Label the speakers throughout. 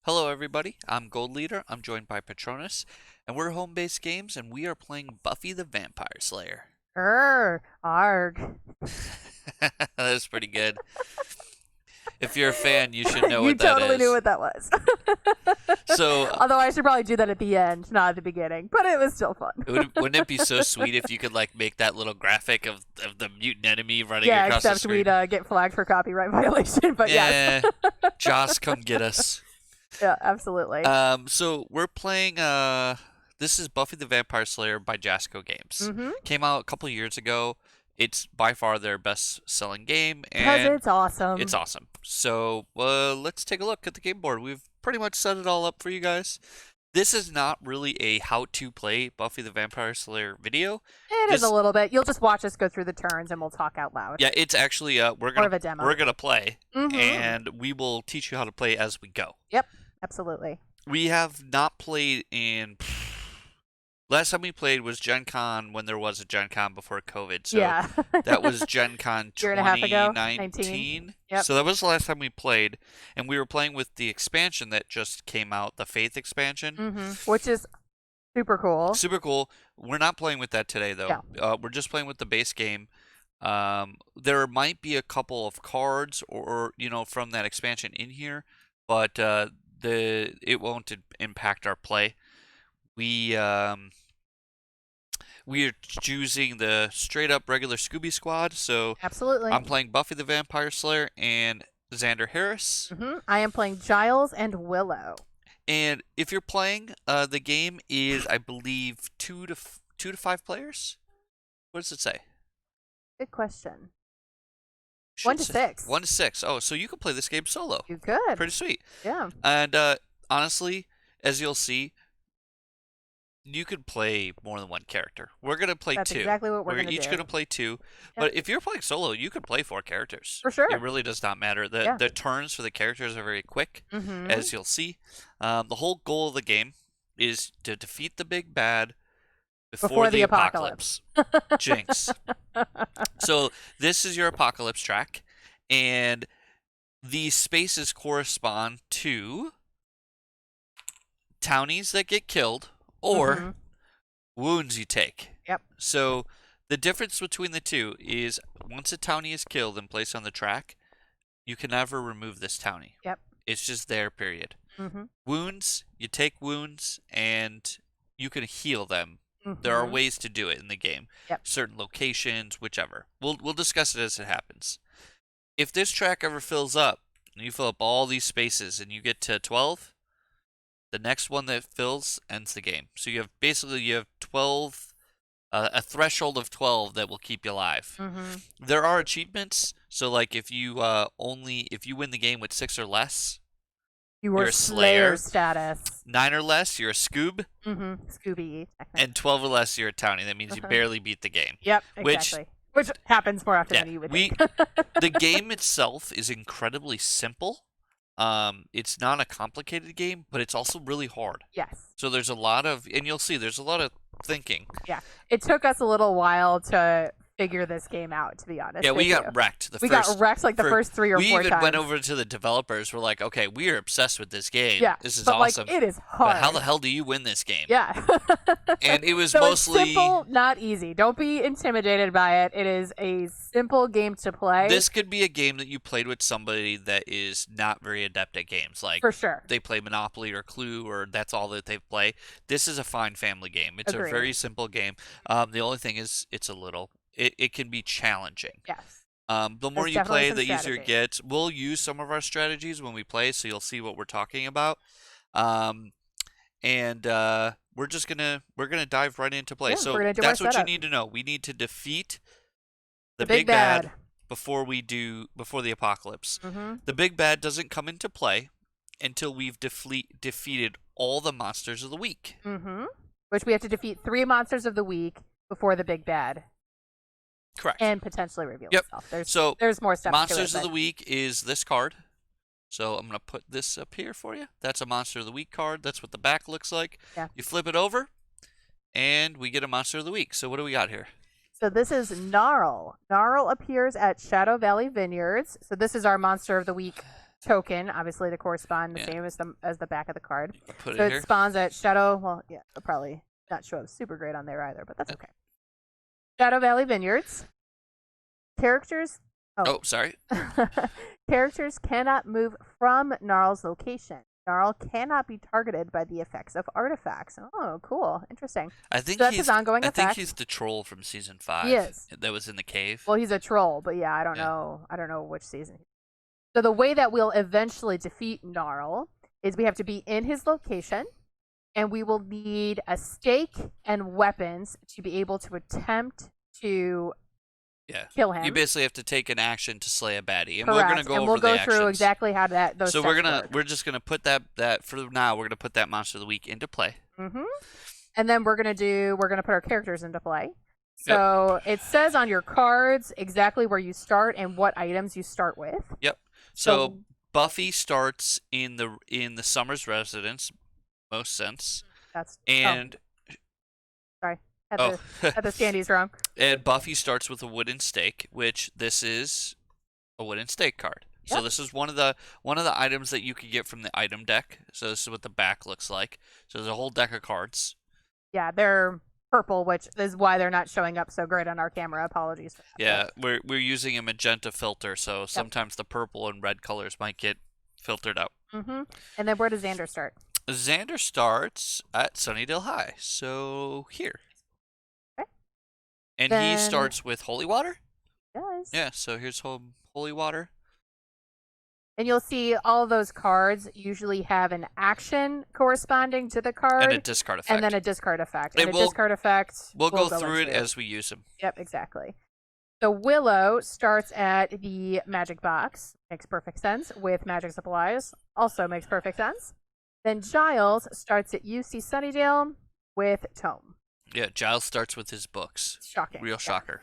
Speaker 1: Hello, everybody. I'm Gold Leader. I'm joined by Patronus, and we're Home Base Games, and we are playing Buffy the Vampire Slayer.
Speaker 2: Grrr, arg.
Speaker 1: That is pretty good. If you're a fan, you should know
Speaker 2: You
Speaker 1: what that
Speaker 2: totally knew
Speaker 1: is.
Speaker 2: what that was.
Speaker 1: So,
Speaker 2: Although I should probably do that at the end, not at the beginning. But it was still fun.
Speaker 1: wouldn't it be so sweet if you could like make that little graphic of the mutant enemy running
Speaker 2: Yeah,
Speaker 1: across the
Speaker 2: except
Speaker 1: screen?
Speaker 2: we'd get flagged for copyright violation. But yes.
Speaker 1: Yeah, Joss, come get us.
Speaker 2: Yeah, absolutely.
Speaker 1: So we're playing. This is Buffy the Vampire Slayer by Jasco Games.
Speaker 2: Mm-hmm.
Speaker 1: Came out a couple years ago. It's by far their best-selling game,
Speaker 2: Because
Speaker 1: and
Speaker 2: it's awesome.
Speaker 1: it's awesome. So let's take a look at the game board. We've pretty much set it all up for you guys. This is not really a how-to play Buffy the Vampire Slayer video.
Speaker 2: It is a little bit. You'll just watch us go through the turns and we'll talk out loud.
Speaker 1: Yeah, it's actually
Speaker 2: More of a demo.
Speaker 1: we're gonna play,
Speaker 2: Mm-hmm.
Speaker 1: and we will teach you how to play as we go.
Speaker 2: Yep, absolutely.
Speaker 1: We have not played in. Last time we played was Gen Con when there was a Gen Con before COVID. So
Speaker 2: Yeah.
Speaker 1: that was Gen Con
Speaker 2: Year and a half ago,
Speaker 1: 2019.
Speaker 2: Yep.
Speaker 1: So that was the last time we played. And we were playing with the expansion that just came out, the Faith expansion.
Speaker 2: Mm-hmm. Which is super cool.
Speaker 1: Super cool. We're not playing with that today, though.
Speaker 2: Yeah.
Speaker 1: We're just playing with the base game. There might be a couple of cards or from that expansion in here, but it won't impact our play. We are choosing the straight up regular Scooby Squad. So
Speaker 2: Absolutely.
Speaker 1: I'm playing Buffy the Vampire Slayer and Xander Harris.
Speaker 2: Mm-hmm. I am playing Giles and Willow.
Speaker 1: And if you're playing, the game is, I believe, two to five players. What does it say?
Speaker 2: Good question.
Speaker 1: Should
Speaker 2: 1 to
Speaker 1: say
Speaker 2: 6.
Speaker 1: 1 to 6. Oh, so you can play this game solo.
Speaker 2: You could.
Speaker 1: Pretty sweet.
Speaker 2: Yeah.
Speaker 1: And honestly, as you'll see, you could play more than one character. We're gonna play
Speaker 2: That's
Speaker 1: two.
Speaker 2: exactly what we're
Speaker 1: We're
Speaker 2: gonna
Speaker 1: each
Speaker 2: do.
Speaker 1: gonna play two. But if you're playing solo, you could play 4 characters.
Speaker 2: For sure.
Speaker 1: It really does not matter. The turns for the characters are very quick,
Speaker 2: Mm-hmm.
Speaker 1: as you'll see. The whole goal of the game is to defeat the big bad before the apocalypse. Jinx. So this is your apocalypse track, and these spaces correspond to townies that get killed or wounds you take.
Speaker 2: Yep.
Speaker 1: So the difference between the two is once a townie is killed and placed on the track, you can never remove this townie.
Speaker 2: Yep.
Speaker 1: It's just there, period.
Speaker 2: Mm-hmm.
Speaker 1: Wounds, you take wounds and you can heal them.
Speaker 2: Mm-hmm.
Speaker 1: There are ways to do it in the game.
Speaker 2: Yep.
Speaker 1: Certain locations, whichever. We'll discuss it as it happens. If this track ever fills up, and you fill up all these spaces and you get to 12, the next one that fills ends the game. So you have 12, a threshold of 12 that will keep you alive.
Speaker 2: Mm-hmm.
Speaker 1: There are achievements. So like if you win the game with 6 or less,
Speaker 2: You're
Speaker 1: a Slayer.
Speaker 2: status.
Speaker 1: 9 or less, you're a Scoob,
Speaker 2: Mm-hmm. Scooby.
Speaker 1: and 12 or less, you're a Townie. That means you barely beat the game.
Speaker 2: Yep. Exactly. Which happens more often than you would think.
Speaker 1: The game itself is incredibly simple. It's not a complicated game, but it's also really hard.
Speaker 2: Yes.
Speaker 1: So there's a lot of, and you'll see, there's a lot of thinking.
Speaker 2: Yeah. It took us a little while to figure this game out, to be honest.
Speaker 1: Yeah, we
Speaker 2: with
Speaker 1: got
Speaker 2: you.
Speaker 1: wrecked.
Speaker 2: We got wrecked like the first 3 or 4
Speaker 1: We
Speaker 2: times.
Speaker 1: even went over to the developers. We're like, okay, we are obsessed with this game.
Speaker 2: Yeah.
Speaker 1: This is
Speaker 2: but,
Speaker 1: awesome.
Speaker 2: Like, it is hard.
Speaker 1: But how the hell do you win this game?
Speaker 2: Yeah.
Speaker 1: And it was
Speaker 2: so
Speaker 1: mostly
Speaker 2: it's simple, not easy. Don't be intimidated by it. It is a simple game to play.
Speaker 1: This could be a game that you played with somebody that is not very adept at games. Like
Speaker 2: for sure.
Speaker 1: They play Monopoly or Clue, or that's all that they play. This is a fine family game. It's
Speaker 2: Agreed.
Speaker 1: a very simple game. The only thing is it can be challenging.
Speaker 2: Yes.
Speaker 1: The more
Speaker 2: There's
Speaker 1: you
Speaker 2: definitely
Speaker 1: play,
Speaker 2: some
Speaker 1: the easier
Speaker 2: strategy.
Speaker 1: it gets. We'll use some of our strategies when we play, so you'll see what we're talking about. We're gonna dive right into play.
Speaker 2: Yeah,
Speaker 1: So
Speaker 2: we're gonna do
Speaker 1: that's
Speaker 2: our
Speaker 1: what you
Speaker 2: setup.
Speaker 1: need to know. We need to defeat the
Speaker 2: big
Speaker 1: big bad
Speaker 2: bad.
Speaker 1: before the apocalypse.
Speaker 2: Mm-hmm.
Speaker 1: The big bad doesn't come into play until we've defeated all the monsters of the week.
Speaker 2: Mm-hmm. Which we have to defeat 3 monsters of the week before the big bad.
Speaker 1: Correct.
Speaker 2: And potentially reveal
Speaker 1: Yep.
Speaker 2: itself. There's more stuff
Speaker 1: Monsters
Speaker 2: to it,
Speaker 1: of the Week is this card. So I'm going to put this up here for you. That's a Monster of the Week card. That's what the back looks like.
Speaker 2: Yeah.
Speaker 1: You flip it over, and we get a Monster of the Week. So what do we got here?
Speaker 2: So this is Gnarl. Gnarl appears at Shadow Valley Vineyards. So this is our Monster of the Week token, obviously to correspond the
Speaker 1: Yeah.
Speaker 2: same as the back of the card.
Speaker 1: You can put
Speaker 2: So
Speaker 1: it
Speaker 2: it
Speaker 1: here.
Speaker 2: spawns at Shadow. Well, yeah, it'll probably not show up super great on there either, but that's okay. Shadow Valley Vineyards. Characters.
Speaker 1: Oh, sorry.
Speaker 2: Characters cannot move from Gnarl's location. Gnarl cannot be targeted by the effects of artifacts. Oh, cool. Interesting.
Speaker 1: I think
Speaker 2: So that's
Speaker 1: he's
Speaker 2: his ongoing
Speaker 1: I think
Speaker 2: effect.
Speaker 1: he's the troll from season 5.
Speaker 2: He is.
Speaker 1: That was in the cave.
Speaker 2: Well, he's a troll, but yeah, I don't know. I don't know which season. So the way that we'll eventually defeat Gnarl is we have to be in his location, and we will need a stake and weapons to be able to attempt to kill him.
Speaker 1: You basically have to take an action to slay a baddie, and
Speaker 2: Correct.
Speaker 1: we're gonna go
Speaker 2: and
Speaker 1: over
Speaker 2: we'll go
Speaker 1: the
Speaker 2: through
Speaker 1: actions.
Speaker 2: exactly how those.
Speaker 1: So
Speaker 2: work.
Speaker 1: we're just gonna put that for now. We're gonna put that monster of the week into play.
Speaker 2: Mm-hmm. And then we're gonna put our characters into play. So it says on your cards exactly where you start and what items you start with.
Speaker 1: Yep. So Buffy starts in the Summers residence, most sense.
Speaker 2: That's
Speaker 1: and
Speaker 2: sorry. Had the standees wrong.
Speaker 1: And Buffy starts with a wooden stake, which this is a wooden stake card.
Speaker 2: Yep.
Speaker 1: So this is one of the items that you could get from the item deck. So this is what the back looks like. So there's a whole deck of cards.
Speaker 2: Yeah, they're purple, which is why they're not showing up so great on our camera. Apologies for that.
Speaker 1: Yeah, we're using a magenta filter, so sometimes the purple and red colors might get filtered out.
Speaker 2: Mm-hmm. And then where does Xander start?
Speaker 1: Xander starts at Sunnydale High, so here.
Speaker 2: Okay.
Speaker 1: And he starts with holy water?
Speaker 2: Yes.
Speaker 1: Yeah, so here's holy water.
Speaker 2: And you'll see all of those cards usually have an action corresponding to the card.
Speaker 1: And a discard effect.
Speaker 2: And then a discard effect.
Speaker 1: And
Speaker 2: a discard effect.
Speaker 1: We'll go through it as we use them.
Speaker 2: Yep, exactly. So Willow starts at the magic box. Makes perfect sense. With magic supplies. Also makes perfect sense. Then Giles starts at UC Sunnydale with Tome.
Speaker 1: Yeah, Giles starts with his books.
Speaker 2: Shocking.
Speaker 1: Real shocker.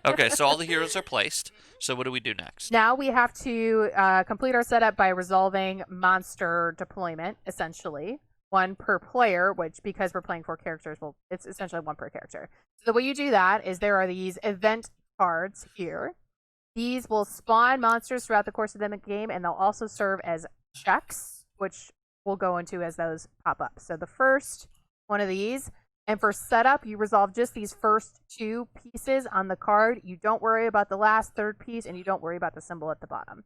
Speaker 1: Okay, so all the heroes are placed. So what do we do next?
Speaker 2: Now we have to complete our setup by resolving monster deployment, essentially. One per player, which, because we're playing 4 characters, it's essentially 1 per character. So the way you do that is there are these event cards here. These will spawn monsters throughout the course of the game, and they'll also serve as checks, which we'll go into as those pop up. So the first one of these, and for setup, you resolve just these first 2 pieces on the card. You don't worry about the last third piece, and you don't worry about the symbol at the bottom.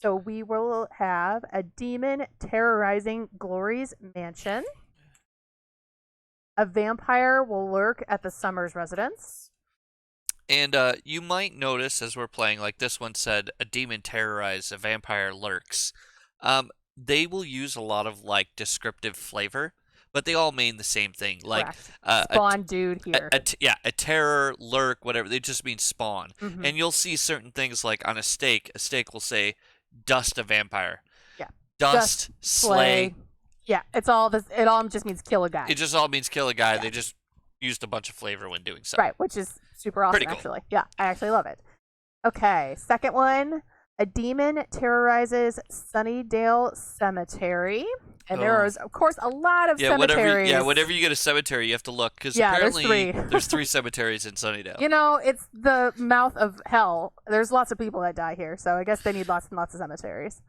Speaker 2: So we will have a demon terrorizing Glory's mansion. A vampire will lurk at the Summers residence.
Speaker 1: And you might notice as we're playing, like this one said, a demon terrorizes, a vampire lurks. They will use a lot of like descriptive flavor, but they all mean the same thing. Like
Speaker 2: spawn dude here.
Speaker 1: A terror, lurk, whatever. They just mean spawn.
Speaker 2: Mm-hmm.
Speaker 1: And you'll see certain things like on a stake will say dust a vampire.
Speaker 2: Yeah.
Speaker 1: Dust, slay.
Speaker 2: Yeah, it all just means kill a guy.
Speaker 1: It just all means kill a guy.
Speaker 2: Yeah.
Speaker 1: They just used a bunch of flavor when doing so.
Speaker 2: Right, which is super awesome,
Speaker 1: Cool.
Speaker 2: actually. Yeah, I actually love it. Okay, second one. A demon terrorizes Sunnydale Cemetery. And there is, of course, a lot of cemeteries.
Speaker 1: Whenever you get a cemetery, you have to look. Because
Speaker 2: apparently
Speaker 1: there's 3 cemeteries in Sunnydale.
Speaker 2: You know, it's the mouth of hell. There's lots of people that die here. So I guess they need lots and lots of cemeteries.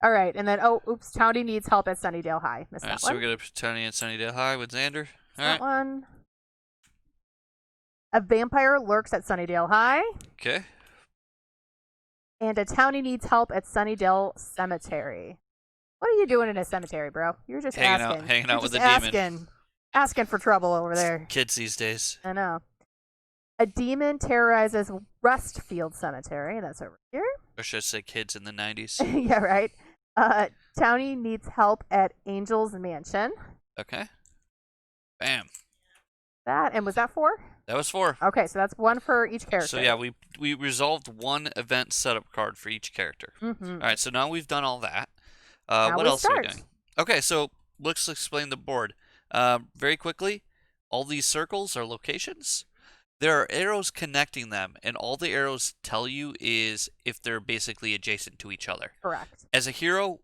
Speaker 2: All right, and then, Townie needs help at Sunnydale High. Missed that one.
Speaker 1: So we're going to put Townie at Sunnydale High with Xander. All right.
Speaker 2: That one. A vampire lurks at Sunnydale High.
Speaker 1: Okay.
Speaker 2: And a townie needs help at Sunnydale Cemetery. What are you doing in a cemetery, bro? You're just
Speaker 1: hanging out with a demon.
Speaker 2: Asking for trouble over there.
Speaker 1: Kids these days.
Speaker 2: I know. A demon terrorizes Rustfield Cemetery. That's over here.
Speaker 1: Or should I say kids in the 90s?
Speaker 2: Yeah, right. Townie needs help at Angel's Mansion.
Speaker 1: Okay. Bam.
Speaker 2: Was that 4?
Speaker 1: That was 4.
Speaker 2: Okay, so that's 1 for each character.
Speaker 1: So yeah, we resolved 1 event setup card for each character.
Speaker 2: Mm-hmm.
Speaker 1: All right, so now we've done all that. What else are we doing? Okay, so let's explain the board. Very quickly, all these circles are locations. There are arrows connecting them, and all the arrows tell you is if they're basically adjacent to each other.
Speaker 2: Correct.
Speaker 1: As a hero,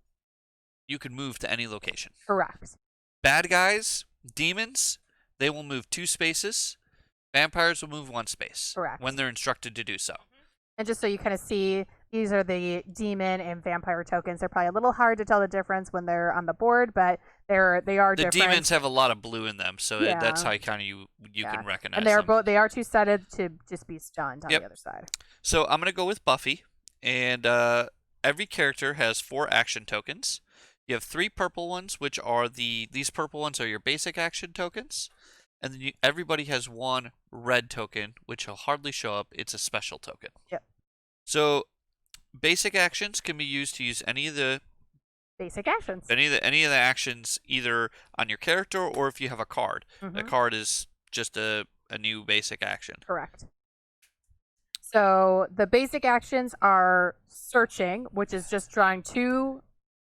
Speaker 1: you can move to any location.
Speaker 2: Correct.
Speaker 1: Bad guys, demons, they will move 2 spaces. Vampires will move 1 space.
Speaker 2: Correct.
Speaker 1: When they're instructed to do so.
Speaker 2: And just so you kind of see, these are the demon and vampire tokens. They're probably a little hard to tell the difference when they're on the board, but they are
Speaker 1: The
Speaker 2: different.
Speaker 1: demons have a lot of blue in them, so that's
Speaker 2: Yeah.
Speaker 1: how kind of you can recognize
Speaker 2: And they are
Speaker 1: them.
Speaker 2: both. They are two-sided to just be stunned on
Speaker 1: Yep.
Speaker 2: the other side.
Speaker 1: So I'm gonna go with Buffy, and every character has 4 action tokens. You have 3 purple ones, which are these purple ones are your basic action tokens, and then everybody has 1 red token, which will hardly show up. It's a special token.
Speaker 2: Yep.
Speaker 1: So basic actions can be used to use any of the
Speaker 2: Basic actions.
Speaker 1: any of the actions either on your character or if you have a card. A card is just a new basic action.
Speaker 2: Correct. So the basic actions are searching, which is just drawing 2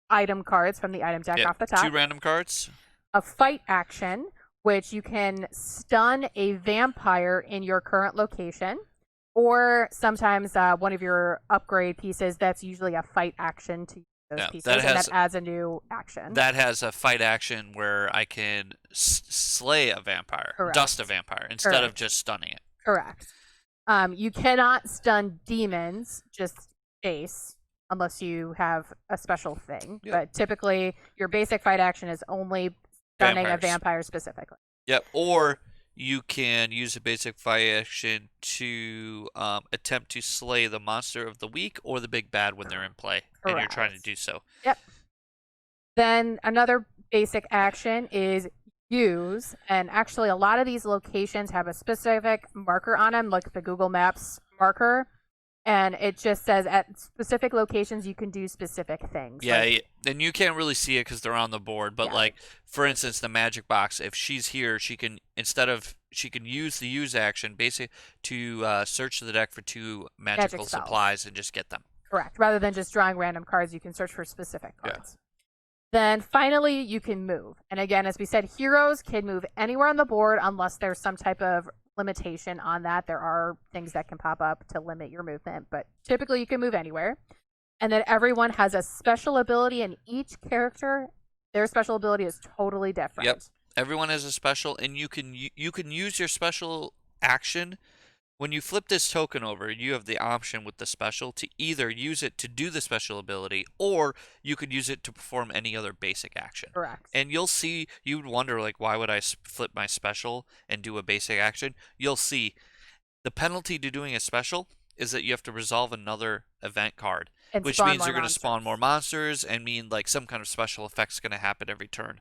Speaker 2: item cards from the item deck off the top.
Speaker 1: 2 random cards.
Speaker 2: A fight action, which you can stun a vampire in your current location, or sometimes one of your upgrade pieces. That's usually a fight action to use those pieces, and that adds a new action.
Speaker 1: That has a fight action where I can slay a vampire, dust a vampire, instead of just stunning it.
Speaker 2: Correct. You cannot stun demons, just base, unless you have a special thing.
Speaker 1: Yep.
Speaker 2: But typically, your basic fight action is only stunning a vampire specifically.
Speaker 1: Yep. Or you can use a basic fight action to attempt to slay the monster of the week or the big bad when they're in play, and you're trying to do so.
Speaker 2: Yep. Then another basic action is use, and actually a lot of these locations have a specific marker on them, like the Google Maps marker, and it just says at specific locations you can do specific things.
Speaker 1: Yeah, and you can't really see it because they're on the board, but like for instance the magic box, if she's here, she can use the use action basically to search the deck for 2 magical supplies and just get them.
Speaker 2: Correct. Rather than just drawing random cards, you can search for specific cards. Then finally, you can move. And again, as we said, heroes can move anywhere on the board unless there's some type of limitation on that. There are things that can pop up to limit your movement, but typically you can move anywhere. And then everyone has a special ability, and each character, their special ability is totally different.
Speaker 1: Yep. Everyone has a special, and you can use your special action. When you flip this token over, you have the option with the special to either use it to do the special ability, or you could use it to perform any other basic action.
Speaker 2: Correct.
Speaker 1: And you'll see, you would wonder, like, why would I flip my special and do a basic action? You'll see the penalty to doing a special is that you have to resolve another event card, which means you're going to spawn more monsters and mean like some kind of special effect's going to happen every turn.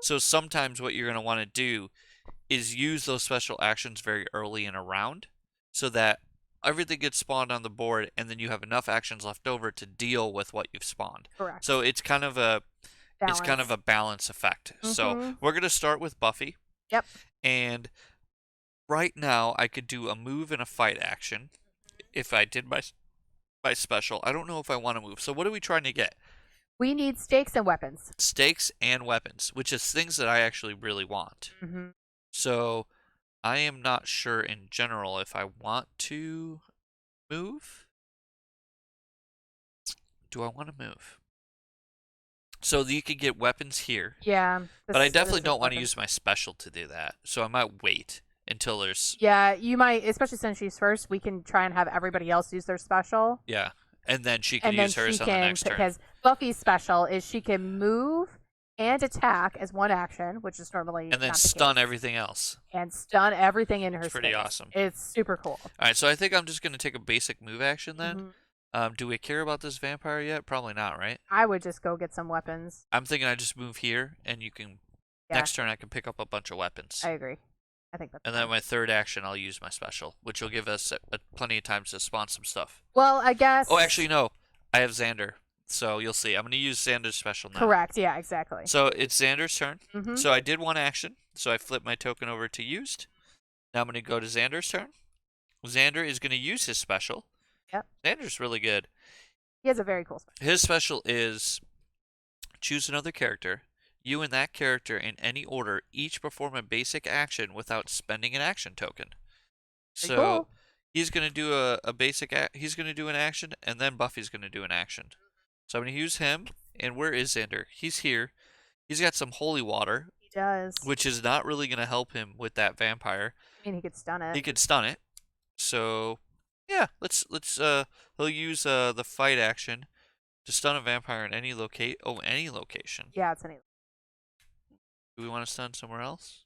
Speaker 1: So sometimes what you're going to want to do is use those special actions very early in a round, so that everything gets spawned on the board, and then you have enough actions left over to deal with what you've spawned.
Speaker 2: Correct.
Speaker 1: So it's kind of a balance effect. So we're gonna start with Buffy.
Speaker 2: Yep.
Speaker 1: And right now I could do a move and a fight action if I did my special. I don't know if I want to move. So what are we trying to get?
Speaker 2: We need stakes and weapons.
Speaker 1: Stakes and weapons, which is things that I actually really want. So I am not sure in general if I want to move. Do I want to move? So you can get weapons here.
Speaker 2: Yeah.
Speaker 1: But I definitely don't want to use my special to do that. So I might wait until there's...
Speaker 2: Yeah, you might, especially since she's first, we can try and have everybody else use their special.
Speaker 1: Yeah. And then she can use hers on the next turn.
Speaker 2: Because Buffy's special is she can move and attack as one action, which is normally
Speaker 1: and then stun everything else.
Speaker 2: And stun everything in her space.
Speaker 1: It's pretty awesome.
Speaker 2: It's super cool.
Speaker 1: All right, so I think I'm just going to take a basic move action then. Do we care about this vampire yet? Probably not, right?
Speaker 2: I would just go get some weapons.
Speaker 1: I'm thinking I just move here, and you can... Next turn, I can pick up a bunch of weapons.
Speaker 2: I agree. I think that's
Speaker 1: And then my third action, I'll use my special, which will give us plenty of time to spawn some stuff.
Speaker 2: Well, I guess...
Speaker 1: Oh, actually, no. I have Xander. So you'll see. I'm going to use Xander's special now.
Speaker 2: Correct. Yeah, exactly.
Speaker 1: So it's Xander's turn. So I did one action. So I flipped my token over to used. Now I'm going to go to Xander's turn. Xander is going to use his special.
Speaker 2: Yep.
Speaker 1: Xander's really good.
Speaker 2: He has a very cool special.
Speaker 1: His special is choose another character. You and that character in any order each perform a basic action without spending an action token.
Speaker 2: Very cool.
Speaker 1: He's going to do a basic... he's going to do an action, and then Buffy's going to do an action. So I'm going to use him. And where is Xander? He's here. He's got some holy water.
Speaker 2: He does.
Speaker 1: Which is not really going to help him with that vampire.
Speaker 2: I mean, he could stun it.
Speaker 1: He could stun it. So Yeah, he'll use the fight action to stun a vampire in any location.
Speaker 2: Yeah, it's any.
Speaker 1: Do we want to stun somewhere else?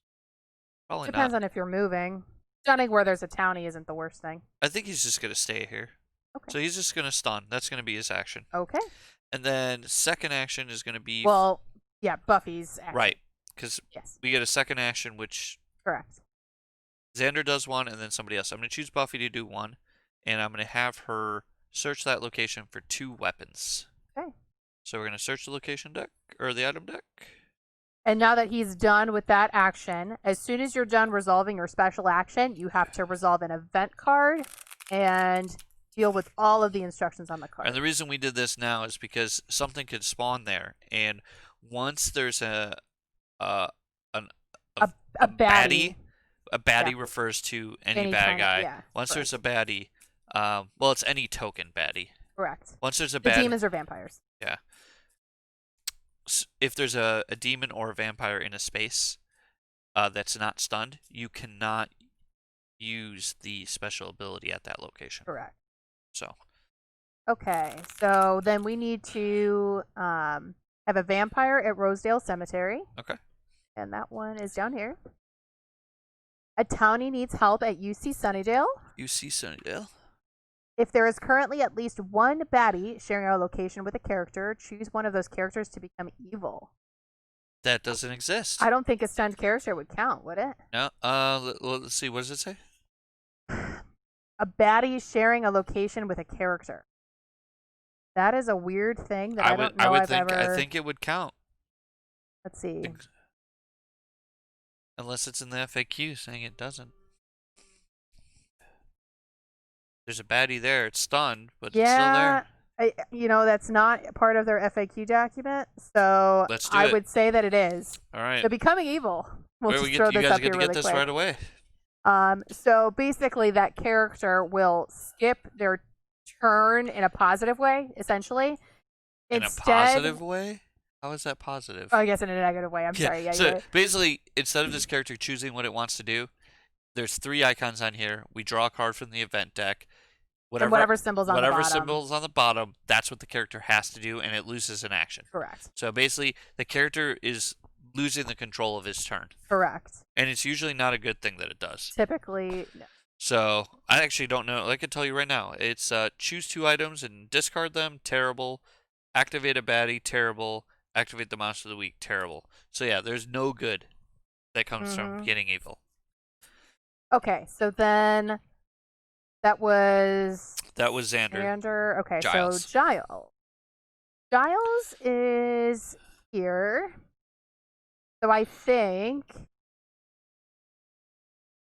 Speaker 1: Probably not.
Speaker 2: Depends on if you're moving. Stunning where there's a townie isn't the worst thing.
Speaker 1: I think he's just gonna stay here.
Speaker 2: Okay.
Speaker 1: So he's just gonna stun. That's gonna be his action.
Speaker 2: Okay.
Speaker 1: And then second action is gonna be
Speaker 2: Well, yeah, Buffy's action.
Speaker 1: right, because
Speaker 2: Yes.
Speaker 1: we get a second action, which
Speaker 2: Correct.
Speaker 1: Xander does one, and then somebody else. I'm gonna choose Buffy to do one, and I'm gonna have her search that location for 2 weapons.
Speaker 2: Okay.
Speaker 1: So we're gonna search the location deck or the item deck.
Speaker 2: And now that he's done with that action, as soon as you're done resolving your special action, you have to resolve an event card and deal with all of the instructions on the card.
Speaker 1: And the reason we did this now is because something could spawn there, and once there's a
Speaker 2: baddie.
Speaker 1: a baddie
Speaker 2: Yeah.
Speaker 1: refers to any
Speaker 2: Any
Speaker 1: bad
Speaker 2: kind of-
Speaker 1: guy.
Speaker 2: yeah,
Speaker 1: Once
Speaker 2: correct.
Speaker 1: there's a baddie, well, it's any token baddie.
Speaker 2: Correct.
Speaker 1: Once there's a
Speaker 2: The
Speaker 1: baddie,
Speaker 2: demons are vampires.
Speaker 1: yeah. If there's a demon or a vampire in a space that's not stunned, you cannot use the special ability at that location.
Speaker 2: Correct.
Speaker 1: So
Speaker 2: Okay, so then we need to have a vampire at Rosedale Cemetery.
Speaker 1: okay.
Speaker 2: And that one is down here. A townie needs help at UC Sunnydale.
Speaker 1: UC Sunnydale.
Speaker 2: If there is currently at least one baddie sharing a location with a character, choose one of those characters to become evil.
Speaker 1: That doesn't exist.
Speaker 2: I don't think a stunned character would count, would it?
Speaker 1: No. Let's see. What does it say?
Speaker 2: A baddie sharing a location with a character. That is a weird thing that I don't know I've ever.
Speaker 1: I think it would count.
Speaker 2: Let's see.
Speaker 1: Unless it's in the FAQ saying it doesn't. There's a baddie there. It's stunned, but it's still there.
Speaker 2: That's not part of their FAQ document, so
Speaker 1: Let's do
Speaker 2: I
Speaker 1: it.
Speaker 2: would say that it is.
Speaker 1: All right.
Speaker 2: So becoming evil. We'll
Speaker 1: Wait,
Speaker 2: just throw
Speaker 1: you
Speaker 2: this
Speaker 1: guys
Speaker 2: up
Speaker 1: get
Speaker 2: here
Speaker 1: to
Speaker 2: really
Speaker 1: get this
Speaker 2: quick.
Speaker 1: right away.
Speaker 2: So basically, that character will skip their turn in a positive way, essentially.
Speaker 1: In a positive way? How is that positive?
Speaker 2: Oh, I guess in a negative way. I'm sorry. Yeah,
Speaker 1: So basically, instead of this character choosing what it wants to do, there's 3 icons on here. We draw a card from the event deck.
Speaker 2: Whatever symbol's on the bottom.
Speaker 1: Symbol's on the bottom, that's what the character has to do, and it loses an action.
Speaker 2: Correct.
Speaker 1: So basically, the character is losing the control of his turn.
Speaker 2: Correct.
Speaker 1: And it's usually not a good thing that it does.
Speaker 2: Typically, no.
Speaker 1: So I actually don't know. I can tell you right now. It's choose 2 items and discard them. Terrible. Activate a baddie. Terrible. Activate the monster of the week. Terrible. So yeah, there's no good that comes from getting evil.
Speaker 2: Okay, so then that was
Speaker 1: Xander.
Speaker 2: Xander. Okay,
Speaker 1: Giles.
Speaker 2: so Giles. Giles is here. So I think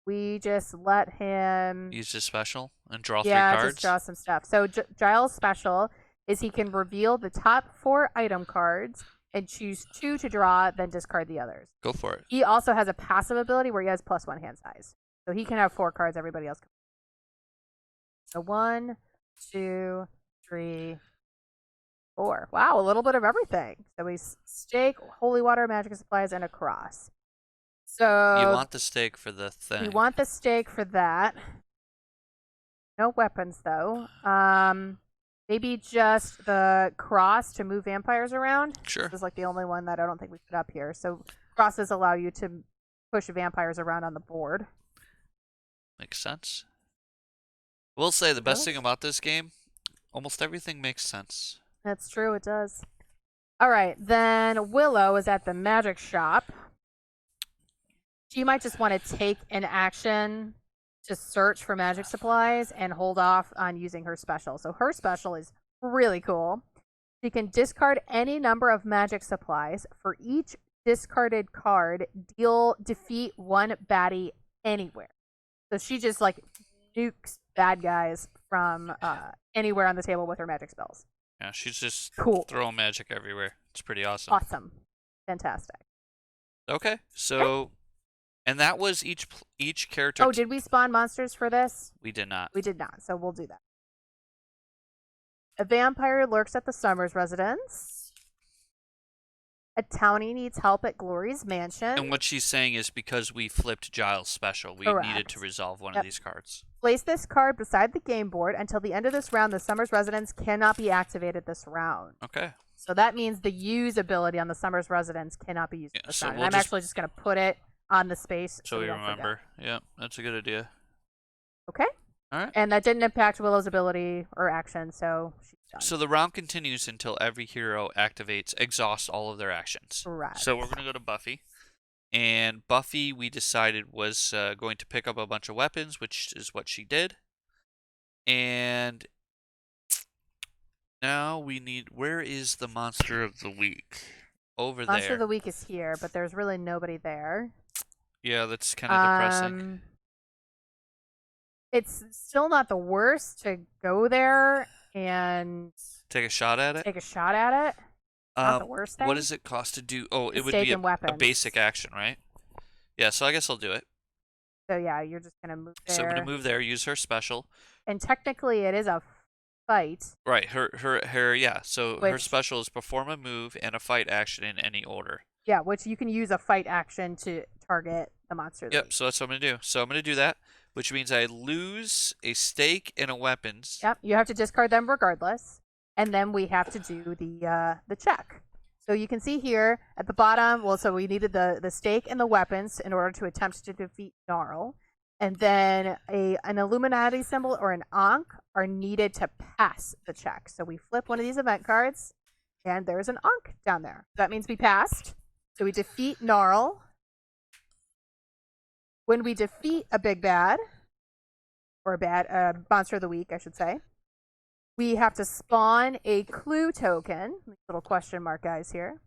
Speaker 2: we just let him
Speaker 1: Use his special and draw 3
Speaker 2: yeah,
Speaker 1: cards.
Speaker 2: just draw some stuff. So Giles' special is he can reveal the top 4 item cards and choose 2 to draw, then discard the others.
Speaker 1: Go for it.
Speaker 2: He also has a passive ability where he has +1 hand size. So he can have 4 cards, everybody else can. So 1, 2, 3, 4. Wow, a little bit of everything. So we stake, holy water, magic supplies, and a cross. So
Speaker 1: You want the stake for the thing.
Speaker 2: we want the stake for that. No weapons though. Maybe just the cross to move vampires around.
Speaker 1: Sure.
Speaker 2: This is like the only one that I don't think we put up here. So crosses allow you to push vampires around on the board.
Speaker 1: Makes sense. We'll say the best thing about this game, almost everything makes sense.
Speaker 2: That's true, it does. All right, then Willow is at the magic shop. She might just want to take an action to search for magic supplies and hold off on using her special. So her special is really cool. She can discard any number of magic supplies. For each discarded card, defeat 1 baddie anywhere. So she just like nukes bad guys from anywhere on the table with her magic spells.
Speaker 1: Yeah, she's just
Speaker 2: Cool.
Speaker 1: throwing magic everywhere. It's pretty awesome.
Speaker 2: Awesome. Fantastic.
Speaker 1: Okay, so and that was each character.
Speaker 2: Oh, did we spawn monsters for this?
Speaker 1: We did not.
Speaker 2: We did not, so we'll do that. A vampire lurks at the Summers residence. A townie needs help at Glory's mansion.
Speaker 1: And what she's saying is because we flipped Giles' special, we needed to resolve one of these cards.
Speaker 2: Place this card beside the game board. Until the end of this round, the Summers residence cannot be activated this round.
Speaker 1: Okay.
Speaker 2: So that means the use ability on the Summers residence cannot be used this round.
Speaker 1: We'll
Speaker 2: I'm actually just going to put it on the space
Speaker 1: so we remember. Yeah, that's a good idea.
Speaker 2: Okay.
Speaker 1: All right.
Speaker 2: And that didn't impact Willow's ability or action, so she's done.
Speaker 1: So the round continues until every hero exhausts all of their actions.
Speaker 2: Correct.
Speaker 1: So we're going to go to Buffy. And Buffy, we decided, was going to pick up a bunch of weapons, which is what she did. And now we need... Where is the Monster of the Week? Over there.
Speaker 2: Monster of the Week is here, but there's really nobody there.
Speaker 1: Yeah, that's kind of depressing.
Speaker 2: It's still not the worst to go there and
Speaker 1: take a shot at it.
Speaker 2: Not the worst thing.
Speaker 1: What does it cost to do? Oh, it would be
Speaker 2: a
Speaker 1: basic action, right? Yeah, so I guess I'll do it.
Speaker 2: So yeah, you're just gonna move there.
Speaker 1: So I'm gonna move there, use her special.
Speaker 2: And technically, it is a fight.
Speaker 1: Right. Yeah. So her special is perform a move and a fight action in any order.
Speaker 2: Yeah, which you can use a fight action to target the monster.
Speaker 1: Yep. So that's what I'm gonna do. So I'm gonna do that, which means I lose a stake and a weapons.
Speaker 2: Yep. You have to discard them regardless, and then we have to do the check. So you can see here at the bottom. Well, so we needed the stake and the weapons in order to attempt to defeat Gnarl. And then an Illuminati symbol or an Ankh are needed to pass the check. So we flip one of these event cards, and there's an Ankh down there. That means we passed. So we defeat Gnarl. When we defeat a big bad, or a monster of the week, I should say, we have to spawn a clue token. Little question mark guys here.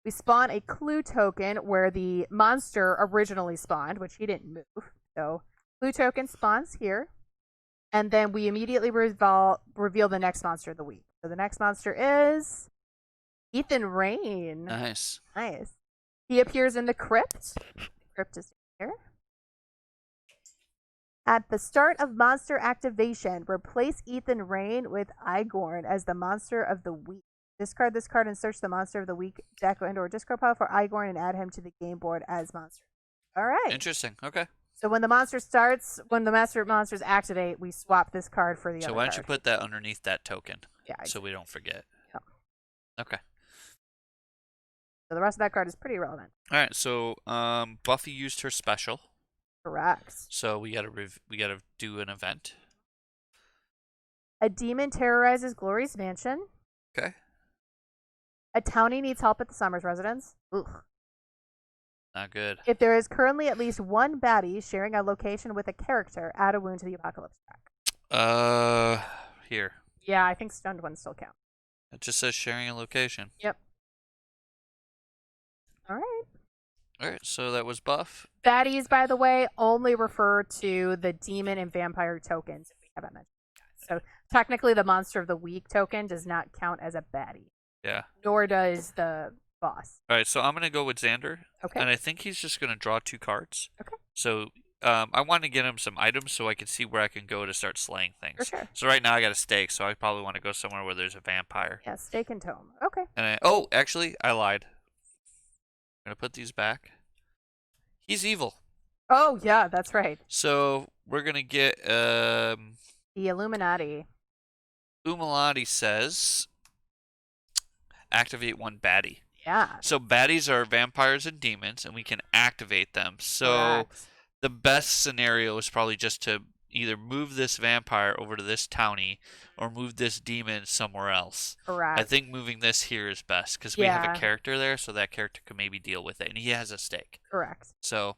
Speaker 2: We spawn a clue token where the monster originally spawned, which he didn't move. So clue token spawns here, and then we immediately reveal the next monster of the week. So the next monster is Ethan Rain.
Speaker 1: Nice.
Speaker 2: He appears in the crypt. The crypt is here. At the start of monster activation, replace Ethan Rain with Arrghh as the monster of the week. Discard this card and search the monster of the week deck or discard pile for Arrghh and add him to the game board as monster. All right.
Speaker 1: Interesting. Okay.
Speaker 2: So when the master monsters activate, we swap this card for the other.
Speaker 1: So why don't you put that underneath that token?
Speaker 2: Yeah.
Speaker 1: So we don't forget.
Speaker 2: Yeah.
Speaker 1: Okay.
Speaker 2: So the rest of that card is pretty irrelevant.
Speaker 1: All right. So Buffy used her special.
Speaker 2: Correct.
Speaker 1: So we gotta do an event.
Speaker 2: A demon terrorizes Glory's mansion.
Speaker 1: Okay.
Speaker 2: A townie needs help at the Summers residence. Ugh.
Speaker 1: Not good.
Speaker 2: If there is currently at least one baddie sharing a location with a character, add a wound to the apocalypse track.
Speaker 1: Here.
Speaker 2: Yeah, I think stunned ones still count.
Speaker 1: It just says sharing a location.
Speaker 2: Yep. All right.
Speaker 1: All right, so that was buff.
Speaker 2: Baddies, by the way, only refer to the demon and vampire tokens, if we haven't mentioned that. So technically the monster of the week token does not count as a baddie.
Speaker 1: Yeah.
Speaker 2: Nor does the boss.
Speaker 1: All right, so I'm going to go with Xander.
Speaker 2: Okay.
Speaker 1: And I think he's just going to draw 2 cards.
Speaker 2: Okay.
Speaker 1: So I want to get him some items so I can see where I can go to start slaying things.
Speaker 2: For sure.
Speaker 1: So right now I got a stake, so I probably want to go somewhere where there's a vampire.
Speaker 2: Yeah, stake and tome. Okay.
Speaker 1: And actually, I lied. I'm going to put these back. He's evil.
Speaker 2: Oh, yeah, that's right.
Speaker 1: So we're going to get...
Speaker 2: the Illuminati.
Speaker 1: Illuminati says... activate 1 baddie.
Speaker 2: Yeah.
Speaker 1: So baddies are vampires and demons, and we can activate them. So
Speaker 2: Correct.
Speaker 1: The best scenario is probably just to either move this vampire over to this townie or move this demon somewhere else.
Speaker 2: Correct.
Speaker 1: I think moving this here is best because we have a character there, so that character can maybe deal with it, and he has a stake.
Speaker 2: Correct.
Speaker 1: So,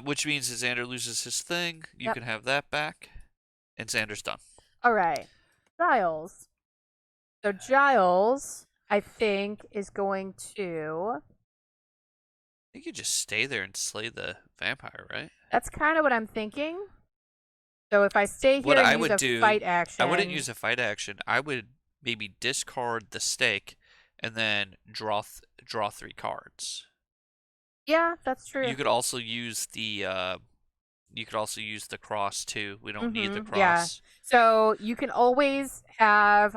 Speaker 1: which means that Xander loses his thing. You can have that back, and Xander's done.
Speaker 2: All right. Giles. So Giles, I think, is going to...
Speaker 1: I think you just stay there and slay the vampire, right?
Speaker 2: That's kind of what I'm thinking. So if I stay here and use a fight action...
Speaker 1: I wouldn't use a fight action. I would maybe discard the stake and then draw 3 cards.
Speaker 2: Yeah, that's true.
Speaker 1: You could also use the cross too. We don't need the cross.
Speaker 2: Yeah. So you can always have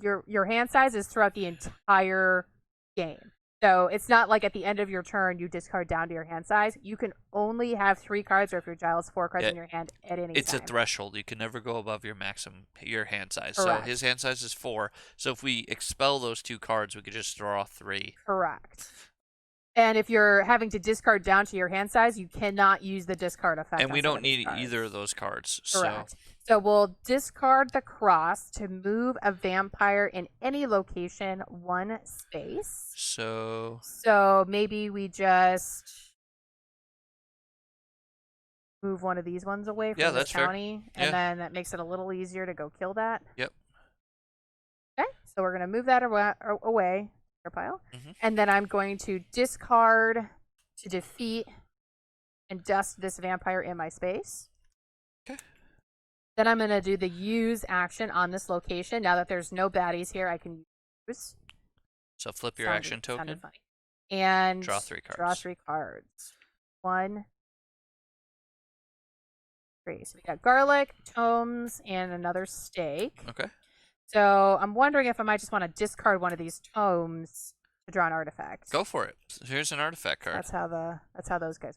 Speaker 2: your hand sizes throughout the entire game. So it's not like at the end of your turn you discard down to your hand size. You can only have 3 cards, or if your Giles 4 cards
Speaker 1: Yeah,
Speaker 2: in your hand at any
Speaker 1: it's a
Speaker 2: time.
Speaker 1: threshold. You can never go above your hand size. So
Speaker 2: Correct.
Speaker 1: his hand size is 4. So if we expel those 2 cards, we could just draw 3.
Speaker 2: Correct. And if you're having to discard down to your hand size, you cannot use the discard effect.
Speaker 1: And
Speaker 2: on
Speaker 1: we
Speaker 2: some
Speaker 1: don't
Speaker 2: of these
Speaker 1: need
Speaker 2: cards.
Speaker 1: either of those cards.
Speaker 2: Correct. So we'll discard the cross to move a vampire in any location 1 space. So maybe we just move one of these ones away from this county, and then that makes it a little easier to go kill that.
Speaker 1: Yep.
Speaker 2: Okay, so we're going to move that away, pile, and then I'm going to discard to defeat and dust this vampire in my space.
Speaker 1: Okay.
Speaker 2: Then I'm going to do the use action on this location. Now that there's no baddies here, I can use.
Speaker 1: So flip your action token.
Speaker 2: Sounded funny. And
Speaker 1: draw 3 cards.
Speaker 2: Draw 3 cards. 1, 3. So we got garlic, tomes, and another steak.
Speaker 1: Okay.
Speaker 2: So I'm wondering if I might just want to discard one of these tomes to draw an artifact.
Speaker 1: Go for it. Here's an artifact card.
Speaker 2: That's how those guys.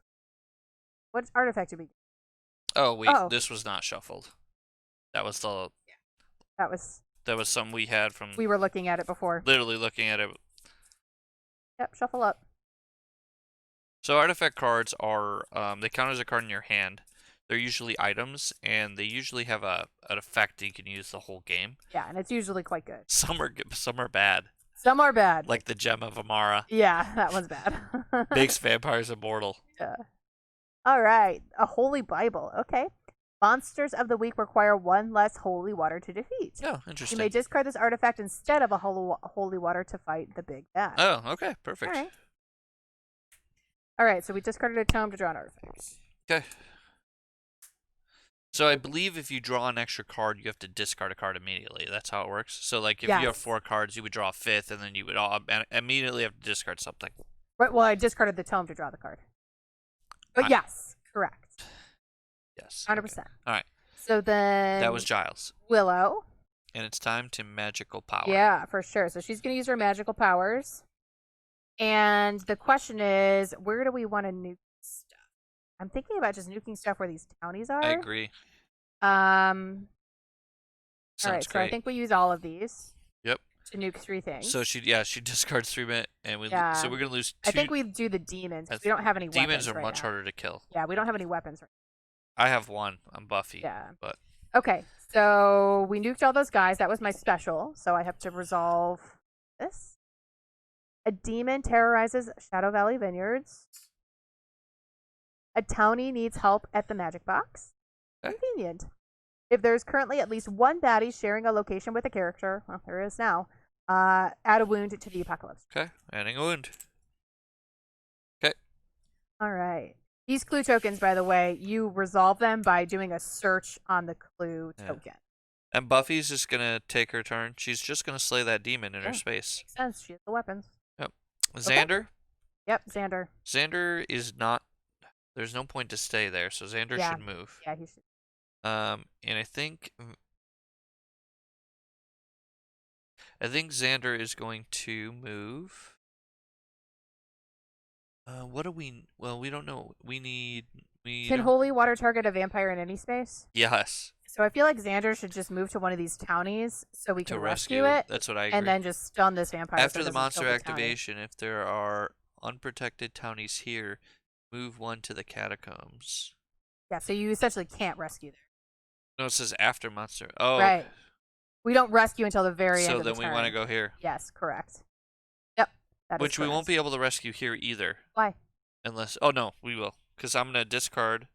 Speaker 2: What artifact did we get?
Speaker 1: Oh wait, this was not shuffled. That was the.
Speaker 2: Yeah. That was
Speaker 1: some we had from.
Speaker 2: We were looking at it before.
Speaker 1: Literally looking at it.
Speaker 2: Yep, shuffle up.
Speaker 1: So artifact cards are they count as a card in your hand. They're usually items, and they usually have an effect that you can use the whole game.
Speaker 2: Yeah, and it's usually quite good.
Speaker 1: Some are bad.
Speaker 2: Some are bad.
Speaker 1: Like the Gem of Amara.
Speaker 2: Yeah, that one's bad.
Speaker 1: Makes vampires immortal.
Speaker 2: Yeah. All right, a holy Bible. Okay. Monsters of the week require 1 less holy water to defeat.
Speaker 1: Oh, interesting.
Speaker 2: You may discard this artifact instead of a holy water to fight the big bad.
Speaker 1: Oh, okay, perfect.
Speaker 2: All right, so we discarded a tome to draw an artifact.
Speaker 1: Okay. So I believe if you draw an extra card, you have to discard a card immediately. That's how it works. So like if you have 4 cards, you would draw a 5th, and then you would immediately have to discard something.
Speaker 2: Right. Well, I discarded the tome to draw the card. But yes, correct.
Speaker 1: Yes.
Speaker 2: 100%.
Speaker 1: Okay. All right.
Speaker 2: So then
Speaker 1: that was Giles.
Speaker 2: Willow.
Speaker 1: And it's time to magical power.
Speaker 2: Yeah, for sure. So she's going to use her magical powers. And the question is, where do we want to nuke stuff? I'm thinking about just nuking stuff where these townies are.
Speaker 1: I agree.
Speaker 2: All right,
Speaker 1: great.
Speaker 2: so I think we use all of these.
Speaker 1: Yep.
Speaker 2: To nuke 3 things.
Speaker 1: So she discards 3 men, and so we're gonna lose 2.
Speaker 2: I think we do the demons. We don't have any weapons.
Speaker 1: Demons are much harder to kill.
Speaker 2: Yeah, we don't have any weapons.
Speaker 1: I have 1. I'm Buffy.
Speaker 2: Yeah.
Speaker 1: But
Speaker 2: okay, so we nuked all those guys. That was my special. So I have to resolve this. A demon terrorizes Shadow Valley Vineyards. A townie needs help at the magic box.
Speaker 1: Okay.
Speaker 2: Convenient. If there's currently at least 1 baddie sharing a location with a character, well, there is now, add a wound to the apocalypse.
Speaker 1: Okay, adding a wound. Okay.
Speaker 2: All right. These clue tokens, by the way, you resolve them by doing a search on the clue token.
Speaker 1: And Buffy's just going to take her turn. She's just going to slay that demon in her space.
Speaker 2: Makes sense. She has the weapons.
Speaker 1: Yep. Xander?
Speaker 2: Okay. Yep, Xander.
Speaker 1: Xander is not... There's no point to stay there, so Xander should move.
Speaker 2: Yeah, he should.
Speaker 1: And I think Xander is going to move. What do we... Well, we don't know.
Speaker 2: Can holy water target a vampire in any space?
Speaker 1: Yes.
Speaker 2: So I feel like Xander should just move to one of these townies so we can rescue it.
Speaker 1: That's what I agree.
Speaker 2: And then just stun this vampire.
Speaker 1: After the monster activation, if there are unprotected townies here, move 1 to the catacombs.
Speaker 2: Yeah, so you essentially can't rescue there.
Speaker 1: No, it says after monster. Oh.
Speaker 2: Right. We don't rescue until the very end of the turn.
Speaker 1: So then we want to go here.
Speaker 2: Yes, correct. Yep.
Speaker 1: Which we won't be able to rescue here either.
Speaker 2: Why?
Speaker 1: Unless... Oh, no, we will. Because I'm going to discard...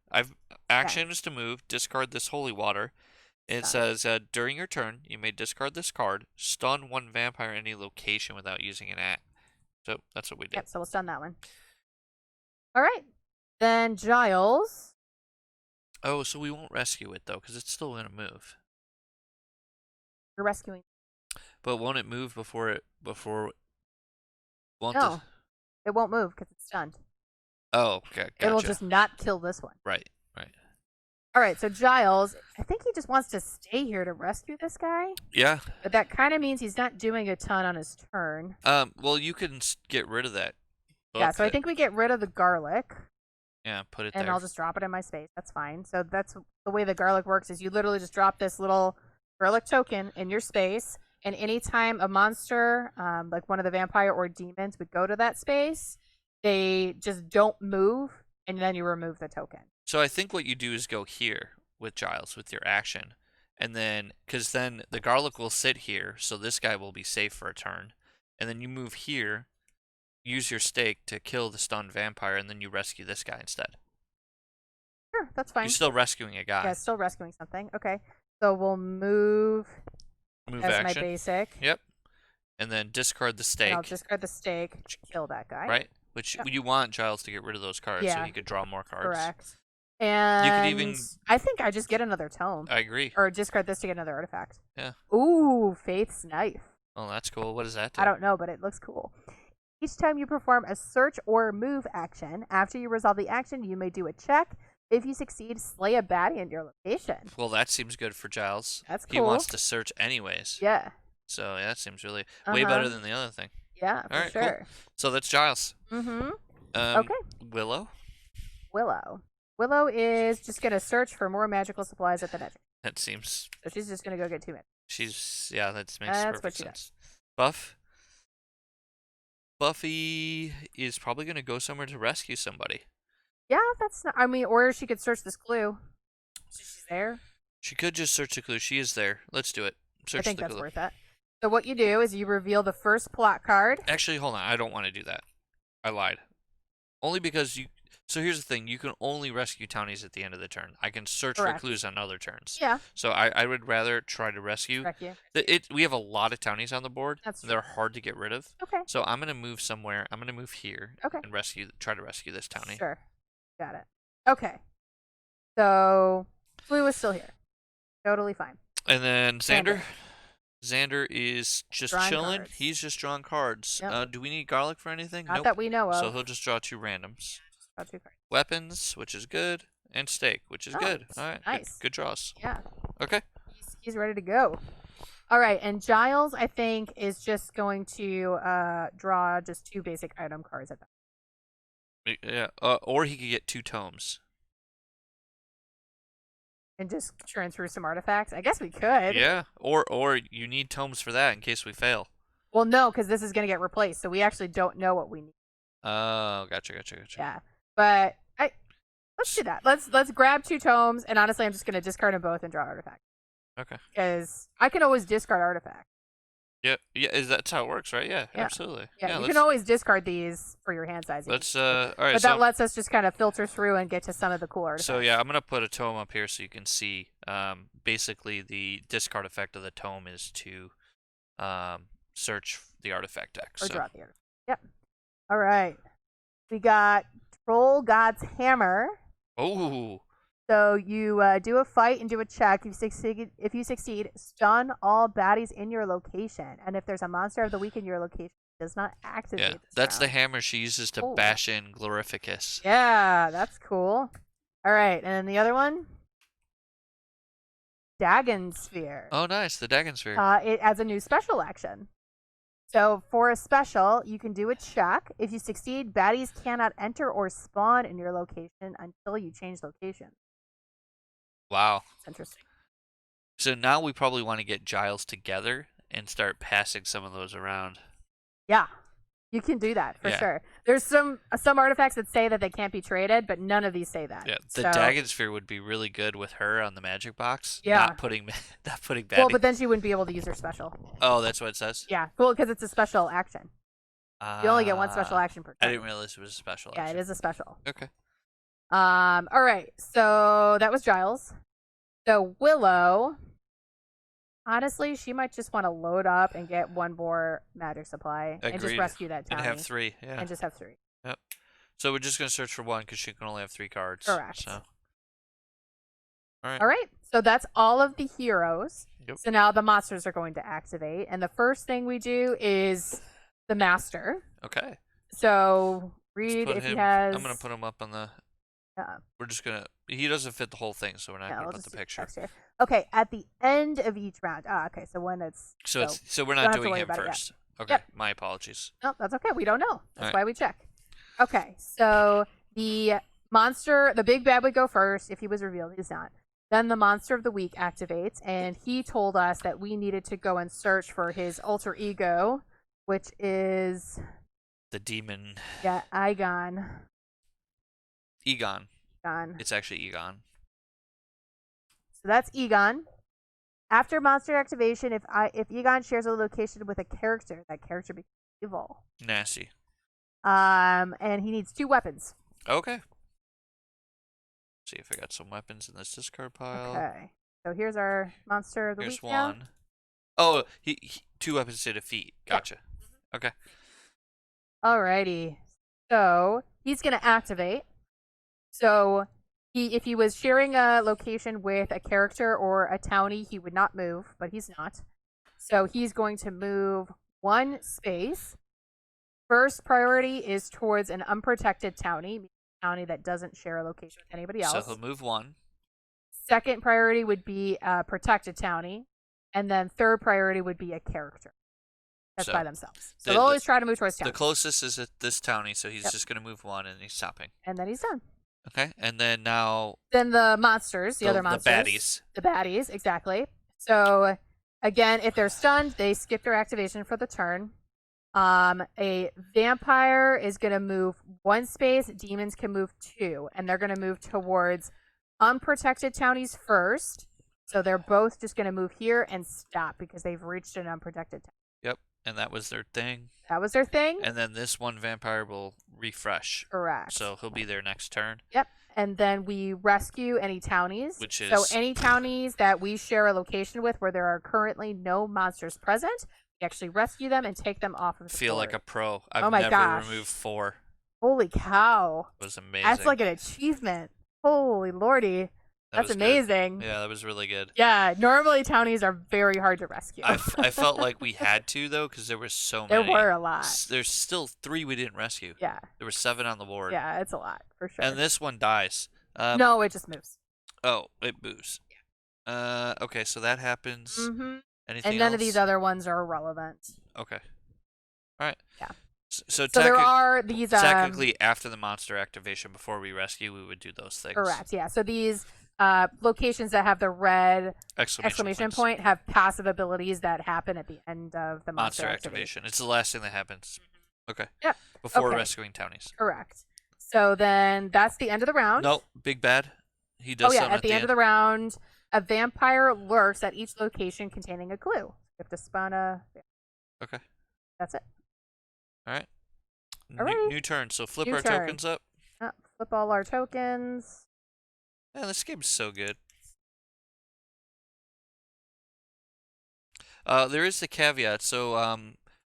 Speaker 1: Action is to move, discard this holy water. And it says, during your turn, you may discard this card, stun 1 vampire in any location without using an act. So that's what we did.
Speaker 2: Yep, so we'll stun that one. All right. Then Giles.
Speaker 1: Oh, so we won't rescue it, though, because it's still going to move.
Speaker 2: You're rescuing.
Speaker 1: But won't it move before it...
Speaker 2: No. It won't move because it's stunned.
Speaker 1: Oh, okay. Gotcha.
Speaker 2: It'll just not kill this one.
Speaker 1: Right.
Speaker 2: All right, so Giles, I think he just wants to stay here to rescue this guy,
Speaker 1: Yeah.
Speaker 2: but that kind of means he's not doing a ton on his turn.
Speaker 1: Well, you can get rid of that
Speaker 2: Yeah,
Speaker 1: book.
Speaker 2: so I think we get rid of the garlic,
Speaker 1: Yeah, put it
Speaker 2: and
Speaker 1: there.
Speaker 2: I'll just drop it in my space. That's fine. So that's the way the garlic works is you literally just drop this little garlic token in your space, and anytime a monster, like one of the vampire or demons, would go to that space, they just don't move, and then you remove the token.
Speaker 1: So I think what you do is go here with Giles with your action, and then because then the garlic will sit here, so this guy will be safe for a turn, and then you move here, use your stake to kill the stunned vampire, and then you rescue this guy instead.
Speaker 2: Sure, that's fine.
Speaker 1: You're still rescuing a guy.
Speaker 2: Yeah, still rescuing something. Okay, so we'll move
Speaker 1: Move
Speaker 2: as
Speaker 1: action.
Speaker 2: my basic.
Speaker 1: Yep. And then discard the stake.
Speaker 2: And I'll discard the stake to kill that guy.
Speaker 1: Right? Which you want Giles to get rid of those cards so
Speaker 2: Yeah.
Speaker 1: he could draw more cards.
Speaker 2: Correct. And
Speaker 1: You could even.
Speaker 2: I think I just get another tome.
Speaker 1: I agree.
Speaker 2: Or discard this to get another artifact.
Speaker 1: Yeah.
Speaker 2: Ooh, Faith's Knife.
Speaker 1: Oh, that's cool. What does that do?
Speaker 2: I don't know, but it looks cool. Each time you perform a search or move action, after you resolve the action, you may do a check. If you succeed, slay a baddie in your location.
Speaker 1: Well, that seems good for Giles.
Speaker 2: That's cool.
Speaker 1: He wants to search anyways.
Speaker 2: Yeah.
Speaker 1: So yeah, that seems really way better than the other thing.
Speaker 2: Yeah, for
Speaker 1: All right,
Speaker 2: sure.
Speaker 1: cool. So that's Giles.
Speaker 2: Mm-hmm.
Speaker 1: Okay.
Speaker 2: Okay.
Speaker 1: Willow.
Speaker 2: Willow is just gonna search for more magical supplies at the magic.
Speaker 1: That seems.
Speaker 2: So she's just gonna go get 2 minutes.
Speaker 1: Yeah, that makes
Speaker 2: That's
Speaker 1: perfect
Speaker 2: what she
Speaker 1: sense. Buffy is probably gonna go somewhere to rescue somebody.
Speaker 2: Yeah, that's not. I mean, or she could search this clue. So she's there.
Speaker 1: She could just search the clue. She is there. Let's do it. Search
Speaker 2: I think
Speaker 1: the
Speaker 2: that's
Speaker 1: clue.
Speaker 2: worth it. So what you do is you reveal the first plot card.
Speaker 1: Actually, hold on. I don't want to do that. I lied. Only because you. So here's the thing. You can only rescue townies at the end of the turn. I can search
Speaker 2: Correct.
Speaker 1: for clues on other turns.
Speaker 2: Yeah.
Speaker 1: So I would rather try to rescue. We have a lot of townies on the board.
Speaker 2: That's true.
Speaker 1: They're hard to get rid of.
Speaker 2: Okay.
Speaker 1: So I'm gonna move somewhere. I'm gonna move here.
Speaker 2: Okay.
Speaker 1: And try to rescue this townie.
Speaker 2: Sure. Got it. Okay. So clue is still here. Totally fine.
Speaker 1: And then Xander. Xander is just
Speaker 2: Drawing
Speaker 1: chilling.
Speaker 2: cards.
Speaker 1: He's just drawing cards.
Speaker 2: Yep.
Speaker 1: Do we need garlic for anything?
Speaker 2: Not
Speaker 1: Nope.
Speaker 2: that we know of.
Speaker 1: So he'll just draw 2 randoms.
Speaker 2: Draw 2 cards.
Speaker 1: Weapons, which is good, and stake, which is good. All right.
Speaker 2: Nice.
Speaker 1: Good draws.
Speaker 2: Yeah.
Speaker 1: Okay.
Speaker 2: He's ready to go. All right, and Giles, I think, is just going to draw just 2 basic item cards at that.
Speaker 1: Yeah. Or he could get 2 tomes.
Speaker 2: And just transfer some artifacts. I guess we could.
Speaker 1: Yeah. Or you need tomes for that in case we fail.
Speaker 2: Well, no, because this is going to get replaced, so we actually don't know what we need.
Speaker 1: Oh, gotcha.
Speaker 2: Yeah, but let's do that. Let's grab 2 tomes, and honestly, I'm just going to discard them both and draw artifacts.
Speaker 1: Okay.
Speaker 2: Because I can always discard artifacts.
Speaker 1: Yeah. That's how it works, right? Yeah.
Speaker 2: Yeah.
Speaker 1: Absolutely.
Speaker 2: Yeah, you can always discard these for your hand size.
Speaker 1: Let's. All right.
Speaker 2: But that lets us just kind of filter through and get to some of the cool artifacts.
Speaker 1: So yeah, I'm gonna put a tome up here so you can see. Basically, the discard effect of the tome is to search the artifact deck.
Speaker 2: Or draw the artifact. Yep. All right. We got Troll God's Hammer.
Speaker 1: Oh.
Speaker 2: So you do a fight and do a check. If you succeed, stun all baddies in your location. And if there's a monster of the week in your location, it does not activate.
Speaker 1: Yeah, that's the hammer she uses to bash in Glorificus.
Speaker 2: Yeah, that's cool. All right, and then the other one, Dagon Sphere.
Speaker 1: Oh, nice, the Dagon Sphere.
Speaker 2: It adds a new special action. So for a special, you can do a check. If you succeed, baddies cannot enter or spawn in your location until you change location.
Speaker 1: Wow.
Speaker 2: That's interesting.
Speaker 1: So now we probably want to get Giles together and start passing some of those around.
Speaker 2: Yeah, you can do that for sure. There's some artifacts that say that they can't be traded, but none of these say that.
Speaker 1: Yeah, the Dagon Sphere would be really good with her on the magic box.
Speaker 2: Yeah.
Speaker 1: Not putting baddie.
Speaker 2: Well, but then she wouldn't be able to use her special.
Speaker 1: Oh, that's what it says?
Speaker 2: Yeah, well, because it's a special action. You only get 1 special action per turn.
Speaker 1: I didn't realize it was a special action.
Speaker 2: Yeah, it is a special.
Speaker 1: Okay.
Speaker 2: All right, so that was Giles. So Willow, honestly, she might just want to load up and get 1 more magic supply and just rescue that townie.
Speaker 1: And have 3, yeah.
Speaker 2: And just have 3.
Speaker 1: Yep. So we're just going to search for 1 because she can only have 3 cards.
Speaker 2: Correct.
Speaker 1: So. All
Speaker 2: right, so that's all of the heroes.
Speaker 1: Yep.
Speaker 2: So now the monsters are going to activate. And the first thing we do is the master.
Speaker 1: Okay.
Speaker 2: So read if he has...
Speaker 1: I'm going to put him up on the We're just gonna. He doesn't fit the whole thing, so we're not
Speaker 2: No,
Speaker 1: gonna
Speaker 2: we'll
Speaker 1: put
Speaker 2: just
Speaker 1: the
Speaker 2: do
Speaker 1: picture.
Speaker 2: text here. Okay, at the end of each round. Okay, so when it's
Speaker 1: So we're
Speaker 2: don't
Speaker 1: not
Speaker 2: have to
Speaker 1: doing
Speaker 2: worry
Speaker 1: him
Speaker 2: about it yet.
Speaker 1: first. Okay,
Speaker 2: Yep.
Speaker 1: my apologies.
Speaker 2: No, that's okay. We don't know. That's
Speaker 1: Alright.
Speaker 2: why we check. Okay, so the monster, the big bad would go first if he was revealed. He's not. Then the monster of the week activates, and he told us that we needed to go and search for his alter ego, which is
Speaker 1: The demon.
Speaker 2: yeah, Egon.
Speaker 1: Egon.
Speaker 2: Egon.
Speaker 1: It's actually Egon.
Speaker 2: So that's Egon. After monster activation, if Egon shares a location with a character, that character becomes evil.
Speaker 1: Nasty.
Speaker 2: And he needs 2 weapons.
Speaker 1: Okay. See if I got some weapons in this discard pile.
Speaker 2: Okay. So here's our monster of the
Speaker 1: Here's
Speaker 2: week now.
Speaker 1: one. Oh, he 2 weapons to defeat. Gotcha. Okay.
Speaker 2: Alrighty. So he's gonna activate. So if he was sharing a location with a character or a townie, he would not move, but he's not. So he's going to move 1 space. First priority is towards an unprotected townie that doesn't share a location with anybody else.
Speaker 1: So he'll move 1.
Speaker 2: Second priority would be a protected townie, and then third priority would be a character that's by themselves. So they'll always try to move towards townies.
Speaker 1: The closest is at this townie, so he's
Speaker 2: Yep.
Speaker 1: just gonna move 1 and he's stopping.
Speaker 2: And then he's done.
Speaker 1: Okay, and then now
Speaker 2: Then the monsters, the other monsters.
Speaker 1: The baddies.
Speaker 2: The baddies, exactly. So again, if they're stunned, they skip their activation for the turn. A vampire is going to move 1 space. Demons can move 2, and they're going to move towards unprotected townies first. So they're both just going to move here and stop because they've reached an unprotected town.
Speaker 1: Yep, and that was their thing.
Speaker 2: That was their thing.
Speaker 1: And then this one vampire will refresh.
Speaker 2: Correct.
Speaker 1: So he'll be there next turn.
Speaker 2: Yep. And then we rescue any townies.
Speaker 1: Which is...
Speaker 2: So any townies that we share a location with where there are currently no monsters present, we actually rescue them and take them off of the
Speaker 1: Feel
Speaker 2: board.
Speaker 1: like a pro. I've
Speaker 2: Oh my
Speaker 1: never
Speaker 2: gosh.
Speaker 1: removed 4.
Speaker 2: Holy cow.
Speaker 1: It was amazing.
Speaker 2: That's like an achievement. Holy lordy. That's amazing.
Speaker 1: Yeah, that was really good.
Speaker 2: Yeah, normally townies are very hard to rescue.
Speaker 1: I felt like we had to, though, because there were so
Speaker 2: there
Speaker 1: many.
Speaker 2: were a lot.
Speaker 1: There's still 3 we didn't rescue.
Speaker 2: Yeah.
Speaker 1: There were 7 on the board.
Speaker 2: Yeah, it's a lot, for sure.
Speaker 1: And this one dies.
Speaker 2: No, it just moves.
Speaker 1: Oh, it moves. Okay, so that happens.
Speaker 2: Mm-hmm.
Speaker 1: Anything
Speaker 2: And none
Speaker 1: else?
Speaker 2: of these other ones are relevant.
Speaker 1: Okay. All right.
Speaker 2: Yeah.
Speaker 1: So
Speaker 2: there are these...
Speaker 1: technically, after the monster activation, before we rescue, we would do those things.
Speaker 2: Correct, yeah. So these locations that have the red exclamation point have passive abilities that happen at the end of the monster
Speaker 1: activation. It's the last thing that happens. Okay.
Speaker 2: Yep.
Speaker 1: Before
Speaker 2: Okay.
Speaker 1: rescuing townies.
Speaker 2: Correct. So then that's the end of the round.
Speaker 1: Nope. Big bad. He does something
Speaker 2: at the end of the round, a vampire lurks at each location containing a clue. You have to spawn a...
Speaker 1: Okay.
Speaker 2: That's it.
Speaker 1: All right.
Speaker 2: Alrighty.
Speaker 1: New turn. So flip
Speaker 2: New
Speaker 1: our
Speaker 2: turn.
Speaker 1: tokens up.
Speaker 2: Flip all our tokens.
Speaker 1: Yeah, this game's so good. There is the caveat. So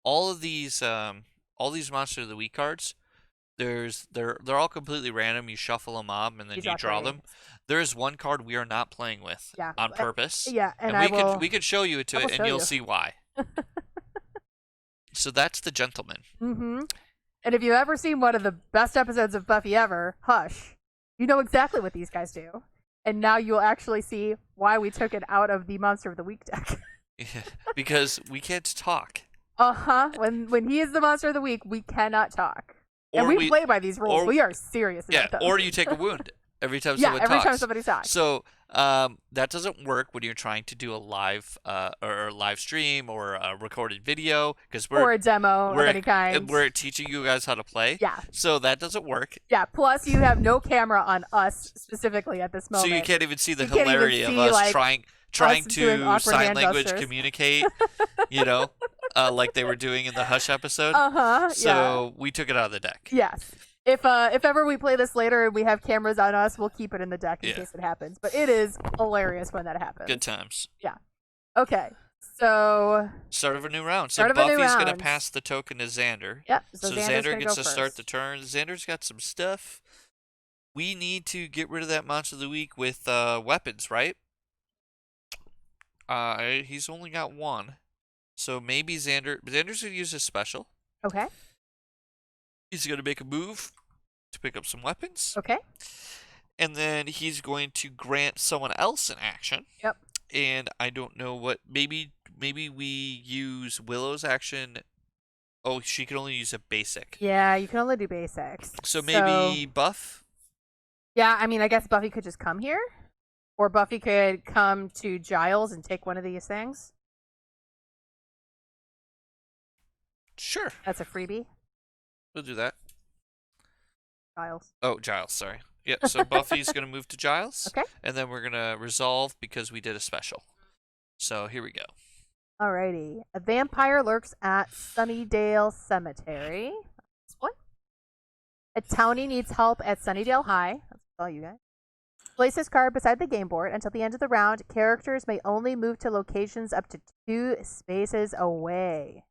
Speaker 1: all these Monster of the Week cards, they're all completely random. You shuffle a mob and then you draw them. There is one card we are not playing with on purpose.
Speaker 2: Yeah, and
Speaker 1: we could show you to it, and you'll see why. So that's the Gentleman.
Speaker 2: Mm-hmm. And if you've ever seen one of the best episodes of Buffy ever, Hush, you know exactly what these guys do. And now you'll actually see why we took it out of the Monster of the Week deck.
Speaker 1: Yeah, because we can't talk.
Speaker 2: Uh-huh. When he is the Monster of the Week, we cannot talk. And we play by these rules. We are serious about them.
Speaker 1: Or you take a wound every time someone talks.
Speaker 2: every time somebody talks.
Speaker 1: So that doesn't work when you're trying to do a live or live stream or a recorded video
Speaker 2: or a demo of any kind.
Speaker 1: We're teaching you guys how to play.
Speaker 2: Yeah.
Speaker 1: So that doesn't work.
Speaker 2: Yeah. Plus, you have no camera on us specifically at this moment.
Speaker 1: So you can't even see the hilarity of us trying to sign language communicate. You know, like they were doing in the Hush episode. So we took it out of the deck.
Speaker 2: Yes. If ever we play this later and we have cameras on us, we'll keep it in the deck in case it happens. But it is hilarious when that happens.
Speaker 1: Good times.
Speaker 2: Yeah. Okay. So
Speaker 1: start of a new round. So Buffy's gonna pass the token to Xander.
Speaker 2: Yep.
Speaker 1: So Xander gets to start the turn. Xander's got some stuff. We need to get rid of that Monster of the Week with weapons, right? He's only got 1. So maybe Xander's gonna use his special.
Speaker 2: Okay.
Speaker 1: He's gonna make a move to pick up some weapons.
Speaker 2: Okay.
Speaker 1: and then he's going to grant someone else an action.
Speaker 2: Yep.
Speaker 1: And I don't know what. Maybe we use Willow's action. Oh, she can only use a basic.
Speaker 2: Yeah, you can only do basics.
Speaker 1: So maybe Buff.
Speaker 2: Yeah, I mean, I guess Buffy could just come here, or Buffy could come to Giles and take one of these things.
Speaker 1: Sure,
Speaker 2: That's a freebie,
Speaker 1: we'll do that.
Speaker 2: Giles.
Speaker 1: Oh, Giles, sorry. Yep, so Buffy's going to move to Giles.
Speaker 2: Okay.
Speaker 1: And then we're going to resolve because we did a special. So here we go.
Speaker 2: Alrighty. A vampire lurks at Sunnydale Cemetery. This one. A townie needs help at Sunnydale High. That's all you guys. Place this card beside the game board. Until the end of the round, characters may only move to locations up to 2 spaces away.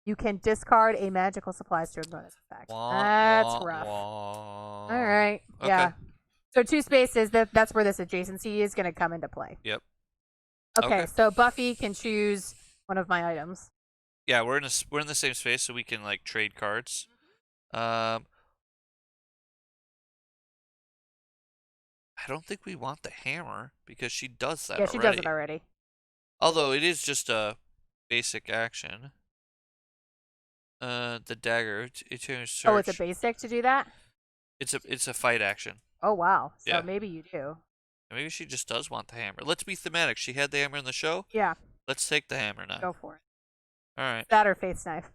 Speaker 2: You can discard a magical supplies to ignore this effect. That's rough. All right.
Speaker 1: Okay.
Speaker 2: Yeah. So 2 spaces, that's where this adjacency is going to come into play.
Speaker 1: Yep.
Speaker 2: Okay, so Buffy can choose one of my items.
Speaker 1: Yeah, we're in the same space, so we can like trade cards. I don't think we want the hammer because she does that already.
Speaker 2: Yeah, she does it already.
Speaker 1: Although it is just a basic action. The dagger. Search.
Speaker 2: Oh, it's a basic to do that?
Speaker 1: It's a fight action.
Speaker 2: Oh, wow. So
Speaker 1: Yeah.
Speaker 2: maybe you do.
Speaker 1: Maybe she just does want the hammer. Let's be thematic. She had the hammer in the show.
Speaker 2: Yeah.
Speaker 1: Let's take the hammer now.
Speaker 2: Go for it.
Speaker 1: All right.
Speaker 2: That or Faith's knife.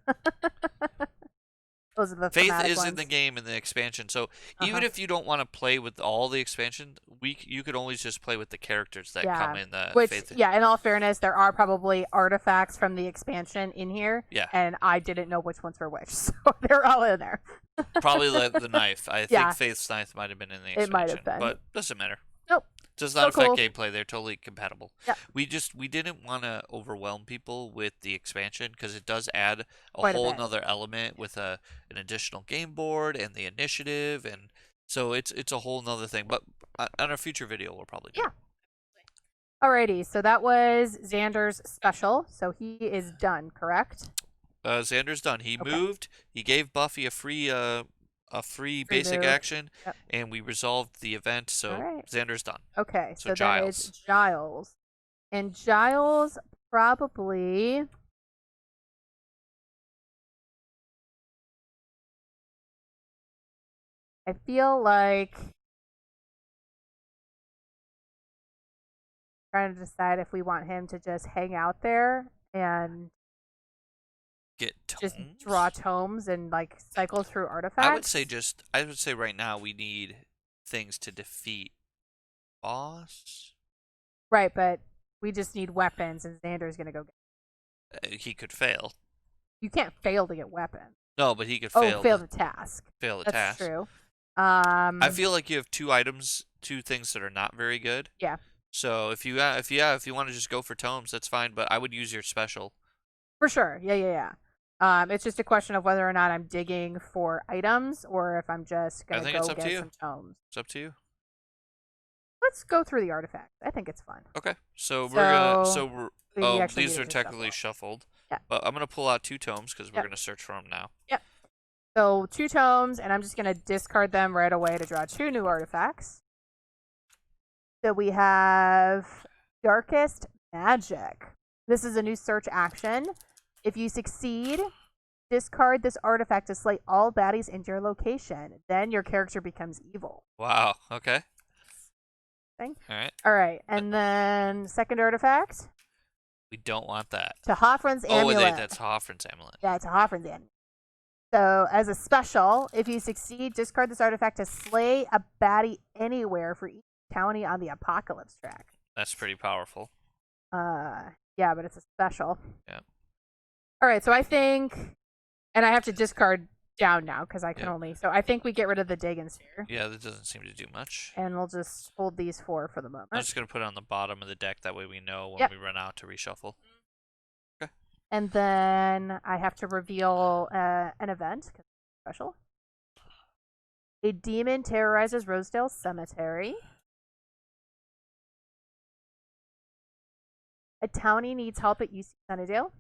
Speaker 2: Those are the
Speaker 1: Faith
Speaker 2: thematic
Speaker 1: is
Speaker 2: ones.
Speaker 1: in the game in the expansion, so even if you don't want to play with all the expansion, you could always just play with the characters that come in the Faith.
Speaker 2: Yeah, in all fairness, there are probably artifacts from the expansion in here.
Speaker 1: Yeah.
Speaker 2: And I didn't know which ones were which, so they're all in there.
Speaker 1: Probably the knife. I think Faith's knife might have been in the expansion.
Speaker 2: It might have been.
Speaker 1: But doesn't matter.
Speaker 2: Nope.
Speaker 1: Does not
Speaker 2: So
Speaker 1: affect
Speaker 2: cool.
Speaker 1: gameplay. They're totally compatible.
Speaker 2: Yeah.
Speaker 1: We didn't want to overwhelm people with the expansion because it does add
Speaker 2: Quite a
Speaker 1: whole
Speaker 2: bit.
Speaker 1: nother element with an additional game board and the initiative, and so it's a whole nother thing. But on our future video, we'll probably do.
Speaker 2: Yeah. Alrighty, so that was Xander's special. So he is done, correct?
Speaker 1: Xander's done. He moved. He gave Buffy a free basic
Speaker 2: move.
Speaker 1: action,
Speaker 2: Yep.
Speaker 1: and we resolved the event. So
Speaker 2: Alright.
Speaker 1: Xander's done.
Speaker 2: Okay,
Speaker 1: So
Speaker 2: so then it's Giles. And Giles probably... I feel like... trying to decide if we want him to just hang out there and
Speaker 1: Get tomes.
Speaker 2: just draw tomes and like cycle through artifacts.
Speaker 1: I would say right now we need things to defeat boss.
Speaker 2: Right, but we just need weapons, and Xander's gonna go get.
Speaker 1: He could fail.
Speaker 2: You can't fail to get weapons.
Speaker 1: No, but he could
Speaker 2: fail the task.
Speaker 1: Fail the
Speaker 2: That's
Speaker 1: task.
Speaker 2: true.
Speaker 1: I feel like you have 2 items, 2 things that are not very good.
Speaker 2: Yeah.
Speaker 1: So if you want to just go for tomes, that's fine. But I would use your special.
Speaker 2: For sure. Yeah. It's just a question of whether or not I'm digging for items or if I'm just gonna go get some tomes.
Speaker 1: It's up to you.
Speaker 2: Let's go through the artifacts. I think it's fun.
Speaker 1: Okay. So these are technically shuffled.
Speaker 2: Yeah.
Speaker 1: But I'm gonna pull out 2 tomes because we're gonna search for them now.
Speaker 2: Yep. So 2 tomes, and I'm just gonna discard them right away to draw 2 new artifacts. So we have Darkest Magic. This is a new search action. If you succeed, discard this artifact to slay all baddies in your location. Then your character becomes evil.
Speaker 1: Wow. Okay.
Speaker 2: Thing.
Speaker 1: All
Speaker 2: right. And then second artifact.
Speaker 1: We don't want that.
Speaker 2: To Hoffren's Amulet.
Speaker 1: Oh, wait, that's Hoffren's Amulet.
Speaker 2: Yeah, it's a Hoffren's Amulet. So, as a special, if you succeed, discard this artifact to slay a baddie anywhere for each county on the Apocalypse track.
Speaker 1: That's pretty powerful.
Speaker 2: Yeah, but it's a special.
Speaker 1: Yeah.
Speaker 2: All right, so I think, and I have to discard down now because I can only. So I think we get rid of the Diggins here.
Speaker 1: Yeah, that doesn't seem to do much.
Speaker 2: And we'll just hold these 4 for the moment.
Speaker 1: I'm just gonna put it on the bottom of the deck. That way we know when we run out to reshuffle. Okay.
Speaker 2: And then I have to reveal an event because it's special. A demon terrorizes Rosedale Cemetery. A townie needs help at UC Sunnydale.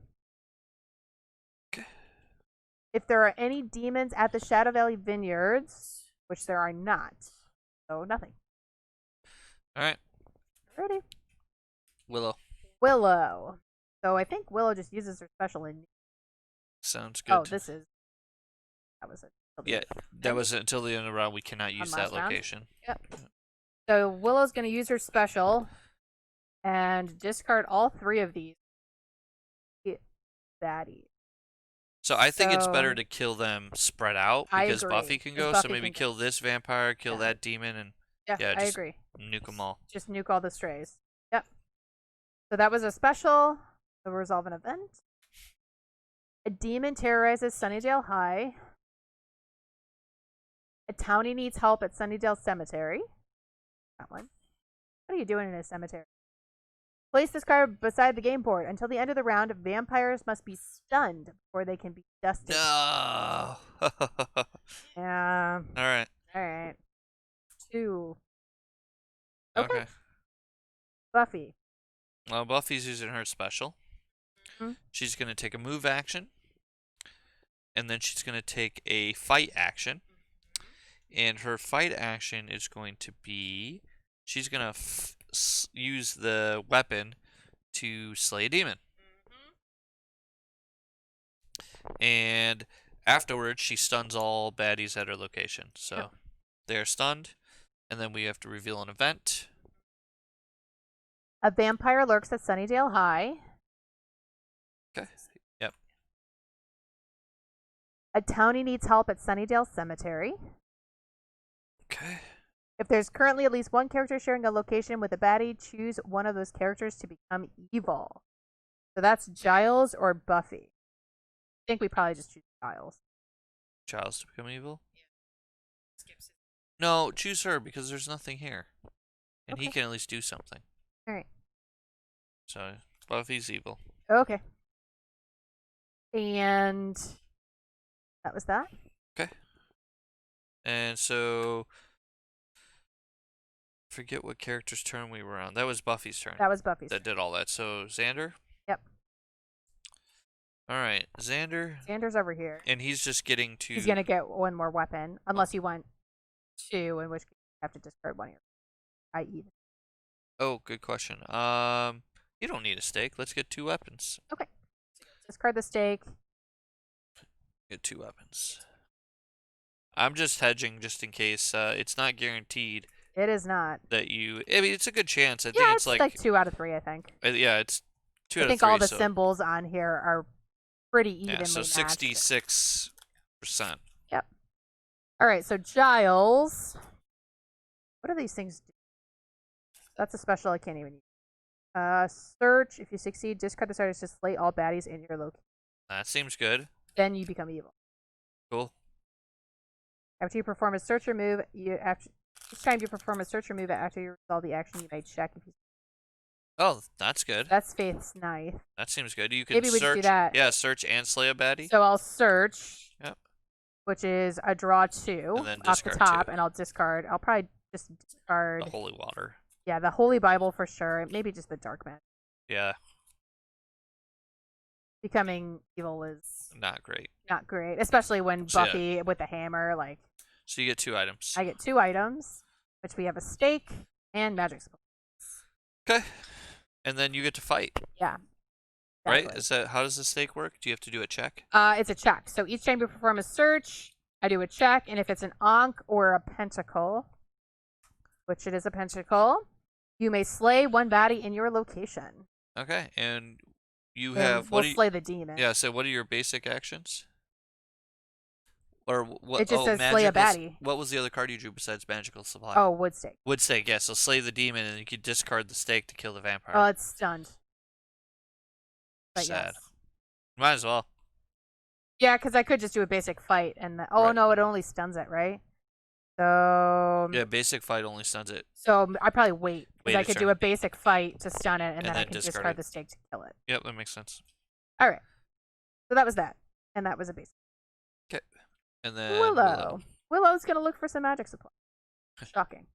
Speaker 1: Okay.
Speaker 2: If there are any demons at the Shadow Valley Vineyards, which there are not, so nothing.
Speaker 1: All right.
Speaker 2: Ready?
Speaker 1: Willow.
Speaker 2: Willow. So I think Willow just uses her special in.
Speaker 1: Sounds good.
Speaker 2: Oh, this is. That was it.
Speaker 1: Yeah, that was it. Until the end of the round. We cannot use that location.
Speaker 2: Yep. So Willow's going to use her special and discard all 3 of these baddies.
Speaker 1: So I think it's better to kill them spread out because
Speaker 2: I agree.
Speaker 1: Buffy can go. So maybe kill this vampire, kill that demon, and
Speaker 2: I agree.
Speaker 1: Nuke them all.
Speaker 2: Just nuke all the strays. Yep. So that was a special. So resolve an event. A demon terrorizes Sunnydale High. A townie needs help at Sunnydale Cemetery. That one. What are you doing in a cemetery? Place this card beside the game board. Until the end of the round, vampires must be stunned before they can be dusted.
Speaker 1: No.
Speaker 2: Yeah.
Speaker 1: All right.
Speaker 2: All right. 2.
Speaker 1: Okay.
Speaker 2: Buffy.
Speaker 1: Well, Buffy's using her special.
Speaker 2: Mm-hmm.
Speaker 1: She's going to take a move action. And then she's going to take a fight action. And her fight action is going to be... She's going to use the weapon to slay a demon. And afterwards, she stuns all baddies at her location. So they're stunned. And then we have to reveal an event.
Speaker 2: A vampire lurks at Sunnydale High.
Speaker 1: Okay. Yep.
Speaker 2: A townie needs help at Sunnydale Cemetery.
Speaker 1: Okay.
Speaker 2: If there's currently at least one character sharing a location with a baddie, choose one of those characters to become evil. So that's Giles or Buffy. I think we probably just choose Giles.
Speaker 1: Giles to become evil? Yeah. No, choose her because there's nothing here. And he can at least do something.
Speaker 2: Alright.
Speaker 1: So, Buffy's evil.
Speaker 2: Okay. And that was that.
Speaker 1: Okay. And so, forget what character's turn we were on. That was Buffy's turn.
Speaker 2: That was Buffy's
Speaker 1: That did all that. So, Xander?
Speaker 2: Yep.
Speaker 1: Alright, Xander.
Speaker 2: Xander's over here.
Speaker 1: And he's just getting to...
Speaker 2: He's going to get one more weapon, unless you want 2, in which case you have to discard one of your, i.e.
Speaker 1: Oh, good question. You don't need a stake. Let's get 2 weapons.
Speaker 2: Okay. Discard the stake.
Speaker 1: Get 2 weapons. I'm just hedging just in case. It's not guaranteed.
Speaker 2: It is not.
Speaker 1: That you... I mean, it's a good chance. I
Speaker 2: yeah,
Speaker 1: think
Speaker 2: it's like 2 out of 3, I think.
Speaker 1: Yeah, it's 2 out of 3.
Speaker 2: I think all the symbols on here are pretty evenly
Speaker 1: matched. Yeah, so 66%.
Speaker 2: Yep. All right, so Giles. What do these things do? That's a special I can't even use. Search. If you succeed, discard the starters to slay all baddies in your location.
Speaker 1: That seems good.
Speaker 2: Then you become evil.
Speaker 1: Cool.
Speaker 2: After you perform a search or move, each time you perform a search or move after you resolve the action, you may check if you.
Speaker 1: Oh, that's good.
Speaker 2: That's Faith's knife.
Speaker 1: That seems good. You can
Speaker 2: Maybe we
Speaker 1: search.
Speaker 2: do that.
Speaker 1: Yeah, search and slay a baddie.
Speaker 2: So I'll search.
Speaker 1: Yep.
Speaker 2: Which is a draw 2
Speaker 1: and then
Speaker 2: off the top,
Speaker 1: 2.
Speaker 2: and I'll discard. I'll probably just discard
Speaker 1: the holy water.
Speaker 2: Yeah, the Holy Bible for sure. Maybe just the Dark Magic.
Speaker 1: Yeah.
Speaker 2: Becoming evil is
Speaker 1: not great.
Speaker 2: Not great, especially when Buffy with the hammer, like.
Speaker 1: So you get 2 items.
Speaker 2: I get 2 items, which we have a stake and magic supplies.
Speaker 1: Okay. And then you get to fight.
Speaker 2: Yeah.
Speaker 1: Exactly. Right? Is that how does the stake work? Do you have to do a check?
Speaker 2: It's a check. So each time you perform a search, I do a check, and if it's an Ankh or a pentacle, which it is a pentacle, you may slay one baddie in your location.
Speaker 1: Okay, and you have
Speaker 2: we'll slay the demon.
Speaker 1: Yeah. So what are your basic actions? Or what?
Speaker 2: It just says slay a baddie.
Speaker 1: What was the other card you drew besides magical supply?
Speaker 2: Oh, wood stake.
Speaker 1: Wood stake. Yeah. So slay the demon, and you can discard the stake to kill the vampire.
Speaker 2: Oh, it's stunned. But
Speaker 1: sad.
Speaker 2: Yes.
Speaker 1: Might as well.
Speaker 2: Yeah, because I could just do a basic fight, and no, it only stuns it, right? So
Speaker 1: yeah, basic fight only stuns it.
Speaker 2: So I probably wait because I could do a basic fight to stun it, and then I can discard the stake to kill it.
Speaker 1: Yep, that makes sense.
Speaker 2: All right, so that was that, and that was a basic.
Speaker 1: Okay, and then
Speaker 2: Willow's gonna look for some magic supply. Shocking.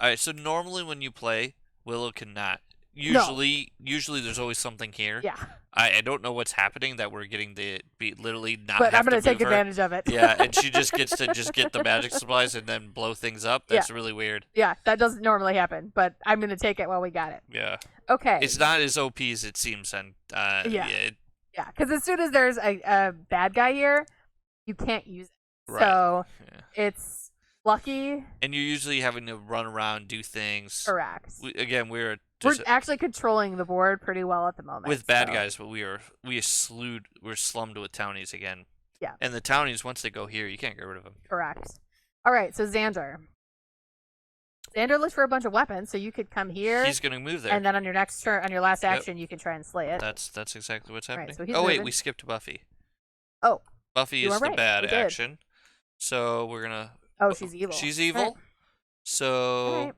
Speaker 1: All right, so normally when you play, Willow cannot usually there's always something here.
Speaker 2: Yeah.
Speaker 1: I don't know what's happening that we're getting to be literally not
Speaker 2: But
Speaker 1: have
Speaker 2: I'm going
Speaker 1: to
Speaker 2: to take
Speaker 1: move her.
Speaker 2: advantage of it.
Speaker 1: Yeah, and she just gets to just get the magic supplies and then blow things up. That's really weird.
Speaker 2: Yeah, that doesn't normally happen, but I'm going to take it while we got it.
Speaker 1: Yeah.
Speaker 2: Okay.
Speaker 1: It's not as OP as it seems, and
Speaker 2: Yeah, because as soon as there's a bad guy here, you can't use it.
Speaker 1: Right.
Speaker 2: So it's lucky.
Speaker 1: And you're usually having to run around, do things.
Speaker 2: Correct.
Speaker 1: We're
Speaker 2: actually controlling the board pretty well at the moment.
Speaker 1: With bad guys, but we're slummed with townies again.
Speaker 2: Yeah.
Speaker 1: And the townies, once they go here, you can't get rid of them.
Speaker 2: Correct. All right, so Xander. Xander looks for a bunch of weapons, so you could come here.
Speaker 1: He's gonna move there.
Speaker 2: And then on your next turn, on your last action, you can try and slay it.
Speaker 1: That's exactly what's happening.
Speaker 2: Right, so
Speaker 1: oh wait,
Speaker 2: moving.
Speaker 1: we skipped Buffy.
Speaker 2: Oh.
Speaker 1: Buffy is the bad action. So we're gonna.
Speaker 2: Oh, she's evil.
Speaker 1: She's evil.
Speaker 2: Right.
Speaker 1: So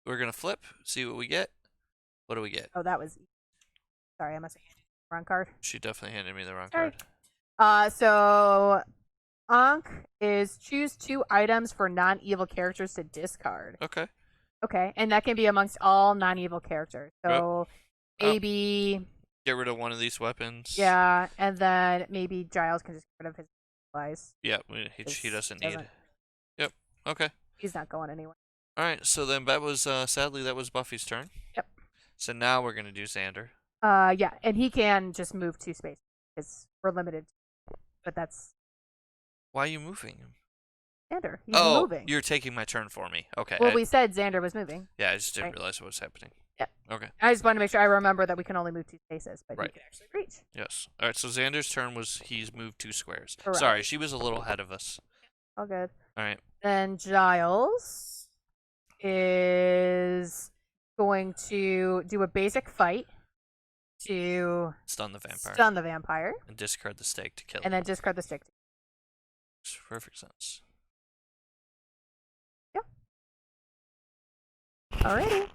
Speaker 1: we're gonna flip, see what we get. What do we get?
Speaker 2: Oh, that was. Sorry, I must have handed you the wrong card.
Speaker 1: She definitely handed me the wrong card.
Speaker 2: So Ankh is choose 2 items for non-evil characters to discard.
Speaker 1: Okay.
Speaker 2: Okay, and that can be amongst all non-evil characters. So maybe
Speaker 1: get rid of one of these weapons.
Speaker 2: Yeah, and then maybe Giles can just get rid of his supplies.
Speaker 1: Yeah, he doesn't need. Yep. Okay.
Speaker 2: He's not going anywhere.
Speaker 1: All right. So then that was sadly that was Buffy's turn.
Speaker 2: Yep.
Speaker 1: So now we're gonna do Xander.
Speaker 2: Yeah, and he can just move 2 spaces because we're limited. But that's.
Speaker 1: Why are you moving him?
Speaker 2: Xander, he's moving.
Speaker 1: You're taking my turn for me. Okay.
Speaker 2: Well, we said Xander was moving.
Speaker 1: Yeah, I just didn't realize what was happening.
Speaker 2: Yeah.
Speaker 1: Okay.
Speaker 2: I just wanted to make sure I remember that we can only move 2 spaces, but he can actually reach.
Speaker 1: Yes. All right. So Xander's turn was he's moved 2 squares.
Speaker 2: Correct.
Speaker 1: Sorry, she was a little ahead of us.
Speaker 2: All good.
Speaker 1: All right.
Speaker 2: Then Giles is going to do a basic fight to
Speaker 1: stun the
Speaker 2: vampire.
Speaker 1: And discard the stake to kill
Speaker 2: and then discard the stick.
Speaker 1: Makes perfect sense.
Speaker 2: Yeah. Alrighty.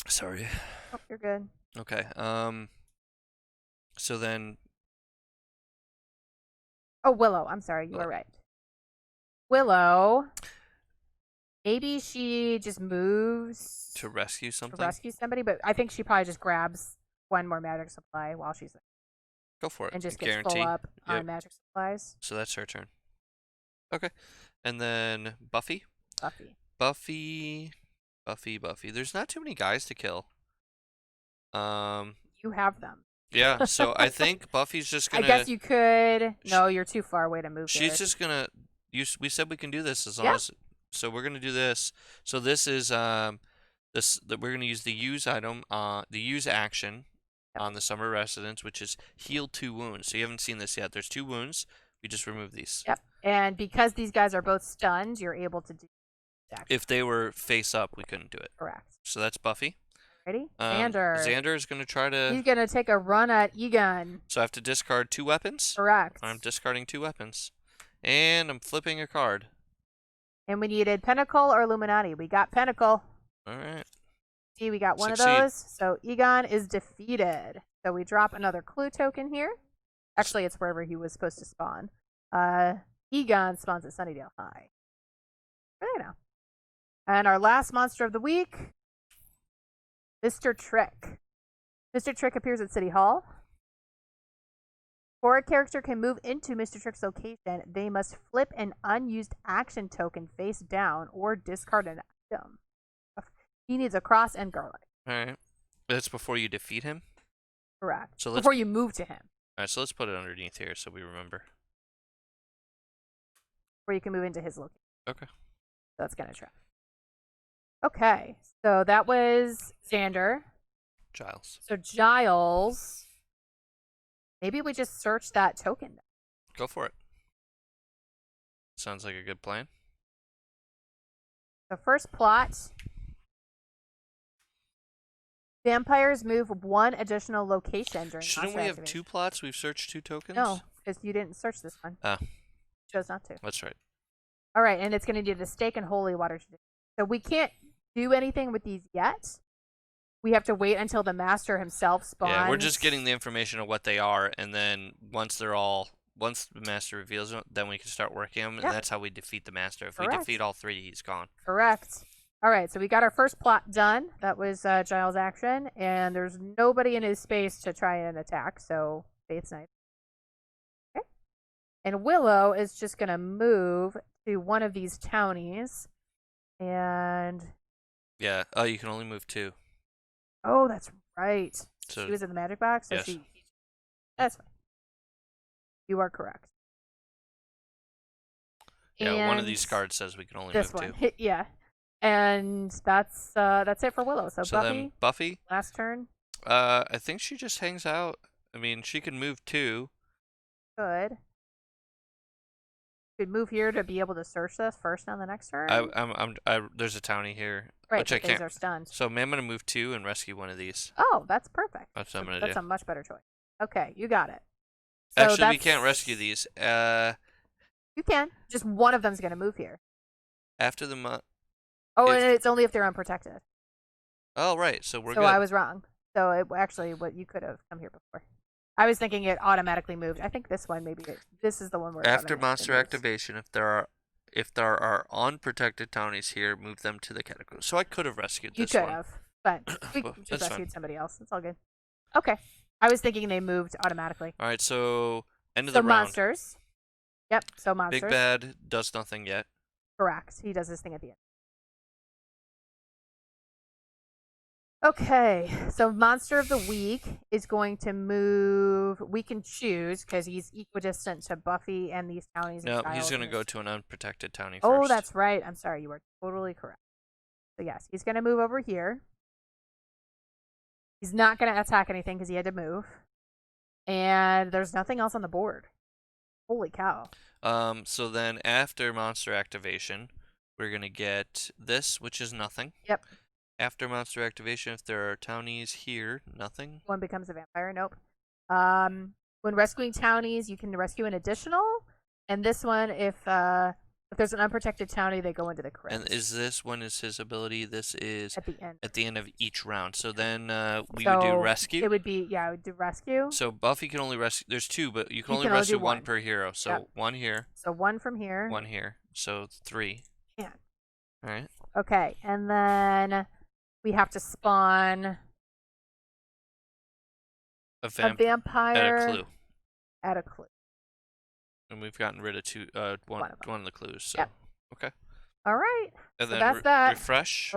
Speaker 1: Sorry.
Speaker 2: Oh, you're good.
Speaker 1: Okay. So then.
Speaker 2: Oh, Willow. I'm sorry. You were right. Willow. Maybe she just moves
Speaker 1: to rescue something.
Speaker 2: To rescue somebody, but I think she probably just grabs 1 more magic supply while she's there.
Speaker 1: Go for it.
Speaker 2: And just gets full up on magic supplies.
Speaker 1: So that's her turn. Okay. And then Buffy. Buffy. There's not too many guys to kill.
Speaker 2: You have them.
Speaker 1: Yeah, so I think Buffy's just gonna.
Speaker 2: I guess you could. No, you're too far away to move.
Speaker 1: She's just gonna. We said we can do this as long as. So we're gonna do this. So this is we're gonna use the use item, the use action on the summer residence, which is heal 2 wounds. So you haven't seen this yet. There's 2 wounds. We just remove these.
Speaker 2: Yep. And because these guys are both stunned, you're able to do.
Speaker 1: If they were face up, we couldn't do it.
Speaker 2: Correct.
Speaker 1: So that's Buffy.
Speaker 2: Ready? Xander
Speaker 1: is gonna try to.
Speaker 2: He's gonna take a run at Egon.
Speaker 1: So I have to discard 2 weapons.
Speaker 2: Correct.
Speaker 1: I'm discarding 2 weapons, and I'm flipping a card.
Speaker 2: And we needed Pinnacle or Illuminati. We got Pinnacle.
Speaker 1: All right.
Speaker 2: See, we got one of those. So Egon is defeated. So we drop another clue token here. Actually, it's wherever he was supposed to spawn. Egon spawns at Sunnydale High. There you go. And our last monster of the week, Mr. Trick. Mr. Trick appears at City Hall. Before a character can move into Mr. Trick's location, they must flip an unused action token face down or discard an item. He needs a cross and garlic.
Speaker 1: All right. That's before you defeat him?
Speaker 2: Correct. So before you move to him.
Speaker 1: All right, so let's put it underneath here so we remember.
Speaker 2: Where you can move into his location.
Speaker 1: Okay.
Speaker 2: So that's going to try. Okay. So that was Xander.
Speaker 1: Giles.
Speaker 2: So Giles. Maybe we just search that token.
Speaker 1: Go for it. Sounds like a good plan.
Speaker 2: The first plot. Vampires move 1 additional location during
Speaker 1: Shouldn't we have 2 plots? We've searched 2 tokens?
Speaker 2: No, because you didn't search this one.
Speaker 1: Ah.
Speaker 2: Chose not to.
Speaker 1: That's right.
Speaker 2: All right, and it's going to do the stake and holy water. So we can't do anything with these yet. We have to wait until the master himself spawns.
Speaker 1: Yeah, we're just getting the information of what they are, and then once the master reveals them, then we can start working them, and that's how we defeat the master. If we defeat all 3, he's gone.
Speaker 2: Correct. All right, so we got our first plot done. That was Giles' action, and there's nobody in his space to try and attack, so Faith's nice. Okay. And Willow is just going to move to one of these townies, and...
Speaker 1: Yeah. Oh, you can only move 2.
Speaker 2: Oh, that's right.
Speaker 1: So,
Speaker 2: She was in the magic box, so
Speaker 1: yes.
Speaker 2: That's fine. You are correct.
Speaker 1: Yeah, one of
Speaker 2: And
Speaker 1: these cards says we can only
Speaker 2: this
Speaker 1: move
Speaker 2: one.
Speaker 1: 2.
Speaker 2: Yeah. And that's it for Willow. So Buffy,
Speaker 1: then Buffy,
Speaker 2: last turn.
Speaker 1: I think she just hangs out. I mean, she can move 2.
Speaker 2: Good. Could move here to be able to search this first on the next turn.
Speaker 1: There's a townie here,
Speaker 2: right,
Speaker 1: which I
Speaker 2: these
Speaker 1: can't.
Speaker 2: are stunned.
Speaker 1: So I'm gonna move 2 and rescue one of these.
Speaker 2: Oh, that's perfect.
Speaker 1: That's what I'm gonna do.
Speaker 2: That's a much better choice. Okay, you got it. So
Speaker 1: Actually, we can't rescue these.
Speaker 2: You can. Just one of them's gonna move here.
Speaker 1: After the
Speaker 2: Oh, and it's only if they're unprotected.
Speaker 1: Oh, right. So we're
Speaker 2: So
Speaker 1: good.
Speaker 2: I was wrong. So what you could have come here before. I was thinking it automatically moved. I think this one this is the one where
Speaker 1: after monster activation, if there are unprotected townies here, move them to the catacombs. So I could have rescued this one.
Speaker 2: You could have, but we
Speaker 1: Well,
Speaker 2: just
Speaker 1: that's
Speaker 2: rescued
Speaker 1: fine.
Speaker 2: somebody else. It's all good. Okay. I was thinking they moved automatically.
Speaker 1: All right. So end of
Speaker 2: So
Speaker 1: the round.
Speaker 2: monsters. Yep. So monsters.
Speaker 1: Big Bad does nothing yet.
Speaker 2: Correct. He does his thing at the end. Okay, so monster of the week is going to move. We can choose because he's equidistant to Buffy and these townies.
Speaker 1: No, he's going to go to an unprotected townie first.
Speaker 2: Oh, that's right. I'm sorry. You are totally correct. So yes, he's going to move over here. He's not going to attack anything because he had to move. And there's nothing else on the board. Holy cow.
Speaker 1: So then after monster activation, we're going to get this, which is nothing.
Speaker 2: Yep.
Speaker 1: After monster activation, if there are townies here, nothing.
Speaker 2: One becomes a vampire. Nope. When rescuing townies, you can rescue an additional. And this one, if there's an unprotected townie, they go into the crypt.
Speaker 1: And is this one is his ability? This is
Speaker 2: at the end.
Speaker 1: At the end of each round. So then we would do rescue.
Speaker 2: It would be I would do rescue.
Speaker 1: So Buffy can only rescue. There's 2, but you can only rescue one per hero. So
Speaker 2: yep.
Speaker 1: 1 here.
Speaker 2: So 1 from here.
Speaker 1: 1 here. So 3.
Speaker 2: Yeah.
Speaker 1: All right.
Speaker 2: Okay, and then we have to spawn
Speaker 1: a vampire
Speaker 2: at a clue.
Speaker 1: And we've gotten rid of one of the clues. So.
Speaker 2: Yep.
Speaker 1: Okay.
Speaker 2: All right.
Speaker 1: And
Speaker 2: so
Speaker 1: then
Speaker 2: that's that.
Speaker 1: Refresh.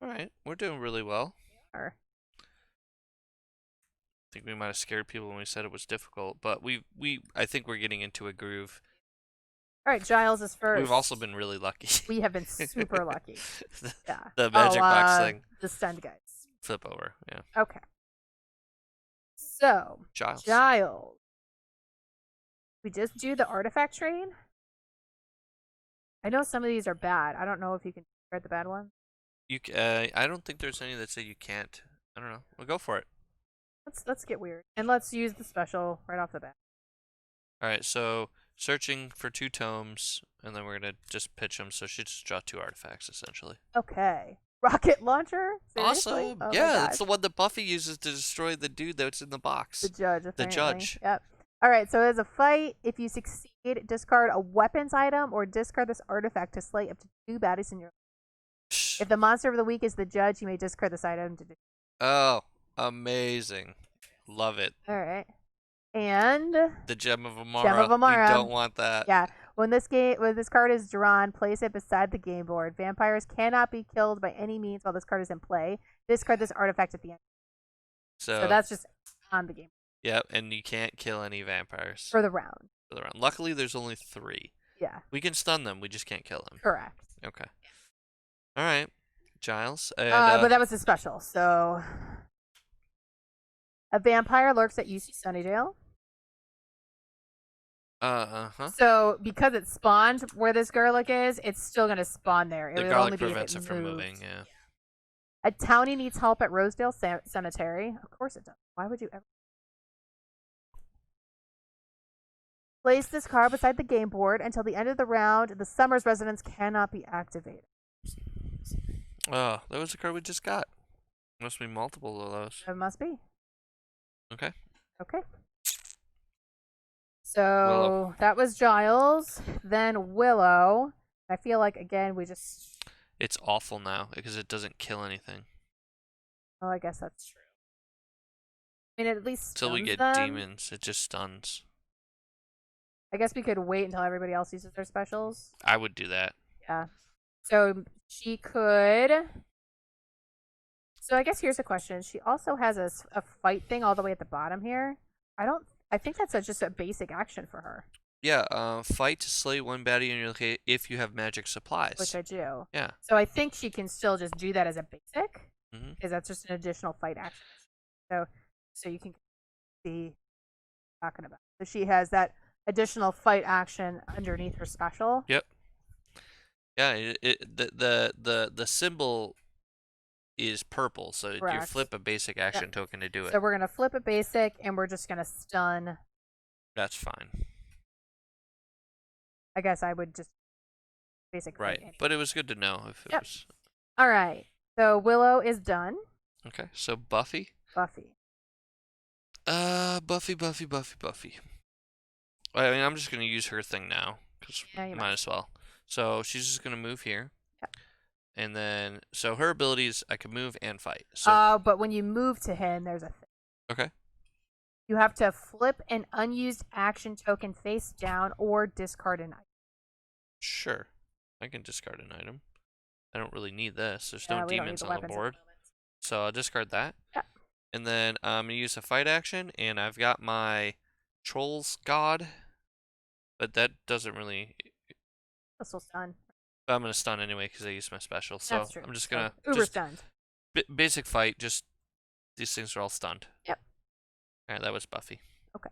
Speaker 1: All right, we're doing really well. I think we might have scared people when we said it was difficult, but I think we're getting into a groove.
Speaker 2: All right, Giles is first.
Speaker 1: We've also been really lucky.
Speaker 2: We have been super lucky. Yeah.
Speaker 1: The magic box thing.
Speaker 2: The stunned guys.
Speaker 1: Flip over, yeah.
Speaker 2: Okay. So, Giles. We just do the artifact train? I know some of these are bad. I don't know if you can read the bad ones.
Speaker 1: I don't think there's any that say you can't. I don't know. We'll go for it.
Speaker 2: Let's get weird. And let's use the special right off the bat.
Speaker 1: All right, so searching for 2 tomes, and then we're going to just pitch them, so she just draw 2 artifacts, essentially.
Speaker 2: Okay. Rocket launcher? Seriously?
Speaker 1: Awesome!
Speaker 2: Oh
Speaker 1: yeah, that's the one that Buffy uses to destroy the dude that's in the box.
Speaker 2: The judge, apparently.
Speaker 1: The judge.
Speaker 2: Yep. All right, so as a fight, if you succeed, discard a weapons item or discard this artifact to slay up to 2 baddies in your life. If the monster of the week is the judge, you may discard this item to do.
Speaker 1: Oh, amazing. Love it.
Speaker 2: All right. And
Speaker 1: the Gem of Amara. We don't want that.
Speaker 2: Yeah. When this card is drawn, place it beside the game board. Vampires cannot be killed by any means while this card is in play. Discard this artifact at the end. So that's just on the game.
Speaker 1: Yep, and you can't kill any vampires.
Speaker 2: For the round.
Speaker 1: Luckily, there's only 3.
Speaker 2: Yeah.
Speaker 1: We can stun them. We just can't kill them.
Speaker 2: Correct.
Speaker 1: Okay. All right. Giles.
Speaker 2: But that was a special, so... A vampire lurks at UC Sunnydale. So, because it spawned where this garlic is, it's still going to spawn there.
Speaker 1: The garlic prevents it from moving, yeah.
Speaker 2: A townie needs help at Rosedale Cemetery. Of course it does. Why would you ever... Place this card beside the game board until the end of the round. The Summers residence cannot be activated.
Speaker 1: Oh, that was the card we just got. Must be multiple of those.
Speaker 2: It must be.
Speaker 1: Okay.
Speaker 2: Okay. So that was Giles. Then Willow. I feel like again we just.
Speaker 1: It's awful now because it doesn't kill anything.
Speaker 2: Oh, I guess that's true. I mean, it at least
Speaker 1: Till we
Speaker 2: stuns
Speaker 1: get
Speaker 2: them.
Speaker 1: demons, it just stuns.
Speaker 2: I guess we could wait until everybody else uses their specials.
Speaker 1: I would do that.
Speaker 2: Yeah. So she could. So I guess here's a question. She also has a fight thing all the way at the bottom here. I think that's just a basic action for her,
Speaker 1: Yeah, fight to slay one baddie in your location if you have magic supplies.
Speaker 2: which I do.
Speaker 1: Yeah.
Speaker 2: So I think she can still just do that as a basic,
Speaker 1: Mm-hmm.
Speaker 2: because that's just an additional fight action. So you can see what I'm talking about. So she has that additional fight action underneath her special.
Speaker 1: Yep. Yeah, the symbol is purple, so you
Speaker 2: Correct.
Speaker 1: flip a basic action token to do it.
Speaker 2: So we're gonna flip a basic, and we're just gonna stun.
Speaker 1: That's fine.
Speaker 2: I guess I would just basic.
Speaker 1: Right,
Speaker 2: anyway.
Speaker 1: but it was good to know if it was.
Speaker 2: All right. So Willow is done.
Speaker 1: Okay, so Buffy.
Speaker 2: Buffy.
Speaker 1: Buffy. I mean, I'm just gonna use her thing now because
Speaker 2: Yeah,
Speaker 1: might as well. So she's just gonna move here.
Speaker 2: Yep.
Speaker 1: And then, so her abilities, I can move and fight. So
Speaker 2: But when you move to him, there's a thing.
Speaker 1: okay.
Speaker 2: You have to flip an unused action token face down or discard an item.
Speaker 1: Sure, I can discard an item. I don't really need this. There's
Speaker 2: Yeah,
Speaker 1: no
Speaker 2: we don't need
Speaker 1: demons
Speaker 2: the
Speaker 1: on the
Speaker 2: weapons at
Speaker 1: board,
Speaker 2: moment.
Speaker 1: so I'll discard that.
Speaker 2: Yeah.
Speaker 1: And then I'm gonna use a fight action, and I've got my Trolls God, but that doesn't really.
Speaker 2: This will stun.
Speaker 1: I'm gonna stun anyway because I used my special. So
Speaker 2: That's true.
Speaker 1: I'm just gonna
Speaker 2: Uber stunned.
Speaker 1: basic fight. Just these things are all stunned.
Speaker 2: Yep.
Speaker 1: All right, that was Buffy.
Speaker 2: Okay.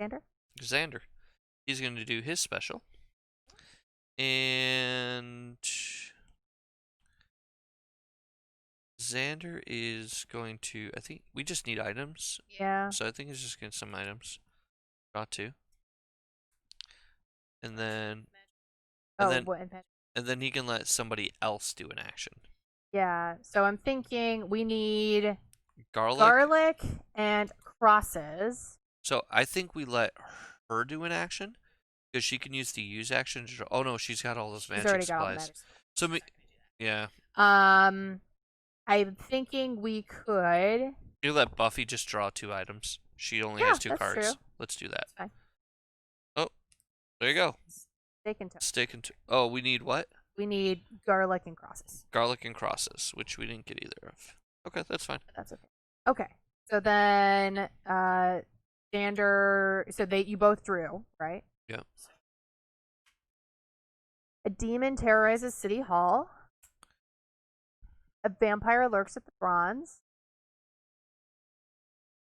Speaker 1: Xander. He's gonna do his special, and Xander is going to. I think we just need items.
Speaker 2: Yeah.
Speaker 1: So I think he's just getting some items. Got to. And then. And then he can let somebody else do an action.
Speaker 2: Yeah. So I'm thinking we need
Speaker 1: Garlic
Speaker 2: and crosses.
Speaker 1: So I think we let her do an action because she can use the use action. Oh no, she's got all those magic
Speaker 2: She's already
Speaker 1: supplies.
Speaker 2: got all the magic supplies.
Speaker 1: Yeah.
Speaker 2: I'm thinking we could.
Speaker 1: You let Buffy just draw 2 items. She only has 2 cards.
Speaker 2: True.
Speaker 1: Let's do that.
Speaker 2: Fine.
Speaker 1: Oh, there you go.
Speaker 2: Steak and
Speaker 1: Oh, we need what?
Speaker 2: We need garlic and crosses.
Speaker 1: Garlic and crosses, which we didn't get either of. Okay, that's fine.
Speaker 2: That's okay. Okay. So then, Xander. So you both drew, right?
Speaker 1: Yep.
Speaker 2: A demon terrorizes City Hall. A vampire lurks at the bronze.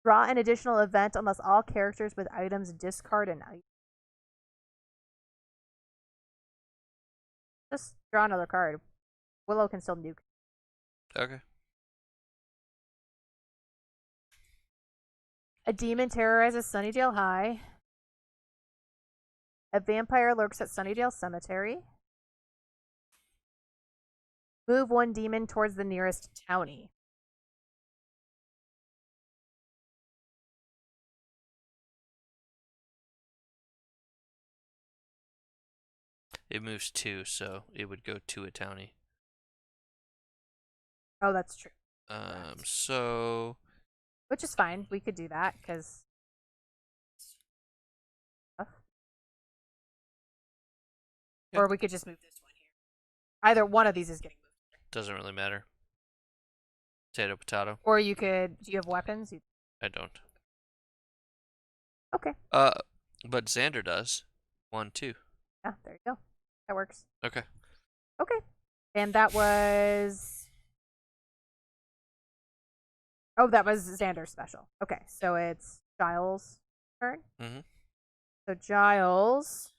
Speaker 2: Draw an additional event unless all characters with items discard an item. Just draw another card. Willow can still nuke.
Speaker 1: Okay.
Speaker 2: A demon terrorizes Sunnydale High. A vampire lurks at Sunnydale Cemetery. Move 1 demon towards the nearest townie.
Speaker 1: It moves 2, so it would go to a townie.
Speaker 2: Oh, that's true.
Speaker 1: So.
Speaker 2: Which is fine. We could do that because. Yeah. Or we could just move this one here. Either one of these is getting moved.
Speaker 1: Doesn't really matter. Potato.
Speaker 2: Or you could. Do you have weapons?
Speaker 1: I don't.
Speaker 2: Okay.
Speaker 1: But Xander does. 1, 2.
Speaker 2: Yeah, there you go. That works.
Speaker 1: Okay.
Speaker 2: Okay. And that was. Oh, that was Xander's special. Okay, so it's Giles' turn.
Speaker 1: Mm-hmm.
Speaker 2: So Giles.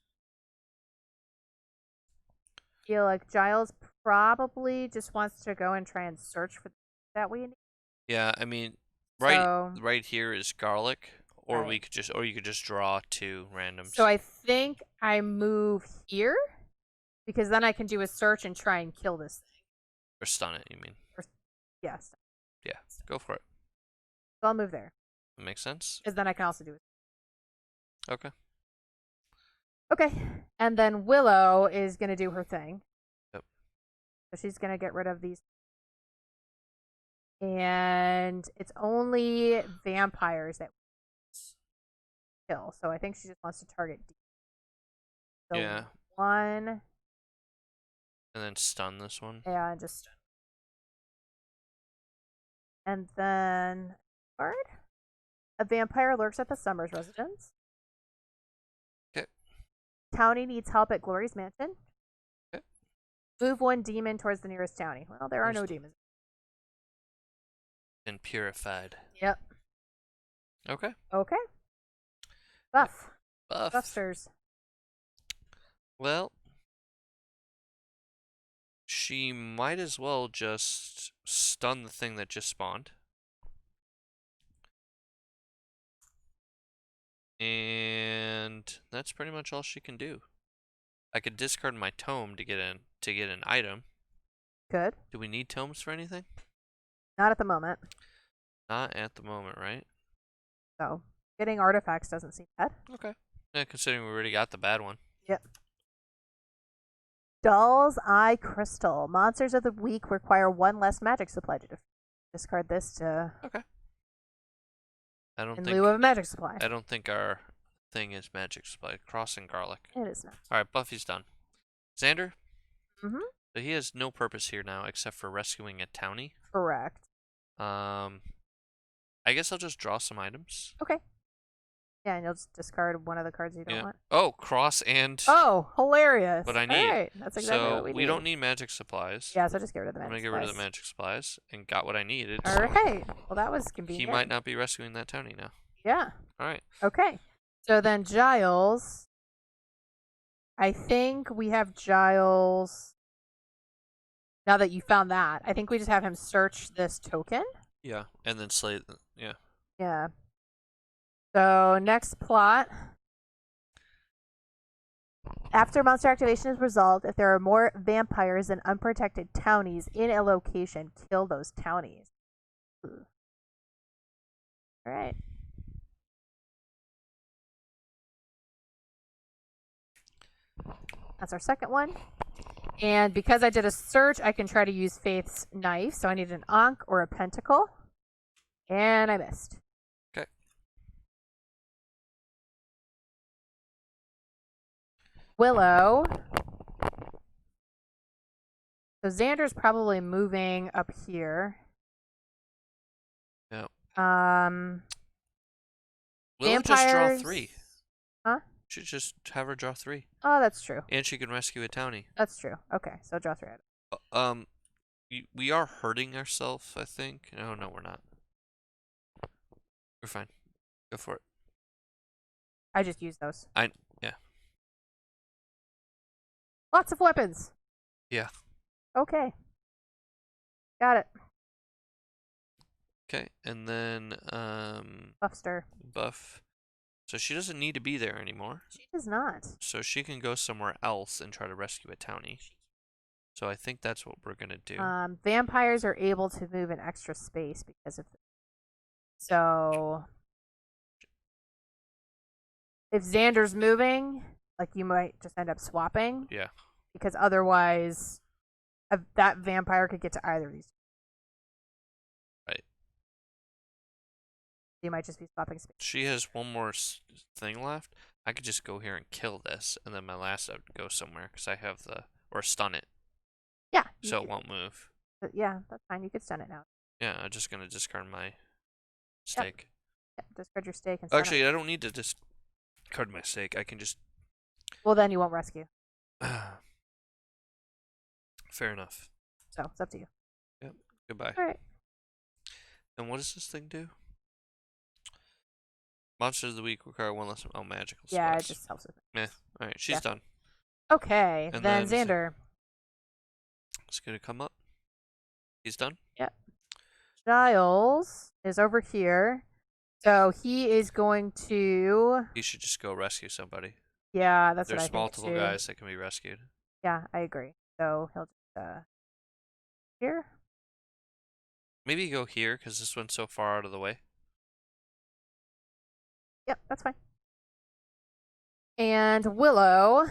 Speaker 2: I feel like Giles probably just wants to go and try and search for that we need.
Speaker 1: Yeah, I mean, right here is garlic, or
Speaker 2: Right.
Speaker 1: you could just draw 2 randoms.
Speaker 2: So I think I move here because then I can do a search and try and kill this thing.
Speaker 1: Or stun it, you mean?
Speaker 2: Yes.
Speaker 1: Yeah, go for it.
Speaker 2: So I'll move there
Speaker 1: That makes sense.
Speaker 2: because then I can also do it.
Speaker 1: Okay.
Speaker 2: Okay. And then Willow is going to do her thing.
Speaker 1: Yep.
Speaker 2: So she's going to get rid of these. And it's only vampires that kill. So I think she just wants to target D. So
Speaker 1: Yeah.
Speaker 2: 1.
Speaker 1: And then stun this one.
Speaker 2: Yeah, and just. And then. Guard. A vampire lurks at the Summers residence.
Speaker 1: Okay.
Speaker 2: Townie needs help at Glory's mansion.
Speaker 1: Okay.
Speaker 2: Move 1 demon towards the nearest townie. Well, there are no demons.
Speaker 1: And purified.
Speaker 2: Yep.
Speaker 1: Okay.
Speaker 2: Okay. Buff.
Speaker 1: Buff.
Speaker 2: Buffsters.
Speaker 1: Well, she might as well just stun the thing that just spawned. And that's pretty much all she can do. I could discard my tome to get an item.
Speaker 2: Good.
Speaker 1: Do we need tomes for anything?
Speaker 2: Not at the moment.
Speaker 1: Not at the moment, right?
Speaker 2: So getting artifacts doesn't seem bad.
Speaker 1: Okay. Yeah, considering we already got the bad one.
Speaker 2: Yep. Doll's Eye Crystal. Monsters of the week require 1 less magic supply to discard this to.
Speaker 1: Okay.
Speaker 2: In lieu of a magic supply.
Speaker 1: I don't think our thing is magic supply. Crossing garlic.
Speaker 2: It is not.
Speaker 1: All right, Buffy's done. Xander.
Speaker 2: Mm-hmm.
Speaker 1: So he has no purpose here now except for rescuing a townie.
Speaker 2: Correct.
Speaker 1: I guess I'll just draw some items.
Speaker 2: Okay. Yeah, and you'll just discard one of the cards you don't want.
Speaker 1: Oh, cross and.
Speaker 2: Oh, hilarious!
Speaker 1: What I need.
Speaker 2: All right, that's exactly what we need.
Speaker 1: We don't need magic supplies.
Speaker 2: Yeah, so just get rid of the
Speaker 1: I'm
Speaker 2: magic
Speaker 1: gonna get rid of the magic supplies and got what I needed.
Speaker 2: All right. Well, that was convenient.
Speaker 1: He might not be rescuing that townie now.
Speaker 2: Yeah.
Speaker 1: All right.
Speaker 2: Okay. So then Giles. I think we have Giles. Now that you found that, I think we just have him search this token.
Speaker 1: Yeah, and then slay. Yeah.
Speaker 2: Yeah. So next plot. After monster activation is resolved, if there are more vampires than unprotected townies in a location, kill those townies. Ooh. All right. That's our second one. And because I did a search, I can try to use Faith's knife. So I need an Ankh or a Pentacle. And I missed.
Speaker 1: Okay.
Speaker 2: Willow. So Xander's probably moving up here.
Speaker 1: Yep.
Speaker 2: Willow
Speaker 1: just draw 3.
Speaker 2: Huh?
Speaker 1: Should just have her draw 3.
Speaker 2: Oh, that's true.
Speaker 1: And she can rescue a townie.
Speaker 2: That's true. Okay, so draw 3 items.
Speaker 1: We are hurting ourselves, I think. Oh, no, we're not. We're fine. Go for it.
Speaker 2: I just used those.
Speaker 1: Yeah.
Speaker 2: Lots of weapons.
Speaker 1: Yeah.
Speaker 2: Okay. Got it.
Speaker 1: Okay, and then
Speaker 2: Buffster.
Speaker 1: Buff. So she doesn't need to be there anymore.
Speaker 2: She does not.
Speaker 1: So she can go somewhere else and try to rescue a townie. So I think that's what we're gonna do.
Speaker 2: Vampires are able to move in extra space because of this. So if Xander's moving, like you might just end up swapping.
Speaker 1: Yeah.
Speaker 2: Because otherwise, that vampire could get to either of these.
Speaker 1: Right.
Speaker 2: You might just be swapping space.
Speaker 1: She has one more thing left. I could just go here and kill this, and then my last would go somewhere because I have or stun it.
Speaker 2: Yeah.
Speaker 1: So it won't move.
Speaker 2: Yeah, that's fine. You could stun it now.
Speaker 1: Yeah, I'm just gonna discard my stake.
Speaker 2: Yep, discard your stake and stun
Speaker 1: Actually,
Speaker 2: it.
Speaker 1: I don't need to discard my stake. I can just.
Speaker 2: Well, then you won't rescue.
Speaker 1: Fair enough.
Speaker 2: So it's up to you.
Speaker 1: Yep. Goodbye.
Speaker 2: All right.
Speaker 1: And what does this thing do? Monsters of the week require 1 less. Oh, magical.
Speaker 2: Yeah,
Speaker 1: supplies.
Speaker 2: it just helps with it.
Speaker 1: Meh. All right, she's done.
Speaker 2: Okay,
Speaker 1: And
Speaker 2: then
Speaker 1: then
Speaker 2: Xander.
Speaker 1: It's gonna come up. He's done.
Speaker 2: Yep. Giles is over here, so he is going to.
Speaker 1: He should just go rescue somebody.
Speaker 2: Yeah, that's what I
Speaker 1: There's
Speaker 2: think
Speaker 1: multiple
Speaker 2: too.
Speaker 1: guys that can be rescued.
Speaker 2: Yeah, I agree. So he'll just here.
Speaker 1: Maybe go here because this one's so far out of the way.
Speaker 2: Yep, that's fine. And Willow.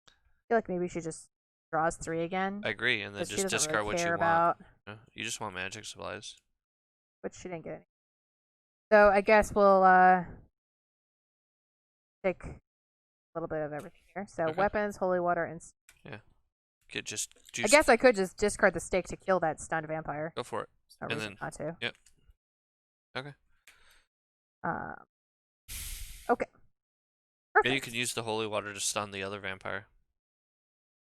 Speaker 2: I feel like maybe she just draws 3 again.
Speaker 1: I agree, and then
Speaker 2: She
Speaker 1: just
Speaker 2: doesn't
Speaker 1: discard
Speaker 2: really
Speaker 1: what you
Speaker 2: care
Speaker 1: want.
Speaker 2: about,
Speaker 1: You just want magic supplies.
Speaker 2: which she didn't get any. So I guess we'll take a little bit of everything here. So
Speaker 1: Okay.
Speaker 2: weapons, holy water, and
Speaker 1: Could just
Speaker 2: I guess I could just discard the stake to kill that stunned vampire.
Speaker 1: go for it.
Speaker 2: No
Speaker 1: And
Speaker 2: reason
Speaker 1: then-
Speaker 2: not to.
Speaker 1: Yep. Okay.
Speaker 2: Okay. Perfect.
Speaker 1: Yeah, you can use the holy water to stun the other vampire.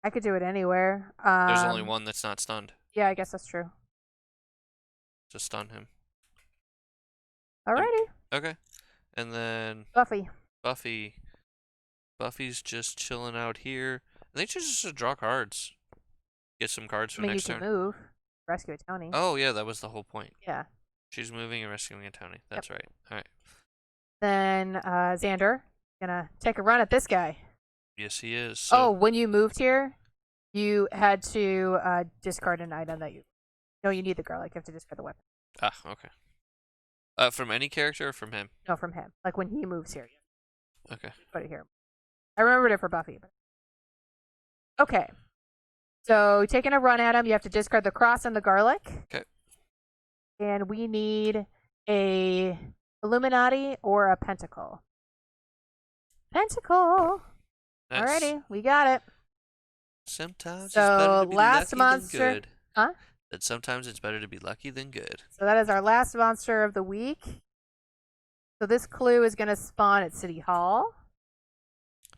Speaker 2: I could do it anywhere.
Speaker 1: There's only one that's not stunned.
Speaker 2: Yeah, I guess that's true.
Speaker 1: Just stun him.
Speaker 2: Alrighty.
Speaker 1: Okay. And then
Speaker 2: Buffy.
Speaker 1: Buffy's just chilling out here. I think she's just to draw cards. Get some cards for
Speaker 2: I mean, you
Speaker 1: next
Speaker 2: can
Speaker 1: turn.
Speaker 2: move. Rescue a townie.
Speaker 1: Oh yeah, that was the whole point.
Speaker 2: Yeah.
Speaker 1: She's moving and rescuing a townie. That's right. Alright.
Speaker 2: Then Xander. Gonna take a run at this guy.
Speaker 1: Yes, he is.
Speaker 2: Oh, when you moved here, you had to discard an item that you. No, you need the garlic. You have to discard the weapon.
Speaker 1: Ah, okay. From any character or from him?
Speaker 2: No, from him. Like when he moves here.
Speaker 1: Okay.
Speaker 2: Put it here. I remembered it for Buffy. But... Okay. So taking a run at him, you have to discard the cross and the garlic.
Speaker 1: Okay.
Speaker 2: And we need a Illuminati or a pentacle. Pentacle.
Speaker 1: Nice.
Speaker 2: Alrighty, we got it.
Speaker 1: Sometimes
Speaker 2: So,
Speaker 1: it's better to be
Speaker 2: last
Speaker 1: lucky
Speaker 2: monster-
Speaker 1: than good.
Speaker 2: Huh?
Speaker 1: That sometimes it's better to be lucky than good.
Speaker 2: So that is our last monster of the week. So this clue is going to spawn at City Hall.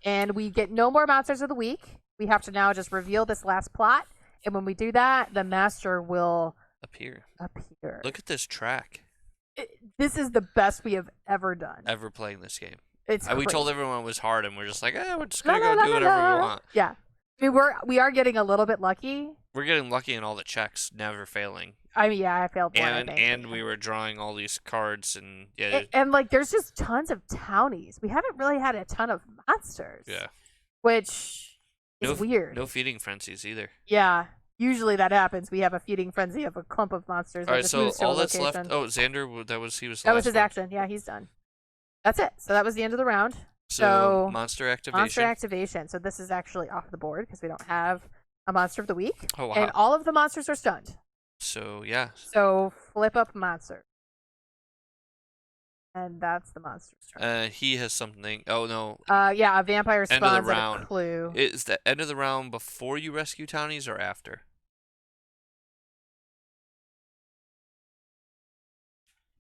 Speaker 2: And we get no more monsters of the week. We have to now just reveal this last plot. And when we do that, the master will
Speaker 1: Appear.
Speaker 2: appear.
Speaker 1: Look at this track.
Speaker 2: This is the best we have ever done.
Speaker 1: Ever playing this game.
Speaker 2: It's
Speaker 1: We told
Speaker 2: great.
Speaker 1: everyone it was hard, and we're just like, we're just
Speaker 2: La,
Speaker 1: gonna
Speaker 2: la,
Speaker 1: go
Speaker 2: la,
Speaker 1: do
Speaker 2: la,
Speaker 1: whatever
Speaker 2: la.
Speaker 1: we want.
Speaker 2: Yeah. I mean, we are getting a little bit lucky.
Speaker 1: We're getting lucky in all the checks, never failing.
Speaker 2: I mean, yeah, I failed one,
Speaker 1: And
Speaker 2: I think.
Speaker 1: and we were drawing all these cards, and yeah,
Speaker 2: And like, there's just tons of townies. We haven't really had a ton of monsters.
Speaker 1: yeah.
Speaker 2: Which is weird.
Speaker 1: No feeding frenzies either.
Speaker 2: Yeah. Usually that happens. We have a feeding frenzy of a clump of monsters.
Speaker 1: All
Speaker 2: that
Speaker 1: right,
Speaker 2: just
Speaker 1: so
Speaker 2: moves to a
Speaker 1: all that's
Speaker 2: location.
Speaker 1: left. Oh, Xander, he was.
Speaker 2: That
Speaker 1: the
Speaker 2: was his
Speaker 1: last one.
Speaker 2: action. Yeah, he's done. That's it. So that was the end of the round.
Speaker 1: So
Speaker 2: So,
Speaker 1: monster activation.
Speaker 2: Monster activation. So this is actually off the board because we don't have a monster of the week.
Speaker 1: Oh wow.
Speaker 2: And all of the monsters are stunned.
Speaker 1: So yeah.
Speaker 2: So flip up monster. And that's the monster's turn.
Speaker 1: He has something. Oh no.
Speaker 2: Yeah, a vampire
Speaker 1: End of the
Speaker 2: spawns at a
Speaker 1: round.
Speaker 2: clue.
Speaker 1: Is the end of the round before you rescue townies or after?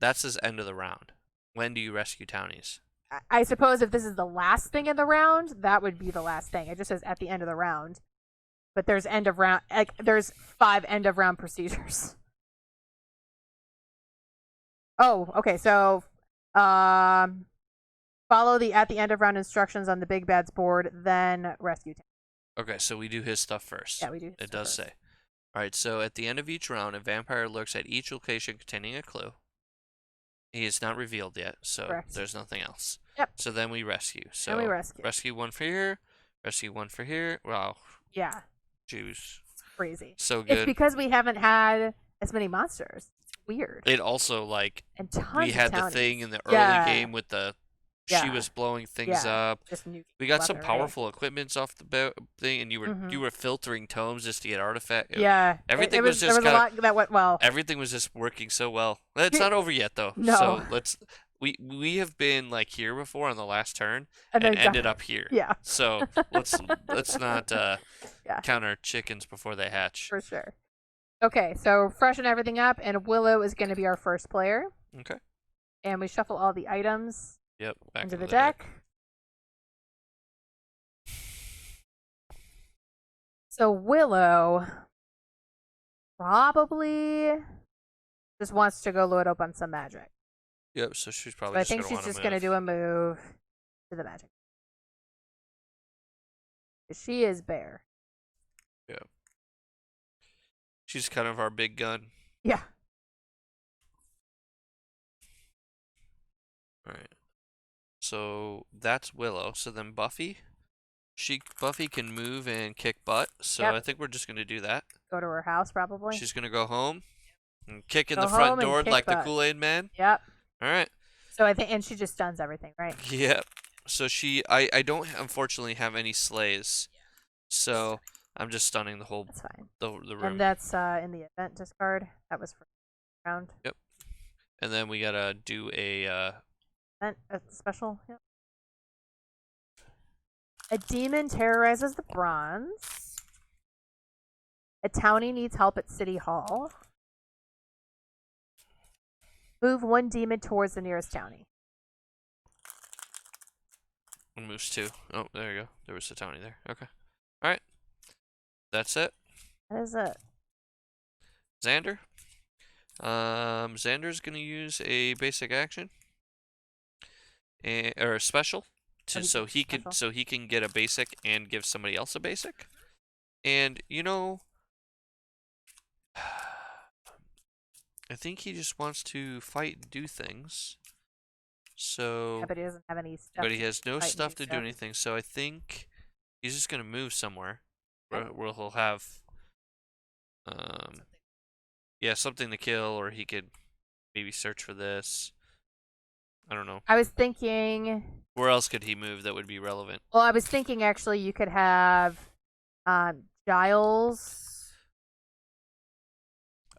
Speaker 1: That's his end of the round. When do you rescue townies?
Speaker 2: I suppose if this is the last thing in the round, that would be the last thing. It just says at the end of the round. But there's end of round. Like, there's 5 end of round procedures. Oh, okay. So, follow the at the end of round instructions on the big bad's board, then rescue.
Speaker 1: Okay, so we do his stuff first.
Speaker 2: Yeah, we do.
Speaker 1: It does say. All right, so at the end of each round, a vampire lurks at each location containing a clue. He is not revealed yet, so
Speaker 2: Correct.
Speaker 1: there's nothing else.
Speaker 2: Yep.
Speaker 1: So then we rescue. So
Speaker 2: And we rescue.
Speaker 1: rescue one for here, rescue one for here. Wow,
Speaker 2: Yeah,
Speaker 1: juice.
Speaker 2: it's crazy.
Speaker 1: So
Speaker 2: It's
Speaker 1: good.
Speaker 2: because we haven't had as many monsters. It's weird.
Speaker 1: It also like
Speaker 2: And tons
Speaker 1: we had
Speaker 2: of
Speaker 1: the
Speaker 2: townies.
Speaker 1: thing in the early
Speaker 2: Yeah.
Speaker 1: game with the she
Speaker 2: Yeah.
Speaker 1: was blowing things
Speaker 2: Yeah.
Speaker 1: up.
Speaker 2: Just nuking
Speaker 1: We got
Speaker 2: left
Speaker 1: some
Speaker 2: and right.
Speaker 1: powerful equipments off the thing, and you were filtering tomes just to get artifact.
Speaker 2: Yeah.
Speaker 1: Everything
Speaker 2: it
Speaker 1: was just
Speaker 2: there was a
Speaker 1: kinda-
Speaker 2: lot that went well.
Speaker 1: Everything was just working so well. It's not over yet though.
Speaker 2: No.
Speaker 1: So we have been like here before on the last turn
Speaker 2: And
Speaker 1: and
Speaker 2: then
Speaker 1: ended up here.
Speaker 2: Yeah,
Speaker 1: So let's not
Speaker 2: Yeah.
Speaker 1: count our chickens before they hatch.
Speaker 2: for sure. Okay, so freshen everything up, and Willow is going to be our first player.
Speaker 1: Okay.
Speaker 2: And we shuffle all the items
Speaker 1: Yep. Back
Speaker 2: into
Speaker 1: into
Speaker 2: the deck. So Willow probably just wants to go load up on some magic.
Speaker 1: Yep. So she's
Speaker 2: So
Speaker 1: probably.
Speaker 2: I
Speaker 1: just
Speaker 2: think
Speaker 1: gonna
Speaker 2: she's
Speaker 1: wanna
Speaker 2: just going to
Speaker 1: move.
Speaker 2: do a move to the magic. She is bear.
Speaker 1: She's kind of our big gun.
Speaker 2: Yeah.
Speaker 1: All right. So that's Willow. So then Buffy can move and kick butt. So
Speaker 2: Yep.
Speaker 1: I think we're just gonna do that.
Speaker 2: Go to her house probably.
Speaker 1: She's gonna go home and kick in
Speaker 2: Go
Speaker 1: the front
Speaker 2: home and
Speaker 1: door
Speaker 2: kick
Speaker 1: like the
Speaker 2: butt.
Speaker 1: Kool-Aid Man.
Speaker 2: Yep.
Speaker 1: All right.
Speaker 2: So I think, and she just stuns everything, right?
Speaker 1: Yep. So I don't unfortunately have any slays, so I'm just stunning the whole
Speaker 2: That's fine.
Speaker 1: the room.
Speaker 2: And that's in the event discard. That was for round.
Speaker 1: Yep. And then we gotta do a
Speaker 2: Event special. Yep. A demon terrorizes the bronze. A townie needs help at City Hall. Move one demon towards the nearest townie.
Speaker 1: one moves two. Oh, there you go. There was a townie there. Okay. All right. That's it.
Speaker 2: That is it.
Speaker 1: Xander. Xander's gonna use a basic action, or a special, so he can get a basic and give somebody else a basic. And you know, I think he just wants to fight and do things. So,
Speaker 2: Yeah, but he doesn't have any stuff.
Speaker 1: but he has no stuff to do
Speaker 2: stuff.
Speaker 1: anything. So I think he's just gonna move somewhere where he'll have, yeah, something to kill, or he could maybe search for this. I don't know.
Speaker 2: I was thinking.
Speaker 1: Where else could he move that would be relevant?
Speaker 2: Well, I was thinking actually you could have Giles.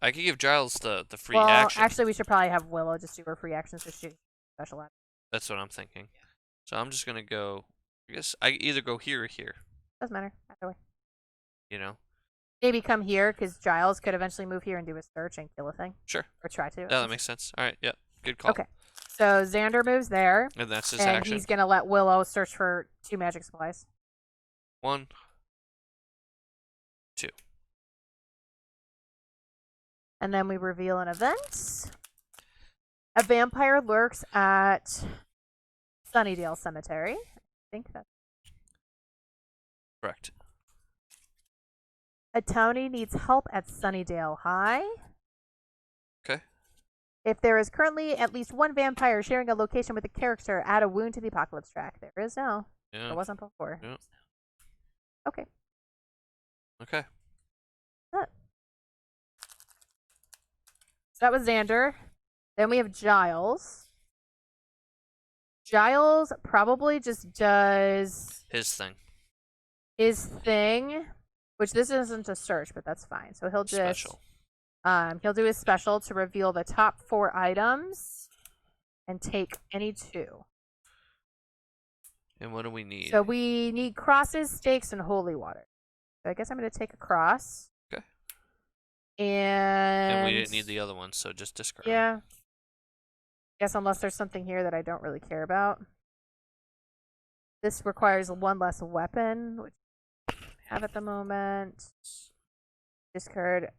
Speaker 1: I could give Giles the free
Speaker 2: well,
Speaker 1: action.
Speaker 2: actually, we should probably have Willow just do her free action so she special action.
Speaker 1: That's what I'm thinking. So I'm just gonna go. I guess I either go here or here.
Speaker 2: Doesn't matter. Either way.
Speaker 1: You know.
Speaker 2: Maybe come here because Giles could eventually move here and do a search and kill a thing.
Speaker 1: Sure.
Speaker 2: Or try to.
Speaker 1: Yeah, that makes sense. All right. Yep. Good call.
Speaker 2: Okay. So Xander moves there.
Speaker 1: And that's his
Speaker 2: and
Speaker 1: action.
Speaker 2: He's gonna let Willow search for 2 magic supplies.
Speaker 1: 1, 2.
Speaker 2: And then we reveal an event. A vampire lurks at Sunnydale Cemetery. I think that's
Speaker 1: Correct.
Speaker 2: a townie needs help at Sunnydale High.
Speaker 1: Okay.
Speaker 2: If there is currently at least one vampire sharing a location with a character, add a wound to the apocalypse track. There is now.
Speaker 1: Yeah.
Speaker 2: There wasn't before.
Speaker 1: Yeah.
Speaker 2: Okay.
Speaker 1: Okay.
Speaker 2: So that was Xander. Then we have Giles. Giles probably just does
Speaker 1: His thing.
Speaker 2: his thing, which this isn't a search, but that's fine. So he'll just
Speaker 1: Special.
Speaker 2: He'll do his special to reveal the top 4 items and take any 2.
Speaker 1: And what do we need?
Speaker 2: So we need crosses, stakes, and holy water. So I guess I'm going to take a cross.
Speaker 1: Okay.
Speaker 2: And
Speaker 1: we didn't need the other one, so just discard.
Speaker 2: Yeah. Guess unless there's something here that I don't really care about. This requires 1 less weapon, which I don't have at the moment. Discard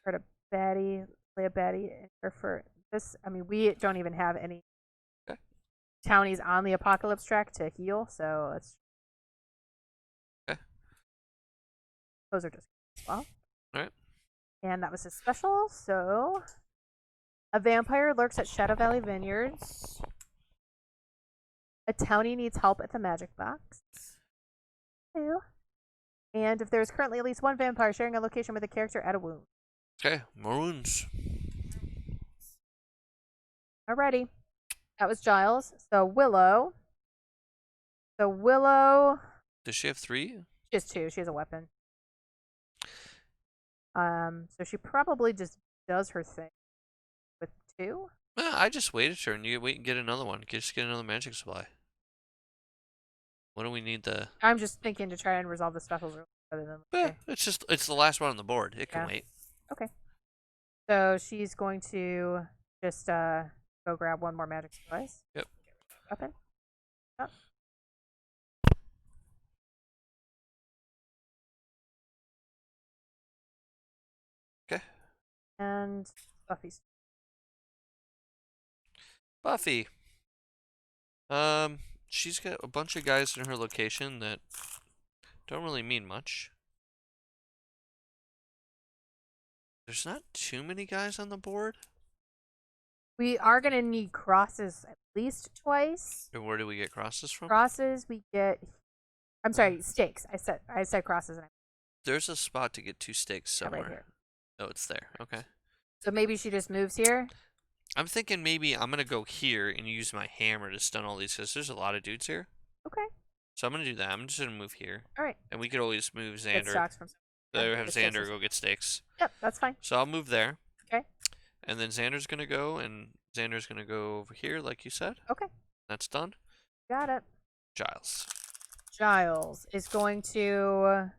Speaker 2: a baddie, play a baddie, and for this. I mean, we don't even have any townies on the apocalypse track to heal, so let's.
Speaker 1: Okay.
Speaker 2: Those are just well.
Speaker 1: All right.
Speaker 2: And that was his special. So, a vampire lurks at Shadow Valley Vineyards. A townie needs help at the magic box. 2. And if there's currently at least one vampire sharing a location with a character, add a wound.
Speaker 1: Okay, more wounds.
Speaker 2: Alrighty. That was Giles. So Willow.
Speaker 1: Does she have 3?
Speaker 2: She has 2. She has a weapon. So she probably just does her thing with 2.
Speaker 1: I just waited her, and you wait and get another one. Just get another magic supply. What do we need the?
Speaker 2: I'm just thinking to try and resolve the specials rather than.
Speaker 1: It's the last one on the board. It can wait.
Speaker 2: Okay. So she's going to just go grab 1 more magic supplies.
Speaker 1: Yep.
Speaker 2: Weapon. Oh.
Speaker 1: Okay.
Speaker 2: And Buffy's.
Speaker 1: Buffy. She's got a bunch of guys in her location that don't really mean much. There's not too many guys on the board.
Speaker 2: We are going to need crosses at least twice.
Speaker 1: And where do we get crosses from?
Speaker 2: Crosses we get. I'm sorry, stakes. I said crosses.
Speaker 1: There's a spot to get 2 stakes somewhere.
Speaker 2: Right here.
Speaker 1: Oh, it's there. Okay.
Speaker 2: So maybe she just moves here.
Speaker 1: I'm thinking maybe I'm gonna go here and use my hammer to stun all these because there's a lot of dudes here.
Speaker 2: Okay.
Speaker 1: So I'm gonna do that. I'm just gonna move here.
Speaker 2: All right.
Speaker 1: And we could always move
Speaker 2: Get
Speaker 1: Xander.
Speaker 2: stocks from.
Speaker 1: Have
Speaker 2: get stakes
Speaker 1: Xander
Speaker 2: or
Speaker 1: go get stakes.
Speaker 2: Yep, that's fine.
Speaker 1: So I'll move there.
Speaker 2: Okay.
Speaker 1: And then Xander's gonna go, and Xander's gonna go over here, like you said.
Speaker 2: Okay.
Speaker 1: That's done.
Speaker 2: Got it.
Speaker 1: Giles.
Speaker 2: Giles is going to.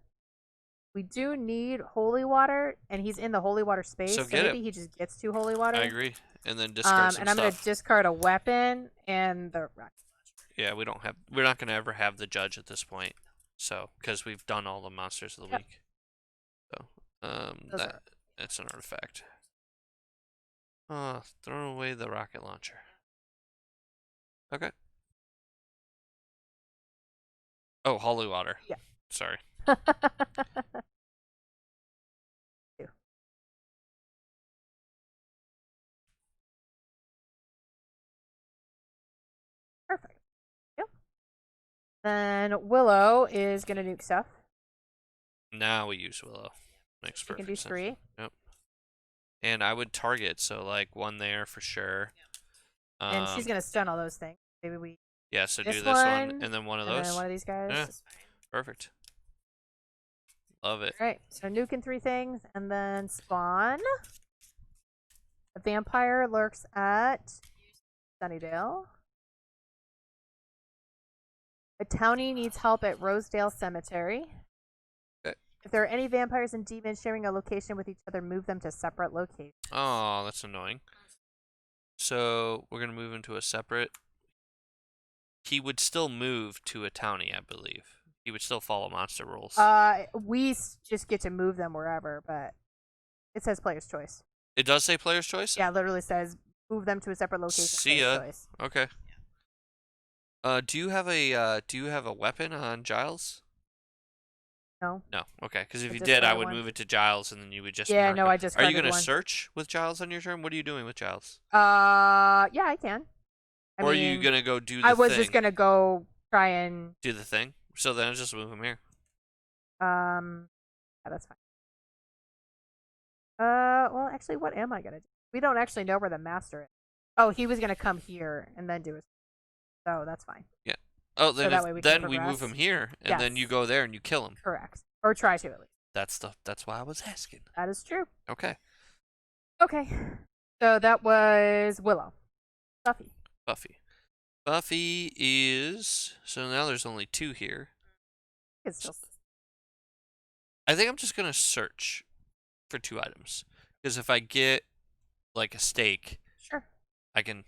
Speaker 2: We do need holy water, and he's in the holy water space.
Speaker 1: So
Speaker 2: So
Speaker 1: get
Speaker 2: maybe
Speaker 1: it.
Speaker 2: he just gets to holy water.
Speaker 1: I agree. And then discard some
Speaker 2: and I'm going to
Speaker 1: stuff.
Speaker 2: discard a weapon and the rocket launcher.
Speaker 1: Yeah, we're not gonna ever have the judge at this point. So, because we've done all the monsters of the week. So, that's an artifact. Throw away the rocket launcher. Okay. Oh, holy water.
Speaker 2: Yeah.
Speaker 1: Sorry.
Speaker 2: Perfect. Yep. Then Willow is going to nuke stuff.
Speaker 1: Now we use Willow. Makes
Speaker 2: She can
Speaker 1: perfect
Speaker 2: do
Speaker 1: sense.
Speaker 2: 3.
Speaker 1: Yep. And I would target, so like one there for sure.
Speaker 2: And she's going to stun all those things. Maybe we.
Speaker 1: Yeah, so
Speaker 2: this
Speaker 1: do this one and then one of
Speaker 2: and
Speaker 1: those.
Speaker 2: then one of these guys.
Speaker 1: Yeah. Perfect. Love it.
Speaker 2: All right. So nuking 3 things and then spawn. A vampire lurks at Sunnydale. A townie needs help at Rosedale Cemetery.
Speaker 1: Okay.
Speaker 2: If there are any vampires and demons sharing a location with each other, move them to separate locations.
Speaker 1: Oh, that's annoying. So we're gonna move into a separate. He would still move to a townie, I believe. He would still follow monster rules.
Speaker 2: We just get to move them wherever, but it says player's choice.
Speaker 1: It does say player's choice?
Speaker 2: Yeah, it literally says move them to a separate location.
Speaker 1: See ya.
Speaker 2: Choice.
Speaker 1: Okay. Do you have a weapon on Giles?
Speaker 2: No.
Speaker 1: No. Okay. Because if
Speaker 2: I
Speaker 1: you
Speaker 2: just
Speaker 1: did, I
Speaker 2: got
Speaker 1: would
Speaker 2: one.
Speaker 1: move it to Giles, and then you would just.
Speaker 2: Yeah,
Speaker 1: mark
Speaker 2: no,
Speaker 1: it.
Speaker 2: I just.
Speaker 1: Are you gonna
Speaker 2: one.
Speaker 1: search with Giles on your turn? What are you doing with Giles?
Speaker 2: Yeah, I can.
Speaker 1: Or are you gonna go do the thing?
Speaker 2: I was just gonna go try and
Speaker 1: do the thing. So then I'll just move him here.
Speaker 2: yeah, that's fine. Well, actually, what am I gonna do? We don't actually know where the master is. Oh, he was gonna come here and then do his. So that's fine.
Speaker 1: Yeah. Oh, then
Speaker 2: so that way
Speaker 1: we move him here, and then you go there and you kill him.
Speaker 2: Correct. Or try to at least.
Speaker 1: That's why I was asking.
Speaker 2: That is true.
Speaker 1: Okay.
Speaker 2: Okay. So that was Willow. Buffy.
Speaker 1: Buffy is so now there's only 2 here.
Speaker 2: It's still.
Speaker 1: I think I'm just gonna search for 2 items because if I get like a steak,
Speaker 2: Sure.
Speaker 1: I can.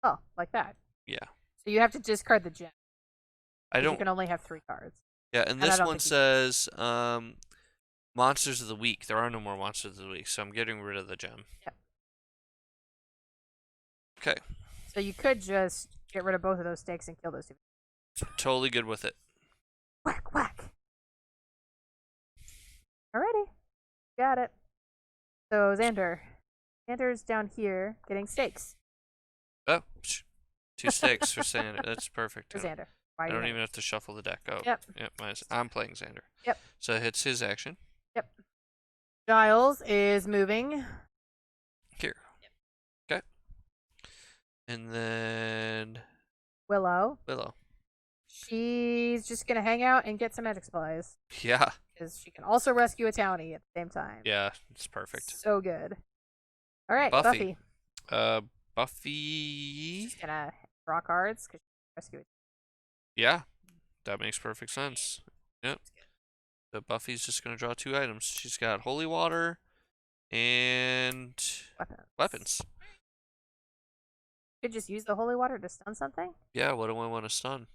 Speaker 2: Oh, like that.
Speaker 1: Yeah.
Speaker 2: So you have to discard the gem.
Speaker 1: I don't.
Speaker 2: You can only have 3 cards.
Speaker 1: Yeah, and this one says monsters of the week. There are no more monsters of the week, so I'm getting rid of the gem.
Speaker 2: Yep.
Speaker 1: Okay.
Speaker 2: So you could just get rid of both of those stakes and kill those 2.
Speaker 1: Totally good with it.
Speaker 2: Whack, whack. Alrighty. Got it. So, Xander. Xander's down here getting stakes.
Speaker 1: Oh, 2 stakes for Xander. That's perfect.
Speaker 2: For Xander.
Speaker 1: I don't even have to shuffle the deck. Oh,
Speaker 2: yep.
Speaker 1: I'm playing Xander.
Speaker 2: Yep.
Speaker 1: So it hits his action.
Speaker 2: Yep. Giles is moving.
Speaker 1: Here. Yep. Okay. And then
Speaker 2: Willow. She's just gonna hang out and get some magic supplies.
Speaker 1: Yeah.
Speaker 2: Because she can also rescue a townie at the same time.
Speaker 1: Yeah, it's perfect.
Speaker 2: So good. All right,
Speaker 1: Buffy.
Speaker 2: Buffy. She's gonna draw cards because she can rescue it.
Speaker 1: Yeah, that makes perfect sense. Yep. So Buffy's just gonna draw 2 items. She's got holy water and weapons.
Speaker 2: You could just use the holy water to stun something.
Speaker 1: Yeah, what do I want to stun?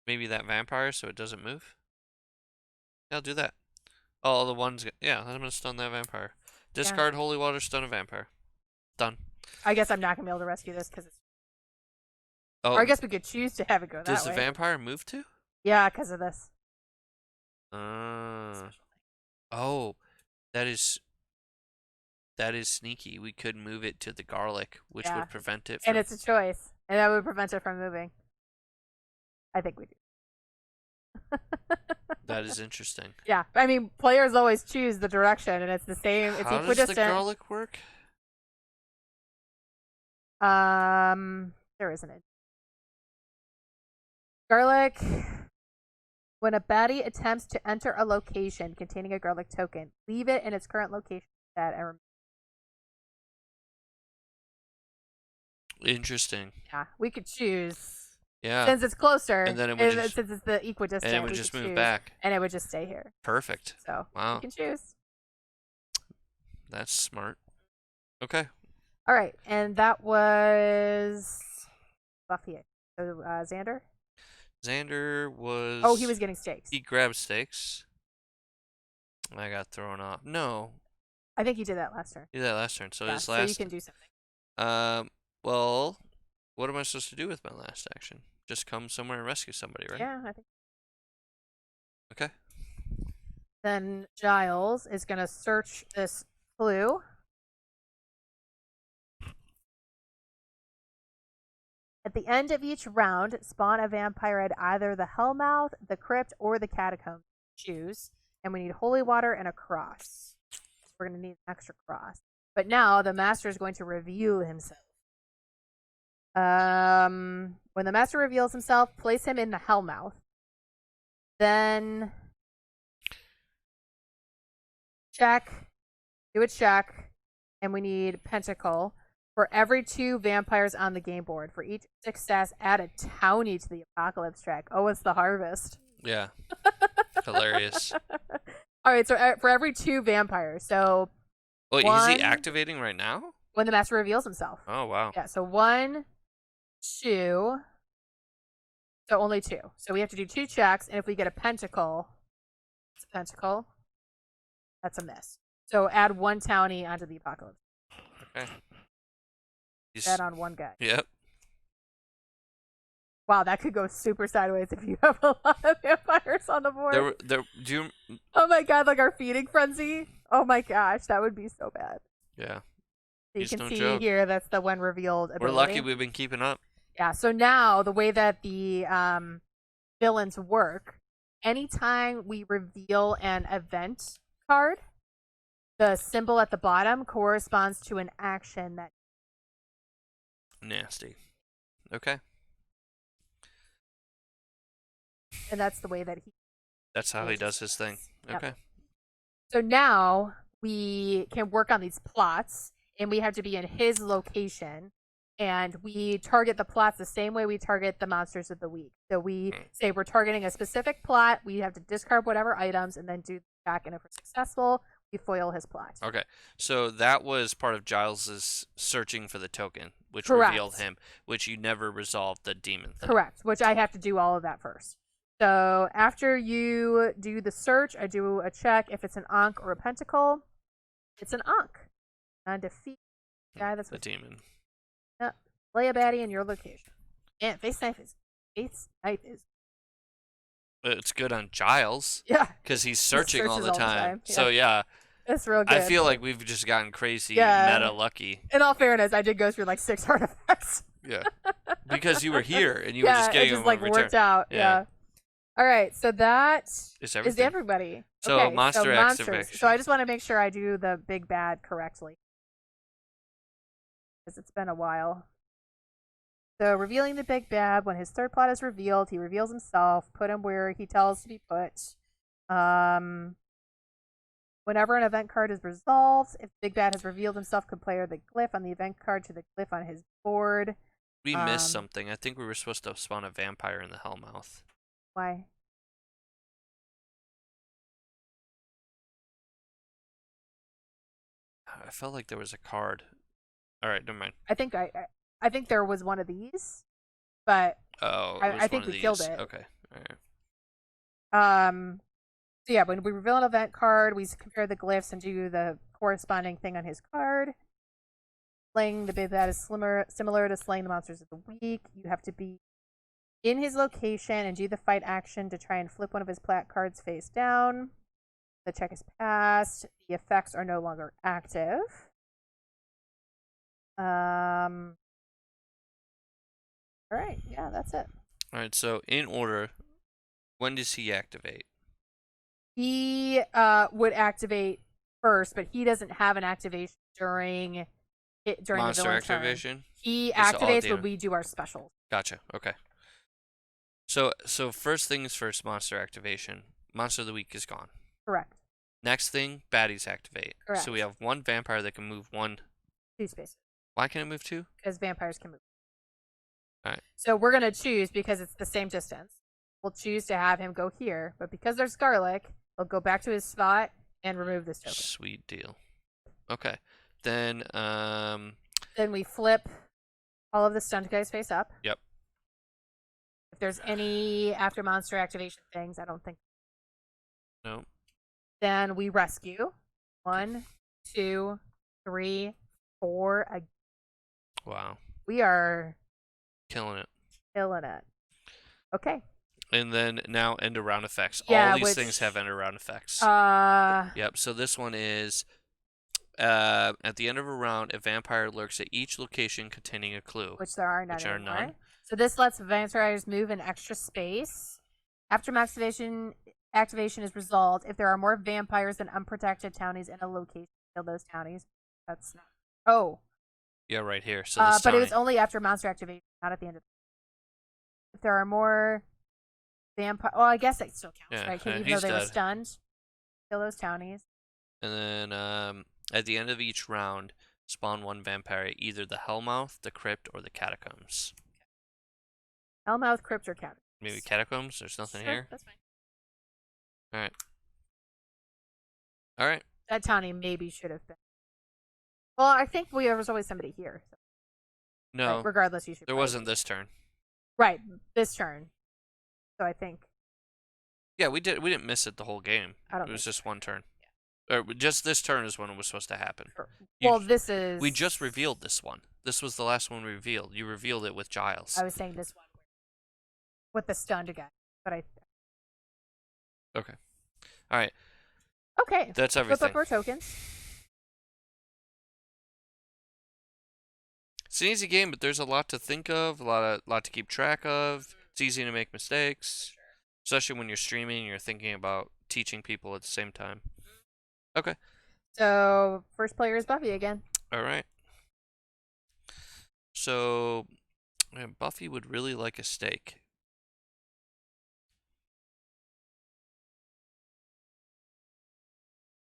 Speaker 1: Maybe that vampire so it doesn't move? Yeah, I'll do that. Oh, the ones. Yeah, I'm gonna stun that vampire. Discard holy water, stun a vampire. Done.
Speaker 2: I guess I'm not gonna be able to rescue this because it's.
Speaker 1: Oh,
Speaker 2: or I guess we could choose to have it go that way.
Speaker 1: does the vampire move too?
Speaker 2: Yeah, because of this.
Speaker 1: Oh, that is sneaky. We could move it to the garlic, which would prevent it from...
Speaker 2: And it's a choice. And that would prevent it from moving. I think we do.
Speaker 1: That is interesting.
Speaker 2: Yeah. I mean, players always choose the direction, and it's the same. It's
Speaker 1: How
Speaker 2: equidistant.
Speaker 1: does the garlic work?
Speaker 2: There isn't it. Garlic. When a baddie attempts to enter a location containing a garlic token, leave it in its current location and
Speaker 1: Interesting.
Speaker 2: yeah, we could choose.
Speaker 1: Yeah.
Speaker 2: Since it's closer,
Speaker 1: And then it would just,
Speaker 2: since it's the equidistant,
Speaker 1: and it would
Speaker 2: we
Speaker 1: just
Speaker 2: could
Speaker 1: move
Speaker 2: choose,
Speaker 1: back.
Speaker 2: and it would just stay here.
Speaker 1: Perfect.
Speaker 2: So
Speaker 1: Wow.
Speaker 2: you can choose.
Speaker 1: That's smart. Okay.
Speaker 2: All right, and that was Buffy. So Xander.
Speaker 1: Xander was.
Speaker 2: Oh, he was getting steaks.
Speaker 1: He grabbed steaks. I got thrown off. No,
Speaker 2: I think he did that last turn.
Speaker 1: he did that last turn. So
Speaker 2: Yeah,
Speaker 1: his
Speaker 2: so
Speaker 1: last.
Speaker 2: you can do something.
Speaker 1: Well, what am I supposed to do with my last action? Just come somewhere and rescue somebody, right?
Speaker 2: Yeah, I think.
Speaker 1: Okay.
Speaker 2: Then Giles is gonna search this clue. At the end of each round, spawn a vampire at either the Hellmouth, the Crypt, or the Catacombs. Choose. And we need holy water and a cross. We're going to need an extra cross. But now the master is going to reveal himself. When the master reveals himself, place him in the Hellmouth. Then check. Do a check. And we need Pentacle. For every 2 vampires on the game board. For each success, add a townie to the Apocalypse track. Oh, it's the harvest.
Speaker 1: Yeah. Hilarious.
Speaker 2: All right, so for every 2 vampires. So
Speaker 1: Wait,
Speaker 2: one,
Speaker 1: is he activating right now?
Speaker 2: when the master reveals himself.
Speaker 1: Oh, wow.
Speaker 2: Yeah, so 1, 2. So only 2. So we have to do 2 checks, and if we get a pentacle, it's a pentacle. That's a miss. So add 1 townie onto the Apocalypse.
Speaker 1: Okay.
Speaker 2: That on 1 guy.
Speaker 1: Yep.
Speaker 2: Wow, that could go super sideways if you have a lot of vampires on the board.
Speaker 1: Do you?
Speaker 2: Oh my god, like our feeding frenzy. Oh my gosh, that would be so bad.
Speaker 1: Yeah.
Speaker 2: So you
Speaker 1: He's
Speaker 2: can
Speaker 1: no
Speaker 2: see
Speaker 1: joke.
Speaker 2: here, that's the when revealed ability.
Speaker 1: We're lucky we've been keeping up.
Speaker 2: Yeah, so now the way that the villains work, anytime we reveal an event card, the symbol at the bottom corresponds to an action that.
Speaker 1: Nasty. Okay.
Speaker 2: And that's the way that he.
Speaker 1: That's how he does his thing.
Speaker 2: Yep.
Speaker 1: Okay.
Speaker 2: So now we can work on these plots, and we have to be in his location, and we target the plots the same way we target the monsters of the week. So we say we're targeting a specific plot, we have to discard whatever items, and then do the check, and if we're successful, we foil his plot.
Speaker 1: Okay. So that was part of Giles's searching for the token, which
Speaker 2: Correct.
Speaker 1: revealed him, which you never resolved the demon thing.
Speaker 2: Correct, which I have to do all of that first. So after you do the search, I do a check. If it's an Ankh or a Pentacle, it's an Ankh. And defeat the guy that's
Speaker 1: the
Speaker 2: with you.
Speaker 1: demon.
Speaker 2: Play a baddie in your location. And face knife is.
Speaker 1: It's good on Giles
Speaker 2: Yeah.
Speaker 1: because he's searching all
Speaker 2: searches
Speaker 1: the time.
Speaker 2: Yeah.
Speaker 1: So yeah,
Speaker 2: It's real good.
Speaker 1: I feel like we've just gotten crazy
Speaker 2: Yeah.
Speaker 1: meta lucky.
Speaker 2: In all fairness, I did go through like 6 artifacts.
Speaker 1: Yeah. Because you were here and you were just getting
Speaker 2: it just
Speaker 1: them
Speaker 2: like
Speaker 1: in return.
Speaker 2: worked out.
Speaker 1: Yeah.
Speaker 2: Yeah. All right, so that
Speaker 1: Is
Speaker 2: is
Speaker 1: everything.
Speaker 2: everybody.
Speaker 1: So
Speaker 2: okay,
Speaker 1: monster
Speaker 2: monsters.
Speaker 1: activation.
Speaker 2: So I just want to make sure I do the big bad correctly because it's been a while. So revealing the big bad. When his third plot is revealed, he reveals himself. Put him where he tells to be put. Whenever an event card is resolved, if Big Bad has revealed himself, compare the glyph on the event card to the glyph on his board.
Speaker 1: We missed something. I think we were supposed to spawn a vampire in the Hellmouth.
Speaker 2: Why?
Speaker 1: I felt like there was a card. All right, never mind.
Speaker 2: I think there was one of these, but
Speaker 1: Oh,
Speaker 2: I think we killed it.
Speaker 1: Okay, all right.
Speaker 2: So yeah, when we reveal an event card, we compare the glyphs and do the corresponding thing on his card. Slaying the Big Bad is similar to slaying the monsters of the week. You have to be in his location and do the fight action to try and flip one of his plat cards face down. The check is passed. The effects are no longer active. All right, yeah, that's it.
Speaker 1: All right, so in order, when does he activate?
Speaker 2: He would activate first, but he doesn't have an activation during during the
Speaker 1: Monster
Speaker 2: villain turn.
Speaker 1: activation.
Speaker 2: He
Speaker 1: It's all
Speaker 2: activates
Speaker 1: damage.
Speaker 2: when we do our specials.
Speaker 1: Gotcha. Okay. So first things first, monster activation. Monster of the week is gone.
Speaker 2: Correct.
Speaker 1: Next thing, baddies activate.
Speaker 2: Correct.
Speaker 1: So we have one vampire that can move
Speaker 2: 2 spaces.
Speaker 1: Why can it move 2?
Speaker 2: Because vampires can move.
Speaker 1: All right.
Speaker 2: So we're gonna choose because it's the same distance. We'll choose to have him go here, but because there's garlic, he'll go back to his spot and remove this token.
Speaker 1: Sweet deal. Okay. Then
Speaker 2: we flip all of the stunned guys face up.
Speaker 1: Yep.
Speaker 2: If there's any after monster activation things, I don't think.
Speaker 1: No.
Speaker 2: Then we rescue. 1, 2, 3, 4.
Speaker 1: Wow.
Speaker 2: We are
Speaker 1: Killing it.
Speaker 2: killing it. Okay.
Speaker 1: And then now end of round effects.
Speaker 2: Yeah,
Speaker 1: All these things have end of round effects.
Speaker 2: Uh.
Speaker 1: Yep. So this one is at the end of a round, a vampire lurks at each location containing a clue.
Speaker 2: Which there are none.
Speaker 1: Which are
Speaker 2: anymore.
Speaker 1: none.
Speaker 2: So this lets vampires move in extra space. After activation is resolved, if there are more vampires than unprotected townies in a location, kill those townies. That's not. Oh.
Speaker 1: Yeah, right here. So this
Speaker 2: but it was only after monster activation, not at the end of. If there are more vampire, well, I guess it still counts,
Speaker 1: Yeah,
Speaker 2: right? Even
Speaker 1: he's
Speaker 2: though they were
Speaker 1: dead.
Speaker 2: stunned, kill those townies.
Speaker 1: And then at the end of each round, spawn one vampire, either the Hellmouth, the Crypt, or the Catacombs.
Speaker 2: Hellmouth, Crypt, or Catacombs.
Speaker 1: Maybe Catacombs? There's nothing
Speaker 2: Sure,
Speaker 1: here?
Speaker 2: that's fine.
Speaker 1: Alright. Alright.
Speaker 2: That townie maybe should have been. Well, I think there was always somebody here. So.
Speaker 1: No.
Speaker 2: Right, regardless, you should.
Speaker 1: There wasn't this turn.
Speaker 2: Right, this turn. So I think.
Speaker 1: Yeah, we didn't miss it the whole game.
Speaker 2: I don't.
Speaker 1: It was just one turn. Or just this turn is when it was supposed to happen.
Speaker 2: Sure. Well, this is.
Speaker 1: We just revealed this one. This was the last one we revealed. You revealed it with Giles.
Speaker 2: I was saying this one with the stunned guy, but I.
Speaker 1: Okay. All right.
Speaker 2: Okay.
Speaker 1: That's everything.
Speaker 2: Flip up our tokens.
Speaker 1: It's an easy game, but there's a lot to think of, a lot to keep track of. It's easy to make mistakes, especially when you're streaming and you're thinking about teaching people at the same time. Okay.
Speaker 2: So first player is Buffy again.
Speaker 1: All right. So Buffy would really like a steak.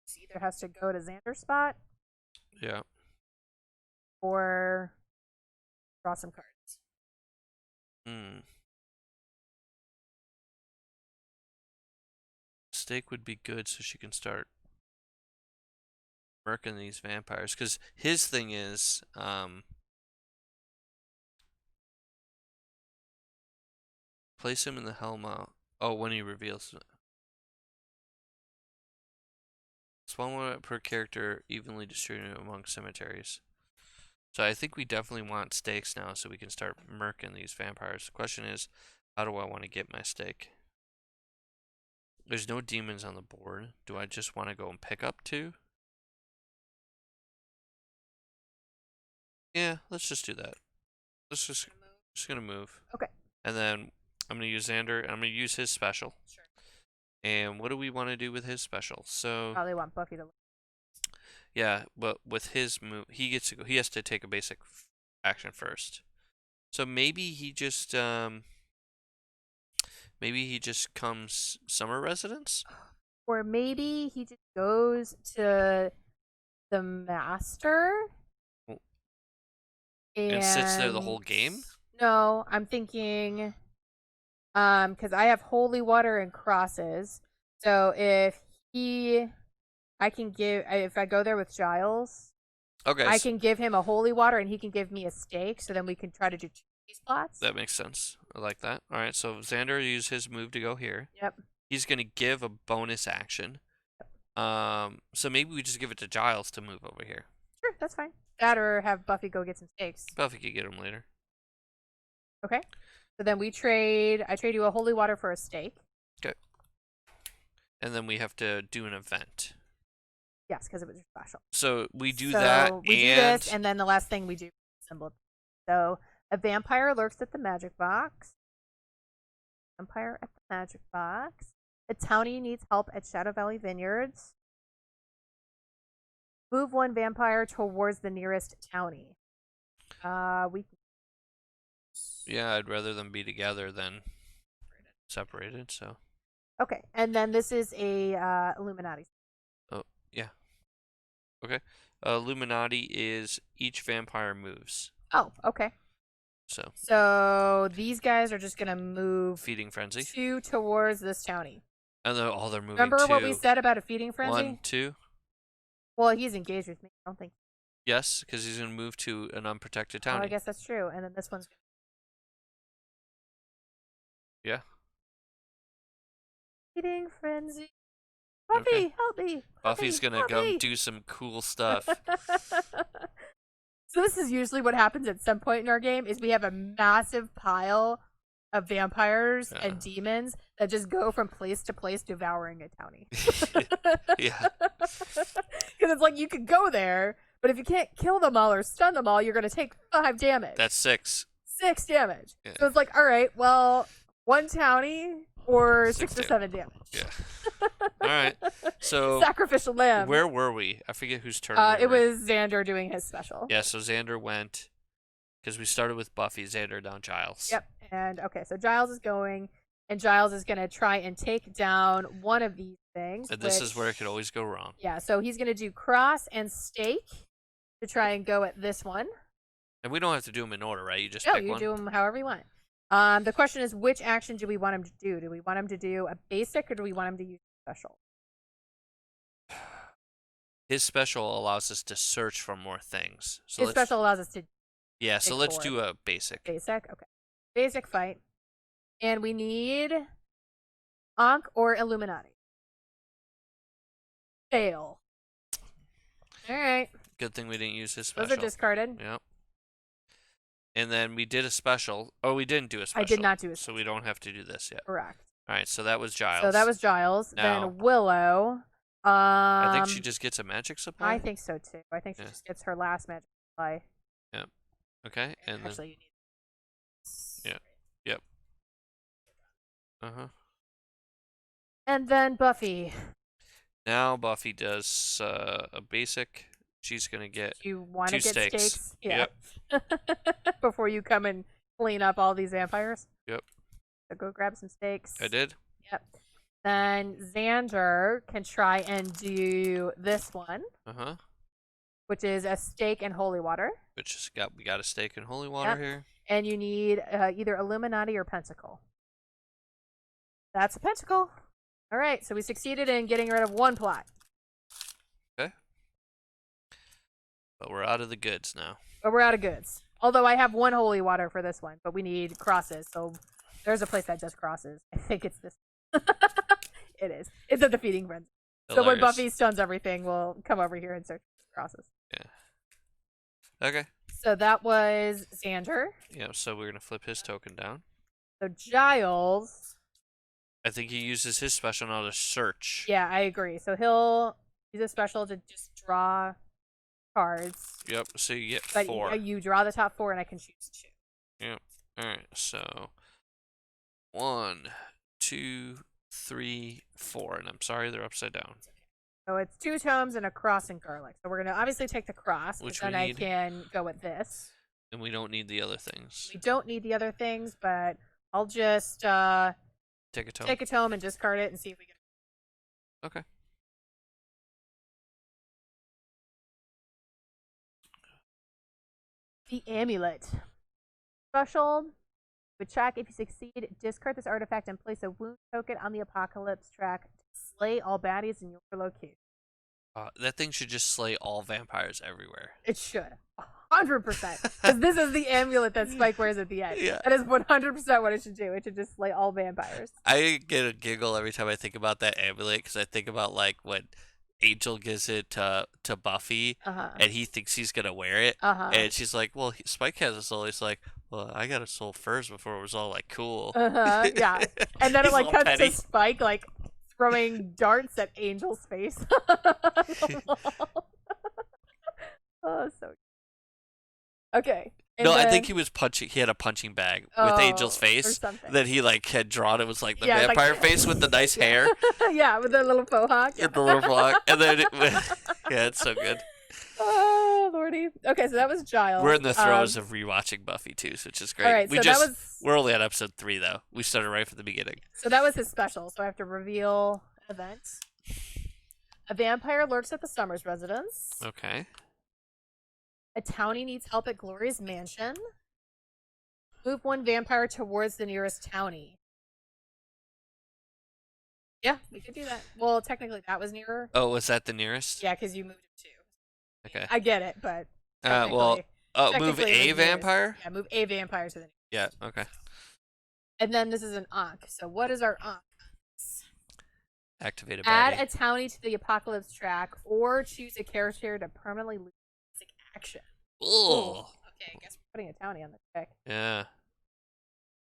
Speaker 2: She either has to go to Xander's spot.
Speaker 1: Yeah.
Speaker 2: Or draw some cards.
Speaker 1: Steak would be good so she can start murking these vampires. Because his thing is, place him in the Hellmouth. Oh, when he reveals it. Spawn one per character evenly distributed among cemeteries. So I think we definitely want stakes now so we can start murking these vampires. The question is, how do I want to get my stake? There's no demons on the board. Do I just want to go and pick up 2? Yeah, let's just do that. Let's just gonna move.
Speaker 2: Okay.
Speaker 1: And then I'm gonna use Xander, and I'm gonna use his special.
Speaker 2: Sure.
Speaker 1: And what do we want to do with his special? So
Speaker 2: Probably want Buffy to.
Speaker 1: yeah, but with his move, he gets to go. He has to take a basic action first. So maybe he just comes summer residence,
Speaker 2: Or maybe he just goes to the master
Speaker 1: and sits there the whole game.
Speaker 2: No, I'm thinking, because I have holy water and crosses. So if I go there with Giles,
Speaker 1: Okay,
Speaker 2: I can give him a holy water and he can give me a stake. So then we can try to do these plots.
Speaker 1: that makes sense. I like that. All right, so Xander used his move to go here.
Speaker 2: Yep.
Speaker 1: He's gonna give a bonus action. So maybe we just give it to Giles to move over here.
Speaker 2: Sure, that's fine. That or have Buffy go get some stakes.
Speaker 1: Buffy could get him later.
Speaker 2: Okay. So then I trade you a holy water for a stake.
Speaker 1: Okay. And then we have to do an event.
Speaker 2: Yes, because it was special.
Speaker 1: So we do that,
Speaker 2: we do this, and then the last thing we do symbol. So a vampire lurks at the magic box. Vampire at the magic box. A townie needs help at Shadow Valley Vineyards. Move one vampire towards the nearest townie. We.
Speaker 3: Yeah, I'd rather them be together than separated. So.
Speaker 2: Okay, and then this is a Illuminati.
Speaker 3: Oh yeah. Okay. Illuminati is each vampire moves.
Speaker 2: Oh, okay. So these guys are just gonna move
Speaker 3: Feeding frenzy.
Speaker 2: 2 towards this townie.
Speaker 3: And they're moving.
Speaker 2: Remember
Speaker 3: 2.
Speaker 2: what we said about a feeding frenzy?
Speaker 3: 1, 2.
Speaker 2: Well, he's engaged with me. I don't think.
Speaker 3: Yes, because he's gonna move to an unprotected
Speaker 2: Oh,
Speaker 3: townie.
Speaker 2: I guess that's true. And then this one's.
Speaker 3: Yeah.
Speaker 2: Feeding frenzy. Buffy,
Speaker 3: Okay.
Speaker 2: help me.
Speaker 3: Buffy's gonna go do some cool stuff.
Speaker 2: So this is usually what happens at some point in our game is we have a massive pile of vampires and demons that just go from place to place devouring a townie.
Speaker 3: Yeah.
Speaker 2: Because it's like you could go there, but if you can't kill them all or stun them all, you're going to take 5 damage.
Speaker 3: That's 6.
Speaker 2: 6 damage.
Speaker 3: Yeah.
Speaker 2: So it's like, all right, well, 1 townie or 6 to 7 damage.
Speaker 3: Yeah. All right. So
Speaker 2: Sacrificial lamb.
Speaker 3: where were we? I forget whose turn.
Speaker 2: It was Xander doing his special.
Speaker 3: Yeah. So Xander went because we started with Buffy. Xander down Giles.
Speaker 2: Yep. And okay, so Giles is going, and Giles is going to try and take down one of these things.
Speaker 3: And this is where it could always go wrong.
Speaker 2: Yeah. So he's going to do cross and stake to try and go at this one.
Speaker 3: And we don't have to do them in order, right? You just
Speaker 2: No,
Speaker 3: pick
Speaker 2: you
Speaker 3: one.
Speaker 2: do them however you want. The question is, which action do we want him to do? Do we want him to do a basic, or do we want him to use a special?
Speaker 3: His special allows us to search for more things. So
Speaker 2: His special allows us to
Speaker 3: Yeah, so
Speaker 2: pick
Speaker 3: let's
Speaker 2: 4.
Speaker 3: do a basic.
Speaker 2: Basic, okay. Basic fight. And we need Ankh or Illuminati. Fail. All right.
Speaker 3: Good thing we didn't use his special.
Speaker 2: Those are discarded.
Speaker 3: Yep. And then we did a special. Oh, we didn't do a special.
Speaker 2: I did not do a
Speaker 3: So we don't have to do this yet.
Speaker 2: Correct.
Speaker 3: All right, so that was Giles.
Speaker 2: So that was Giles.
Speaker 3: Now-
Speaker 2: Then Willow.
Speaker 3: I think she just gets a magic supply.
Speaker 2: I think so too. I think she just gets her last magic supply.
Speaker 3: Okay, and then
Speaker 2: Actually, you need.
Speaker 3: Yep.
Speaker 2: And then Buffy.
Speaker 3: Now Buffy does a basic. She's gonna get
Speaker 2: You want
Speaker 3: 2
Speaker 2: to get
Speaker 3: stakes.
Speaker 2: stakes? Yeah. Before you come and clean up all these vampires.
Speaker 3: Yep.
Speaker 2: So go grab some stakes.
Speaker 3: I did.
Speaker 2: Yep. Then Xander can try and do this one, which is a stake and holy water.
Speaker 3: Which is we got a stake in holy water here.
Speaker 2: And you need either Illuminati or Pentacle. That's a Pentacle. All right, so we succeeded in getting rid of 1 plot.
Speaker 3: Okay. But we're out of the goods now.
Speaker 2: But we're out of goods. Although I have 1 holy water for this one, but we need crosses. So there's a place that does crosses. I think it's this. It is. It's a defeating frenzy. So when Buffy stuns everything, we'll come over here and search for crosses.
Speaker 3: Yeah. Okay.
Speaker 2: So that was Xander.
Speaker 3: Yeah, so we're gonna flip his token down.
Speaker 2: So Giles.
Speaker 3: I think he uses his special now to search.
Speaker 2: Yeah, I agree. So he'll use a special to just draw cards.
Speaker 3: Yep, so you get
Speaker 2: But
Speaker 3: 4.
Speaker 2: you draw the top 4 and I can choose 2.
Speaker 3: Yep. Alright, so 1, 2, 3, 4. And I'm sorry they're upside down.
Speaker 2: So it's 2 tomes and a cross and garlic. So we're going to obviously take the cross,
Speaker 3: Which
Speaker 2: then
Speaker 3: we
Speaker 2: I
Speaker 3: need.
Speaker 2: can go with this.
Speaker 3: And we don't need the other things.
Speaker 2: We don't need the other things, but I'll just
Speaker 3: Take a tome.
Speaker 2: take a tome and discard it and see if we get it.
Speaker 3: Okay.
Speaker 2: The amulet. Special. Would check if you succeed, discard this artifact and place a wound token on the apocalypse track to slay all baddies in your location.
Speaker 3: That thing should just slay all vampires everywhere.
Speaker 2: It should. 100%. Because this is the amulet that Spike wears at the end.
Speaker 3: Yeah.
Speaker 2: That is 100% what it should do. It should just slay all vampires.
Speaker 3: I get a giggle every time I think about that amulet because I think about like when Angel gives it to Buffy and he thinks he's gonna wear it, and she's like, "Well, Spike has a soul." He's like, "Well, I got a soul first before it was all like cool."
Speaker 2: Yeah. And then it
Speaker 3: He's
Speaker 2: like
Speaker 3: all
Speaker 2: cuts
Speaker 3: petty.
Speaker 2: to Spike like throwing darts at Angel's face. Oh, so okay. And
Speaker 3: No, I
Speaker 2: then-
Speaker 3: think he was punching. He had a punching bag with Angel's
Speaker 2: or
Speaker 3: face
Speaker 2: something.
Speaker 3: that he like had drawn. It was like the
Speaker 2: Yeah, it's like-
Speaker 3: vampire face with the nice hair
Speaker 2: Yeah, with the little faux hawk.
Speaker 3: and the little block, and then yeah, it's so good.
Speaker 2: Oh, Lordy. Okay, so that was Giles.
Speaker 3: We're in the throes of rewatching Buffy too, which is great.
Speaker 2: All right,
Speaker 3: We're only at episode 3 though. We started right from the beginning.
Speaker 2: So that was his special. So I have to reveal event. A vampire lurks at the Summers residence.
Speaker 3: Okay.
Speaker 2: A townie needs help at Glory's mansion. Move one vampire towards the nearest townie. Yeah, we could do that. Well, technically that was nearer.
Speaker 3: Oh, was that the nearest?
Speaker 2: Yeah, because you moved it too.
Speaker 3: Okay.
Speaker 2: I get it, but
Speaker 3: Move a vampire?
Speaker 2: Yeah, move a vampire to the nearest.
Speaker 3: Yeah, okay.
Speaker 2: And then this is an Ankh. So what is our Ankh?
Speaker 3: Activate a baddie.
Speaker 2: Add a townie to the apocalypse track or choose a character to permanently lose basic action.
Speaker 3: Ooh.
Speaker 2: Okay, I guess we're putting a townie on the track.
Speaker 3: Yeah.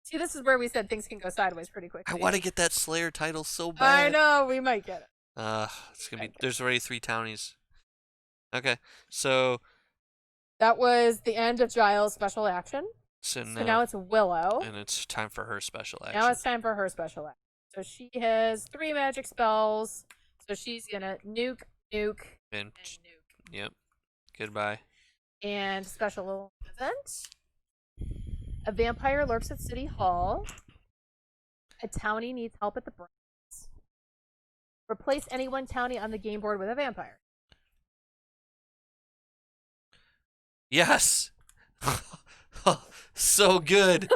Speaker 2: See, this is where we said things can go sideways pretty quickly.
Speaker 3: I want to get that Slayer title so bad.
Speaker 2: I know, we might get it.
Speaker 3: It's gonna be. There's already 3 townies. Okay, so
Speaker 2: that was the end of Giles' special action.
Speaker 3: So
Speaker 2: now it's Willow.
Speaker 3: And it's time for her special action.
Speaker 2: Now it's time for her special action. So she has 3 magic spells. So she's gonna nuke, and nuke.
Speaker 3: Yep. Goodbye.
Speaker 2: And special event. A vampire lurks at City Hall. A townie needs help at the Browns. Replace any one townie on the game board with a vampire.
Speaker 3: Yes! So good!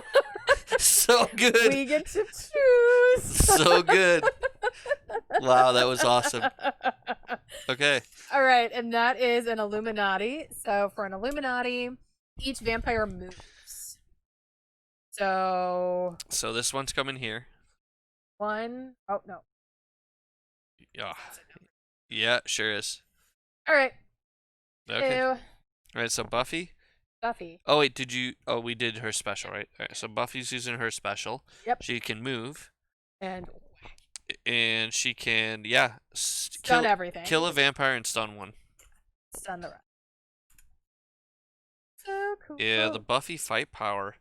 Speaker 3: So good!
Speaker 2: We get to choose!
Speaker 3: So good! Wow, that was awesome. Okay.
Speaker 2: All right, and that is an Illuminati. So for an Illuminati, each vampire moves. So
Speaker 3: this one's coming here.
Speaker 2: Oh no.
Speaker 3: Yeah. Yeah, sure is.
Speaker 2: All right.
Speaker 3: Okay. All right, so Buffy.
Speaker 2: Oh
Speaker 3: wait, we did her special, right? All right, so Buffy's using her special.
Speaker 2: Yep.
Speaker 3: She can move.
Speaker 2: And
Speaker 3: she can,
Speaker 2: stun everything.
Speaker 3: Kill a vampire and stun one.
Speaker 2: Stun the rest. So cool.
Speaker 3: Yeah, the Buffy fight power.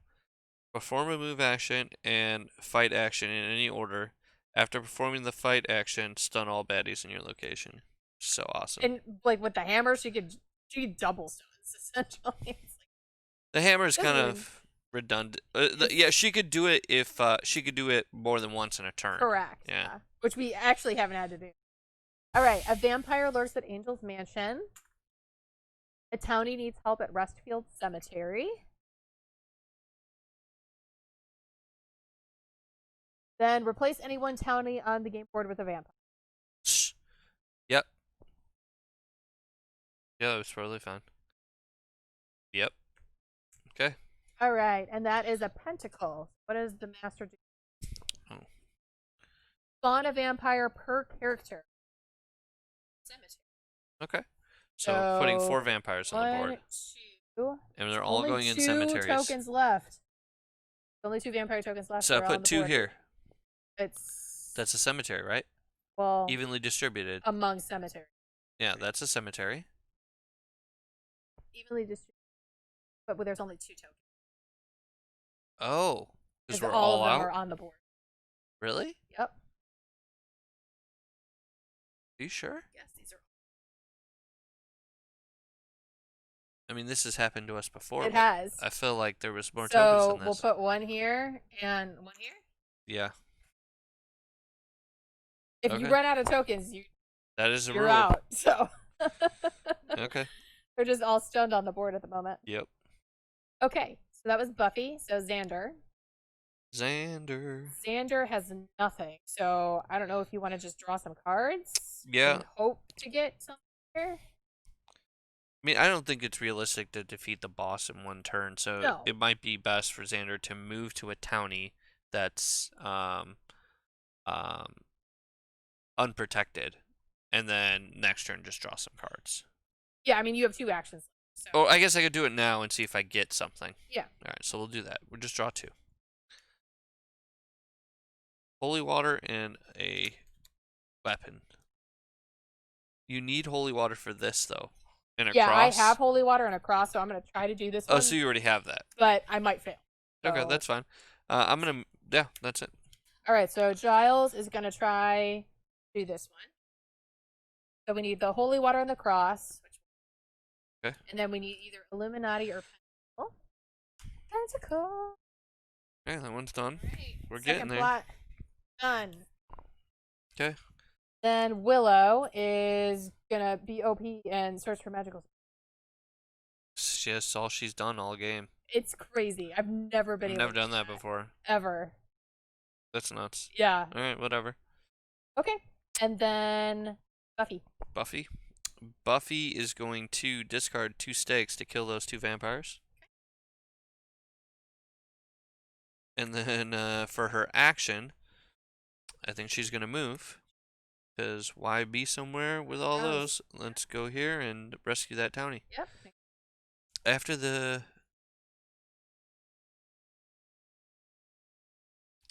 Speaker 3: Perform a move action and fight action in any order. After performing the fight action, stun all baddies in your location. So awesome.
Speaker 2: And like with the hammer, she could double stuns essentially.
Speaker 3: The hammer is kind of redundant. She could do it if she could do it more than once in a turn.
Speaker 2: Correct. Yeah. Which we actually haven't had to do. All right. A vampire lurks at Angel's mansion. A townie needs help at Restfield Cemetery. Then replace any one townie on the game board with a vampire.
Speaker 3: Yep. Yeah, that was totally fine. Yep. Okay.
Speaker 2: All right, and that is a pentacle. What does the master do?
Speaker 3: Oh.
Speaker 2: Spawn a vampire per character. Cemetery.
Speaker 3: Okay. So putting 4 vampires on the board.
Speaker 2: 1, 2.
Speaker 3: And they're all going in cemeteries.
Speaker 2: 2 tokens left. Only 2 vampire tokens left.
Speaker 3: So I put 2 here.
Speaker 2: That's
Speaker 3: a cemetery, right?
Speaker 2: Well,
Speaker 3: evenly distributed.
Speaker 2: Among cemeteries.
Speaker 3: Yeah, that's a cemetery.
Speaker 2: Evenly distributed. But there's only 2 tokens.
Speaker 3: Oh. Because we're
Speaker 2: all
Speaker 3: all
Speaker 2: of them
Speaker 3: out?
Speaker 2: are on the board.
Speaker 3: Really?
Speaker 2: Yep.
Speaker 3: Are you sure?
Speaker 2: Yes, these are.
Speaker 3: I mean, this has happened to us before.
Speaker 2: It has.
Speaker 3: I feel like there was more tokens than this.
Speaker 2: So we'll put 1 here and 1 here?
Speaker 3: Yeah.
Speaker 2: If you run out of tokens,
Speaker 3: that is a
Speaker 2: you're
Speaker 3: rule.
Speaker 2: out. So.
Speaker 3: Okay.
Speaker 2: They're just all stunned on the board at the moment.
Speaker 3: Yep.
Speaker 2: Okay, so that was Buffy. So Xander has nothing. So I don't know if you want to just draw some cards.
Speaker 3: Yeah.
Speaker 2: And hope to get something here.
Speaker 3: I mean, I don't think it's realistic to defeat the boss in 1 turn, so it might be best for Xander to move to a townie that's unprotected, and then next turn just draw some cards.
Speaker 2: Yeah, I mean, you have 2 actions. So.
Speaker 3: Oh, I guess I could do it now and see if I get something.
Speaker 2: Yeah.
Speaker 3: All right, so we'll do that. We'll just draw 2. Holy water and a weapon. You need holy water for this, though. And a cross.
Speaker 2: I have holy water and a cross, so I'm going to try to do this one.
Speaker 3: Oh, so you already have that.
Speaker 2: But I might fail.
Speaker 3: Okay, that's fine. That's it.
Speaker 2: All right, so Giles is going to try do this one. So we need the holy water and the cross.
Speaker 3: Okay.
Speaker 2: And then we need either Illuminati or Pentacle. Pentacle.
Speaker 3: Okay, that one's done.
Speaker 2: Right.
Speaker 3: We're
Speaker 2: Second
Speaker 3: getting there.
Speaker 2: plot done.
Speaker 3: Okay.
Speaker 2: Then Willow is gonna be OP and search for magical.
Speaker 3: It's just all she's done all game.
Speaker 2: It's crazy. I've never been
Speaker 3: I've
Speaker 2: able
Speaker 3: never
Speaker 2: to
Speaker 3: done
Speaker 2: do
Speaker 3: that before.
Speaker 2: ever.
Speaker 3: That's nuts.
Speaker 2: Yeah.
Speaker 3: Alright, whatever.
Speaker 2: Okay. And then Buffy.
Speaker 3: Buffy is going to discard 2 stakes to kill those 2 vampires. And then for her action, I think she's going to move. Because why be somewhere with all those? Let's go here and rescue that townie.
Speaker 2: Yep.
Speaker 3: After the...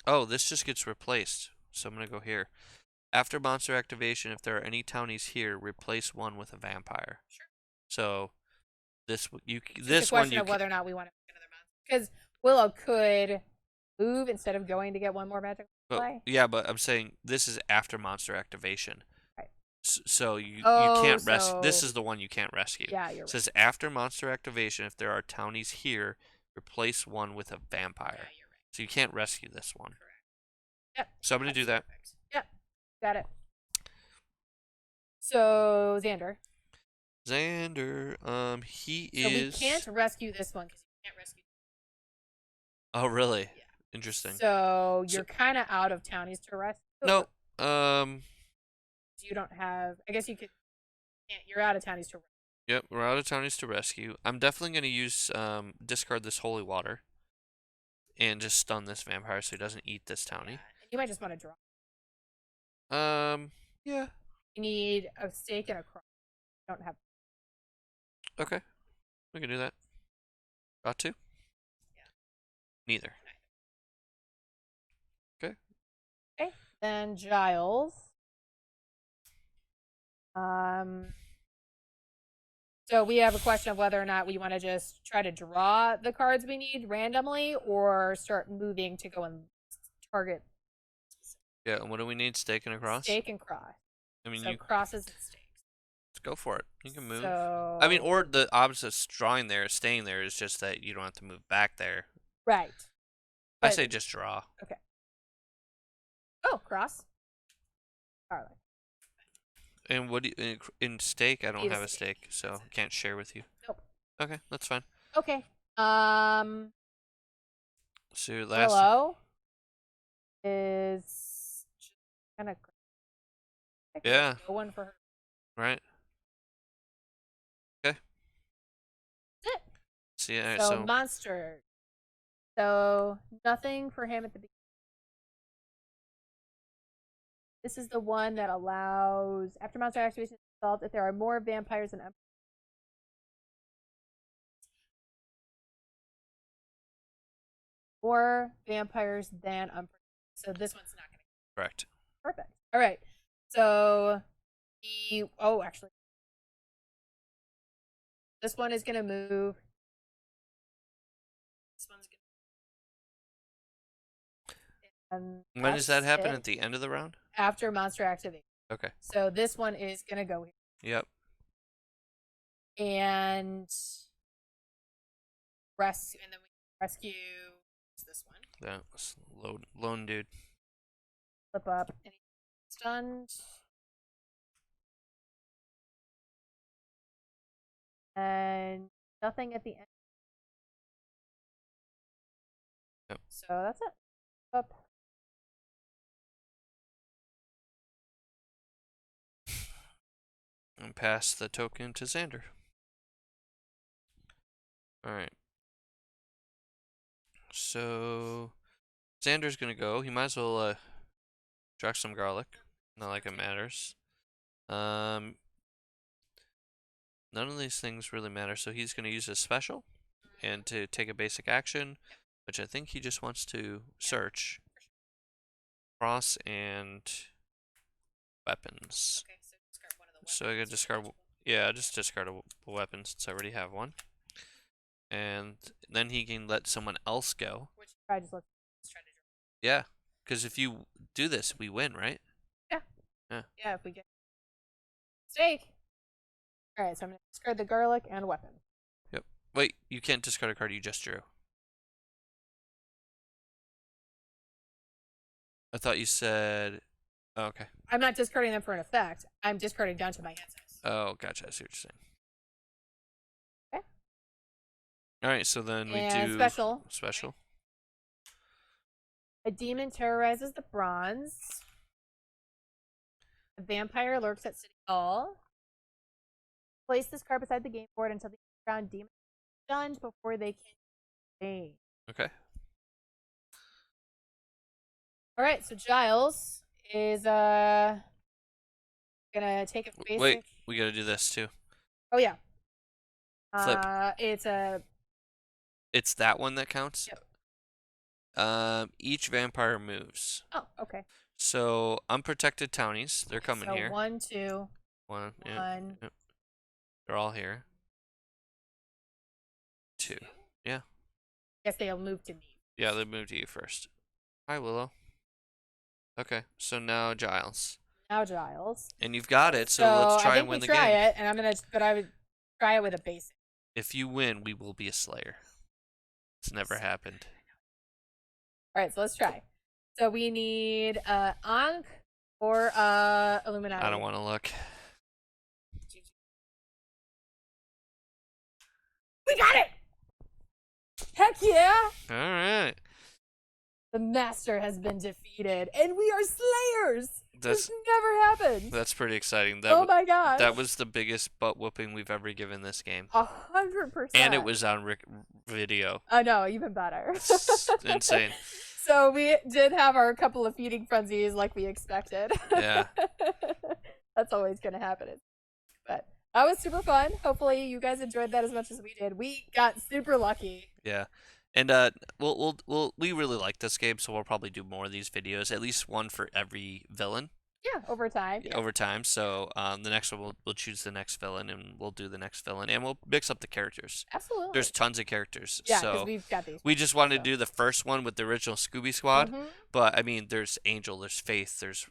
Speaker 3: Oh, this just gets replaced. So I'm going to go here. After monster activation, if there are any townies here, replace one with a vampire.
Speaker 2: Sure.
Speaker 3: So this one you
Speaker 2: question of whether or not we want to pick another monster, because Willow could move instead of going to get one more magic play.
Speaker 3: Yeah, but I'm saying this is after monster activation.
Speaker 2: Right.
Speaker 3: So you can't rescue. This
Speaker 2: So-
Speaker 3: is the one you can't rescue.
Speaker 2: Yeah, you're
Speaker 3: It says after monster activation, if there are townies here, replace one with a vampire.
Speaker 2: right. Yeah, you're right.
Speaker 3: So you can't rescue this one.
Speaker 2: Correct. Yep.
Speaker 3: So I'm gonna do that.
Speaker 2: Perfect. Yep. Got it. So Xander.
Speaker 3: He
Speaker 2: So we
Speaker 3: is.
Speaker 2: can't rescue this one because you can't rescue.
Speaker 3: Oh, really?
Speaker 2: Yeah.
Speaker 3: Interesting.
Speaker 2: So you're kind of out of townies to rescue.
Speaker 3: No.
Speaker 2: You don't have. I guess you could. You're out of townies to rescue.
Speaker 3: Yep, we're out of townies to rescue. I'm definitely gonna use discard this holy water, and just stun this vampire so he doesn't eat this townie.
Speaker 2: Yeah. And you might just want to draw.
Speaker 3: Yeah.
Speaker 2: You need a stake and a cross. You don't have.
Speaker 3: Okay, we can do that. Got to?
Speaker 2: Yeah.
Speaker 3: Neither. Okay.
Speaker 2: Okay. Then Giles. So we have a question of whether or not we want to just try to draw the cards we need randomly, or start moving to go and target.
Speaker 3: Yeah, and what do we need? Stake and a cross?
Speaker 2: Stake and cross.
Speaker 3: I mean,
Speaker 2: So
Speaker 3: you
Speaker 2: crosses and stakes.
Speaker 3: let's go for it. You can move.
Speaker 2: So
Speaker 3: I mean, or the opposite of drawing there, staying there is just that you don't have to move back there.
Speaker 2: right.
Speaker 3: I
Speaker 2: But-
Speaker 3: say just draw.
Speaker 2: Okay. Oh, cross. Darling.
Speaker 3: And what do you, in stake? I don't
Speaker 2: Need a
Speaker 3: have a
Speaker 2: stake.
Speaker 3: stake, so can't share with you.
Speaker 2: Nope.
Speaker 3: Okay, that's fine.
Speaker 2: Okay.
Speaker 3: So your last.
Speaker 2: Willow is kind of.
Speaker 3: Yeah.
Speaker 2: Go one for her.
Speaker 3: Right. Okay.
Speaker 2: That's it.
Speaker 3: See, alright,
Speaker 2: So,
Speaker 3: so
Speaker 2: monster. So nothing for him at the beginning. This is the one that allows after monster activation is resolved if there are more vampires than more vampires than so this one's not gonna
Speaker 3: correct.
Speaker 2: perfect. All right. So actually this one is gonna move. This one's gonna
Speaker 3: When does that happen?
Speaker 2: it.
Speaker 3: At the end of the round?
Speaker 2: After monster activation.
Speaker 3: Okay.
Speaker 2: So this one is gonna go here.
Speaker 3: Yep.
Speaker 2: And rescue, and then we rescue this one.
Speaker 3: That's lone dude.
Speaker 2: Flip up, and he's stunned. And nothing at the end.
Speaker 3: Yep.
Speaker 2: So that's it. Up.
Speaker 3: And pass the token to Xander. Alright. So Xander's gonna go. He might as well draw some garlic. Not like it matters. None of these things really matter, so he's gonna use a special and to take a basic action, which I think he just wants to search. Cross and weapons.
Speaker 2: Okay, so discard one of the weapons.
Speaker 3: So I could discard. Yeah, just discard a weapon since I already have one. And then he can let someone else go.
Speaker 2: Which I just let's try to draw.
Speaker 3: Yeah, because if you do this, we win, right?
Speaker 2: Yeah, if we get stake. All right, so I'm going to discard the garlic and weapon.
Speaker 1: Yep. Wait, you can't discard a card you just drew. I thought you said... Oh, okay.
Speaker 2: I'm not discarding them for an effect. I'm discarding down to my hand size.
Speaker 1: Oh, gotcha. I see what you're saying.
Speaker 2: Okay.
Speaker 1: All right, so then we do...
Speaker 2: Special.
Speaker 1: Special.
Speaker 2: A demon terrorizes the bronze. A vampire lurks at City Hall. Place this card beside the game board until the ground demon is stunned before they can gain.
Speaker 1: Okay.
Speaker 2: All right, so Giles is gonna take a basic.
Speaker 1: Wait, we gotta do this too.
Speaker 2: Oh yeah.
Speaker 1: Flip.
Speaker 2: It's
Speaker 1: that one that counts.
Speaker 2: Yep.
Speaker 1: Each vampire moves.
Speaker 2: Oh, okay.
Speaker 1: So unprotected townies, they're coming
Speaker 2: so
Speaker 1: here.
Speaker 2: 1, 2,
Speaker 1: One.
Speaker 2: Yep.
Speaker 1: They're all here. 2. Yeah.
Speaker 2: Guess they'll move to me.
Speaker 1: Yeah, they moved to you first. Hi, Willow. Okay, so now Giles.
Speaker 2: Now Giles.
Speaker 1: And you've got it, so let's try and win the game.
Speaker 2: I it, and I would try it with a basic.
Speaker 1: If you win, we will be a Slayer. It's never happened.
Speaker 2: All right, so let's try. So we need Arrghh or Illuminati.
Speaker 1: I don't want to look.
Speaker 2: We got it! Heck yeah!
Speaker 1: All right.
Speaker 2: The master has been defeated, and we are Slayers! This never happened.
Speaker 1: That's pretty exciting.
Speaker 2: Oh my god.
Speaker 1: That was the biggest butt whooping we've ever given this game.
Speaker 2: 100%.
Speaker 1: And it was on video.
Speaker 2: I know, even better.
Speaker 1: It's insane.
Speaker 2: So we did have our couple of feeding frenzies like we expected.
Speaker 1: Yeah.
Speaker 2: That's always going to happen. But that was super fun. Hopefully you guys enjoyed that as much as we did. We got super lucky.
Speaker 1: Yeah. And we really like this game, so we'll probably do more of these videos, at least one for every villain.
Speaker 2: Yeah, over time. Yeah.
Speaker 1: Over time. So the next one we'll choose the next villain, and we'll do the next villain, and we'll mix up the characters.
Speaker 2: Absolutely.
Speaker 1: There's tons of characters.
Speaker 2: Yeah,
Speaker 1: so
Speaker 2: because we've got these.
Speaker 1: We just wanted to do the first one with the original Scooby Squad,
Speaker 2: Mm-hmm.
Speaker 1: but I mean, there's Angel, there's Faith, there's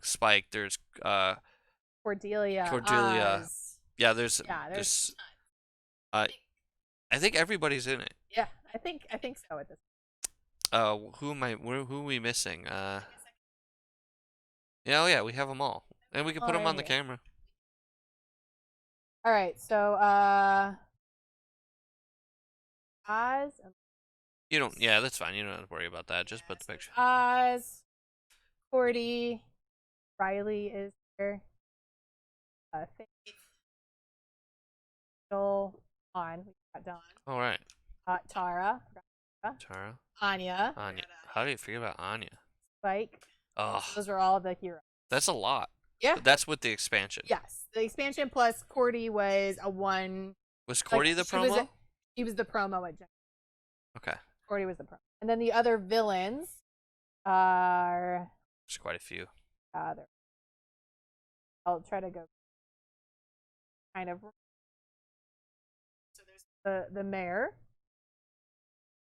Speaker 1: Spike, there's
Speaker 2: Cordelia.
Speaker 1: Oz. Yeah, there's I think everybody's in it.
Speaker 2: Yeah, I think so at this
Speaker 1: point. Who are we missing? Yeah, oh yeah, we have them all. And we can put them on the camera.
Speaker 2: All right, so Oz.
Speaker 1: You don't. Yeah, that's fine. You don't have to worry about that. Just put the picture.
Speaker 2: Oz, Cordy, Riley is here. Faith, Joel, Dawn. We got Dawn.
Speaker 1: All right.
Speaker 2: Tara. Anya.
Speaker 1: How do you forget about Anya?
Speaker 2: Spike.
Speaker 1: Oh,
Speaker 2: those are all the heroes.
Speaker 1: That's a lot.
Speaker 2: Yeah.
Speaker 1: But that's with the expansion.
Speaker 2: Yes, the expansion plus Cordy was a 1.
Speaker 1: Was Cordy the promo?
Speaker 2: He was the promo at Gen.
Speaker 1: Okay.
Speaker 2: Cordy was the promo, and then the other villains are.
Speaker 1: There's quite a few.
Speaker 2: I'll try to go. Kind of. So there's the mayor.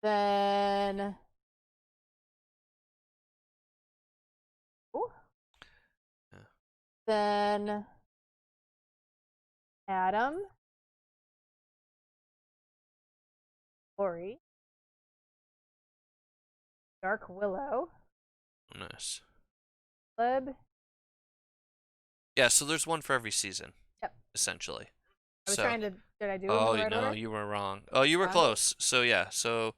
Speaker 2: Then. Ooh.
Speaker 1: Yeah.
Speaker 2: Then. Adam. Lori. Dark Willow.
Speaker 1: Nice.
Speaker 2: Lib.
Speaker 1: Yeah, so there's one for every season.
Speaker 2: Yep.
Speaker 1: Essentially.
Speaker 2: I was trying to. Did I do it?
Speaker 1: Oh,
Speaker 2: in the right
Speaker 1: no,
Speaker 2: order?
Speaker 1: you were wrong. Oh, you were close. So, yeah. So,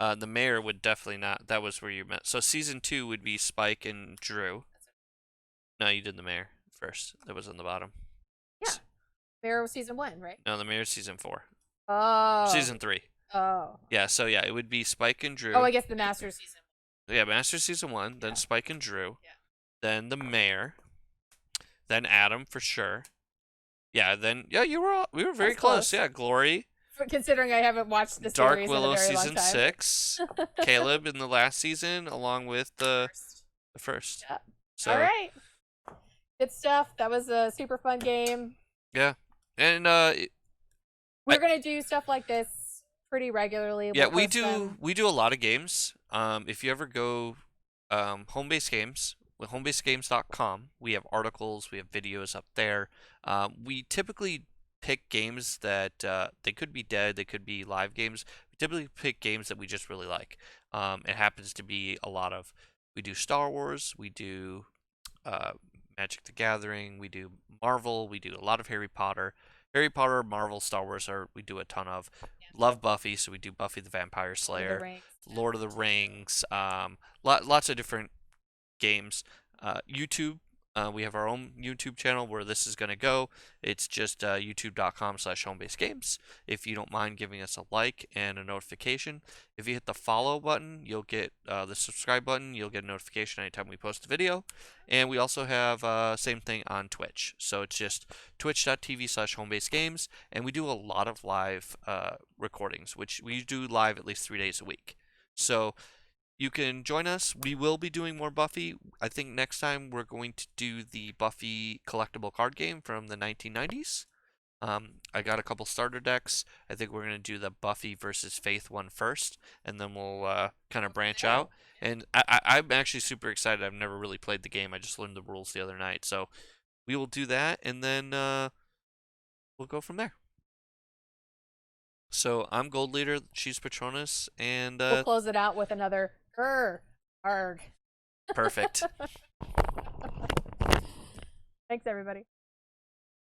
Speaker 1: the mayor would definitely not. That was where you meant. So, season 2 would be Spike and Drew. No, you did the mayor first. That was on the bottom.
Speaker 2: Yeah. Mayor was season 1, right?
Speaker 1: No, the mayor's season 4.
Speaker 2: Oh.
Speaker 1: Season 3.
Speaker 2: Oh.
Speaker 1: Yeah, so, yeah, it would be Spike and Drew.
Speaker 2: Oh, I guess the Master season.
Speaker 1: Yeah, Master season 1, then Spike and Drew.
Speaker 2: Yeah.
Speaker 1: Then the mayor. Then Adam for sure. Yeah, then we were very close. Yeah, Glory.
Speaker 2: Considering I haven't watched the
Speaker 1: Dark
Speaker 2: series
Speaker 1: Willow
Speaker 2: in a very
Speaker 1: season
Speaker 2: long time.
Speaker 1: 6. Caleb in the last season, along with the first.
Speaker 2: Yeah.
Speaker 1: So,
Speaker 2: all right. Good stuff. That was a super fun game.
Speaker 1: Yeah, and
Speaker 2: we're gonna do stuff like this pretty regularly.
Speaker 1: Yeah, we do a lot of games. If you ever go home-based games, with homebasedgames.com, we have articles, we have videos up there. We typically pick games that they could be dead, they could be live games. We typically pick games that we just really like. It happens to be a lot of, we do Star Wars, we do Magic the Gathering, we do Marvel, we do a lot of Harry Potter. Harry Potter, Marvel, Star Wars we do a ton of. Love Buffy, so we do Buffy the Vampire Slayer, Lord of the Rings, lots of different games. YouTube, we have our own YouTube channel where this is going to go. It's just youtube.com/homebasedgames. If you don't mind giving us a like and a notification. If you hit the follow button, you'll get the subscribe button. You'll get a notification anytime we post a video. And we also have same thing on Twitch. So it's just twitch.tv/homebasedgames. And we do a lot of live recordings, which we do live at least 3 days a week. So you can join us. We will be doing more Buffy. I think next time we're going to do the Buffy collectible card game from the 1990s. I got a couple starter decks. I think we're going to do the Buffy versus Faith one first, and then we'll kind of branch out. And I'm actually super excited. I've never really played the game. I just learned the rules the other night. So we will do that, and then we'll go from there. So I'm Gold Leader, she's Patronus, and
Speaker 2: we'll close it out with another Grrr. Arrgh.
Speaker 1: Perfect.
Speaker 2: Thanks, everybody.